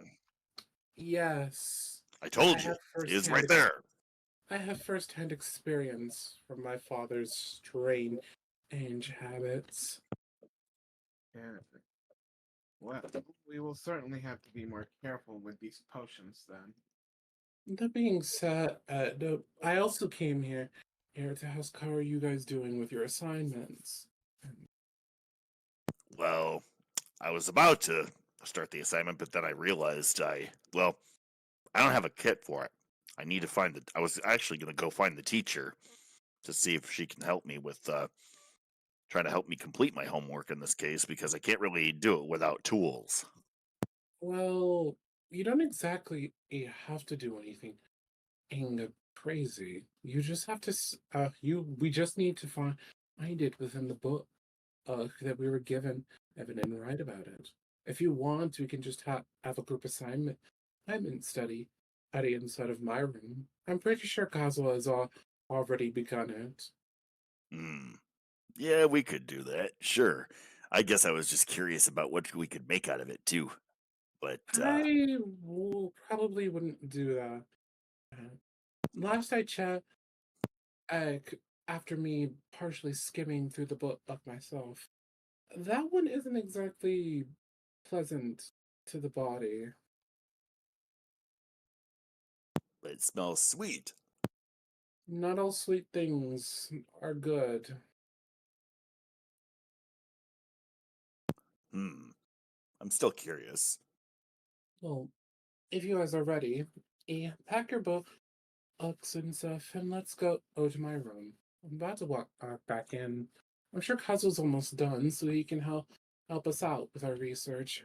Yes. I told you. He is right there. I have first-hand experience from my father's strange habits. Yeah. Well, we will certainly have to be more careful with these potions then. That being said, I also came here to ask how are you guys doing with your assignments? Well, I was about to start the assignment, but then I realized I don't have a kit for it. I need to find I was actually going to go find the teacher to see if she can help me with trying to help me complete my homework in this case because I can't really do it without tools. Well, you don't exactly have to do anything crazy. You just have to we just need to find it within the book that we were given and write about it. If you want, we can just have a group assignment study at the inside of my room. I'm pretty sure Kazuha has already begun it. Hmm. Yeah, we could do that. Sure. I guess I was just curious about what we could make out of it too. But I probably wouldn't do that. Last I checked, after me partially skimming through the book of myself, that one isn't exactly pleasant to the body. it smells sweet. Not all sweet things are good. I'm still curious. Well, if you guys are ready, pack your books and stuff, and let's go to my room. I'm about to walk back in. I'm sure Kazu's almost done, so he can help us out with our research.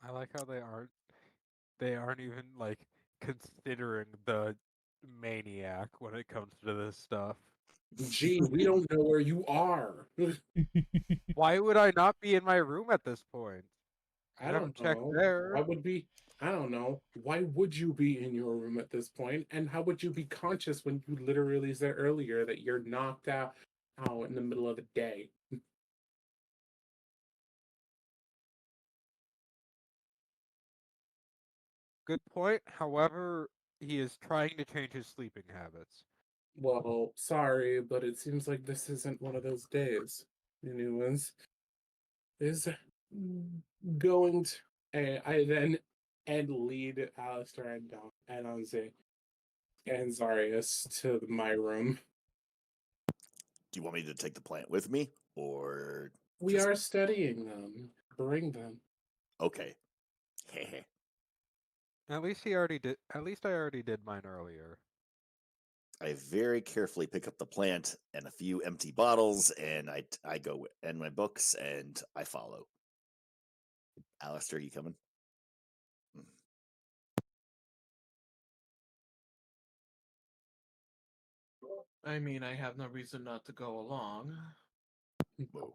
I like how they aren't even like considering the maniac when it comes to this stuff. Gee, we don't know where you are. Why would I not be in my room at this point? I haven't don't checked know. there. Why would be? I don't know. Why would you be in your room at this point? And how would you be conscious when you literally said earlier that you're knocked out in the middle of the day? Good point. However, he is trying to change his sleeping habits. Well, sorry, but it seems like this isn't one of those days. Anyways, is going to. I then and lead Alistair and Anze and Zarius to my room. Do you want me to take the plant with me, or We just are studying them. Bring them. okay? At least he already did. At least I already did mine earlier. I very carefully pick up the plant and a few empty bottles, and I go and my books, and I follow. Alistair, you coming? I mean, I have no reason not to go along. Whoa.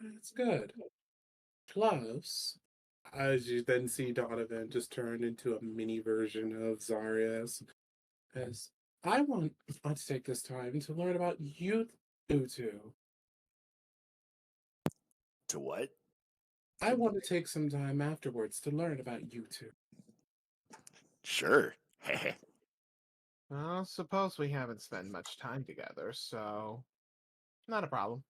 That's good. Plus, as you then see Donovan just turn into a mini version of Zarius, as I want to take this time to learn about you two. To what? I want to take some time afterwards to learn about you two. Sure. Well, suppose we haven't spent much time together, so not a problem.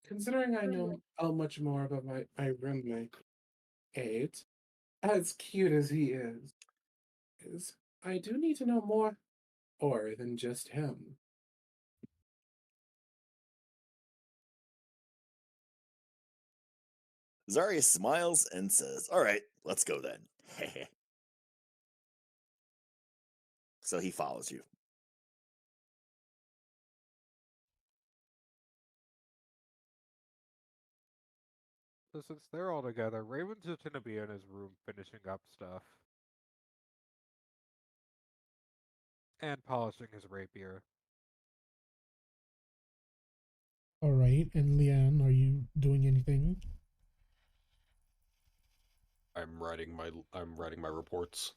Considering I know much more about my roommate, Eight, as cute as he is I do need to know more than just him. Zarius smiles and says, "All right, let's go then." So he follows you. So since they're all together, Raven's just gonna be in his room finishing up stuff. And polishing his rapier. All right, and Leanne, are you doing anything? I'm writing my reports.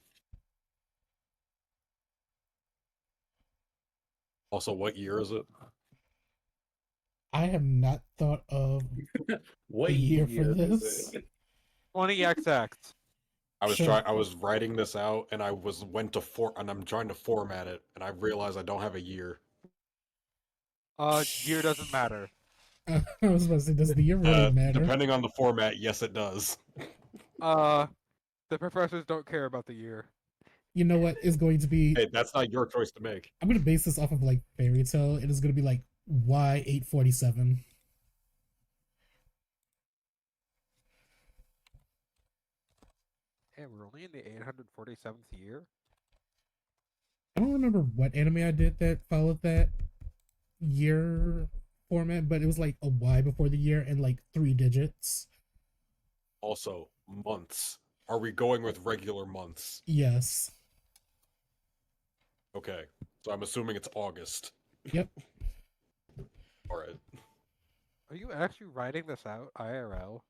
Also, what year is it? I have not thought of What a year for year is this. it? 20XX. Sure. I was writing this out, and and I'm trying to format it, and I realized I don't have a year. Year doesn't matter. I was about to say, does the year really matter? Depending on the format, yes, it does. The professors don't care about the year. You know what? It's going to be. Hey, that's not your choice to make. I'm going to base this off of like fairy tale. It is going to be like Y847. Hey, we're only in the 847th year? I don't remember what anime I did that followed that year format, but it was like a Y before the year and like 3 digits. Also, months. Are we going with regular months? Yes. Okay, so I'm assuming it's August. Yep. Alright. Are you actually writing this out, IRL?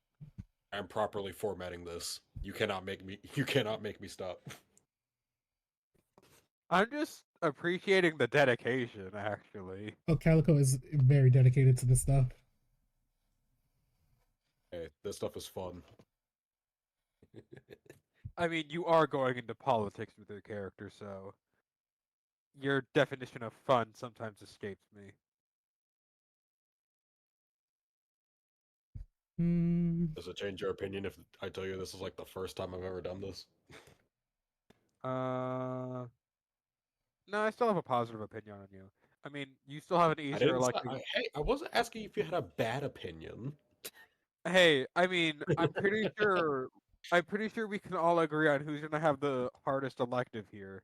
I'm properly formatting this. You cannot make me stop. I'm just appreciating the dedication, actually. Oh, Calico is very dedicated to this stuff. Hey, this stuff is fun. I mean, you are going into politics with your character, so your definition of fun sometimes escapes me. Does it change your opinion if I tell you this is like the first time I've ever done this? No, I still have a positive opinion on you. I mean, you still have an I easier didn't. elective. Hey, I wasn't asking if you had a bad opinion. Hey, I mean, I'm pretty sure. I'm pretty sure we can all agree on who's gonna have the hardest elective here.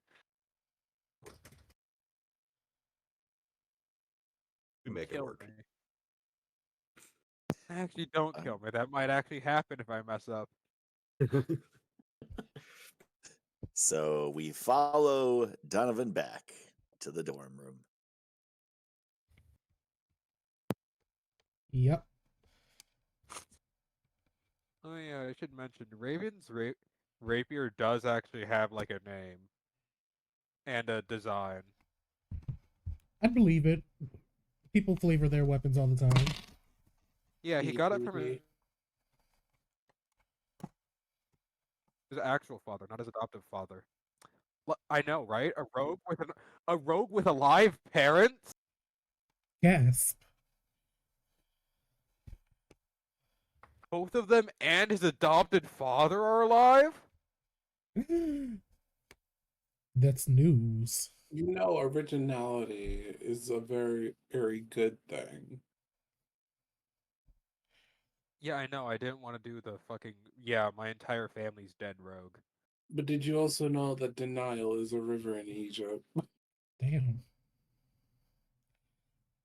We make it Kill work. me. Actually, don't kill me. That might actually happen if I mess up. So we follow Donovan back to the dorm room. Yep. Oh yeah, I should mention Raven's rapier does actually have like a name and a design. I'd believe it. People flavor their weapons all the time. Yeah, he got it from his actual father, not his adoptive father. I know, right? A rogue with alive parents. Gasp. Both of them and his adopted father are alive. That's news. You know, originality is a very, very good thing. Yeah, I know. I didn't want to do the fucking my entire family's dead rogue. But did you also know that denial is a river in Egypt? Damn.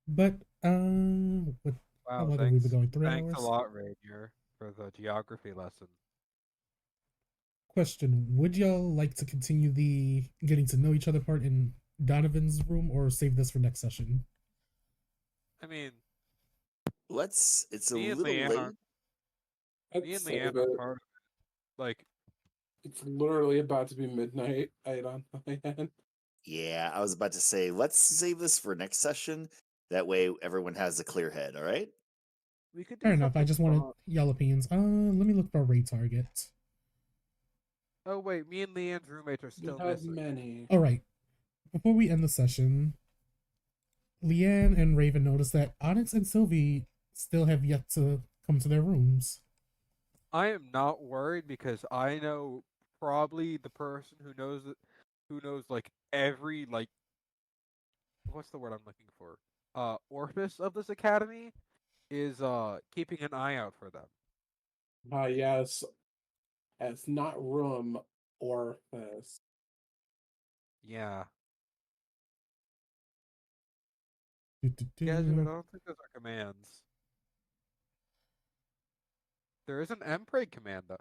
But how Wow, long have we been going? 3 thanks a hours? lot, Rainier, for the geography lesson. Question: would y'all like to continue the getting to know each other part in Donovan's room, or save this for next session? I mean, It's a me and little Leanne late. are me and Save Leanne are it. part of it. Like, It's literally about to be midnight. I don't know. Yeah, I was about to say, let's save this for next session. That way everyone has a clear head, all right? we could do Fair enough. I something just wanted fun. y'all opinions. Let me look for a raid target. Oh wait, me and Leanne's roommates are We still have missing. many. All right. Before we end the session, Leanne and Raven notice that Onyx and Sylvie still have yet to come to their rooms. I am not worried because I know probably the person who knows like every like what's the word I'm looking for? Orifice of this academy is keeping an eye out for them. Yes. It's not room or this. Yeah. Do, do, Yeah, but I do. don't think those are commands. There is an Mpreg command though.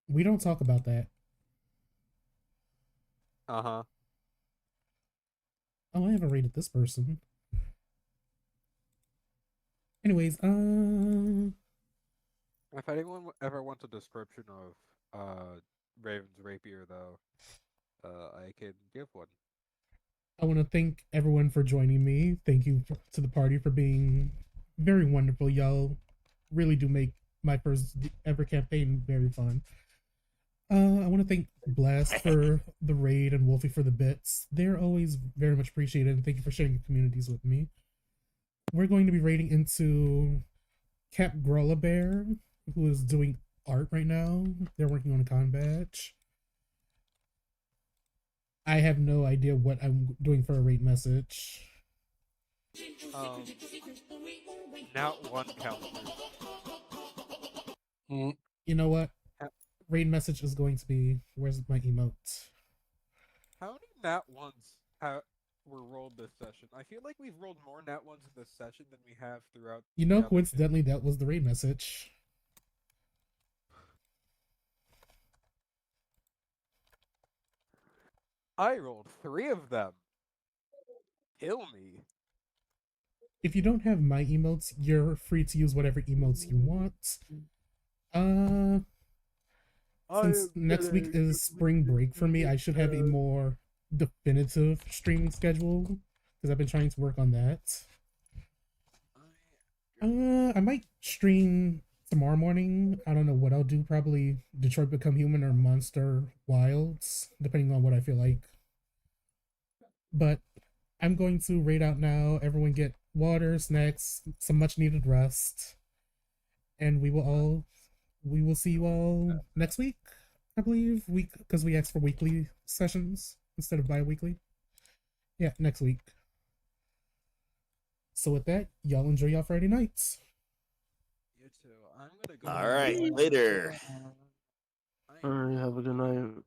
We don't talk about that. Uh-huh. Oh, I haven't rated this person. Anyways, If anyone ever wants a description of Raven's rapier though, I can give one. I want to thank everyone for joining me. Thank you to the party for being very wonderful. Y'all really do make my first ever campaign very fun. I want to thank Blast for the raid and Wolfie for the bits. They're always very much appreciated, and thank you for sharing your communities with me. We're going to be raiding into Cap Grola Bear, who is doing art right now. They're working on a con badge. I have no idea what I'm doing for a raid message. Not one counter. You know what? Raid message is going to be, where's my emote? How many nat ones were rolled this session? I feel like we've rolled more nat ones in this session than we have throughout. You know, coincidentally, that was the raid message. I rolled 3 of them. Kill me. If you don't have my emotes, you're free to use whatever emotes you want. Since next week is spring break for me, I should have a more definitive streaming schedule because I've been trying to work on that. I might stream tomorrow morning. I don't know what I'll do. Probably Detroit Become Human or Monster Wilds, depending on what I feel like. But I'm going to raid out now. Everyone get water, snacks, some much needed rest. And we will see you all next week, I believe. Because we asked for weekly sessions instead of bi-weekly. Yeah, next week. So with that, y'all enjoy y'all Friday nights. You too. I'm gonna go. All right, later. All right, have a good night.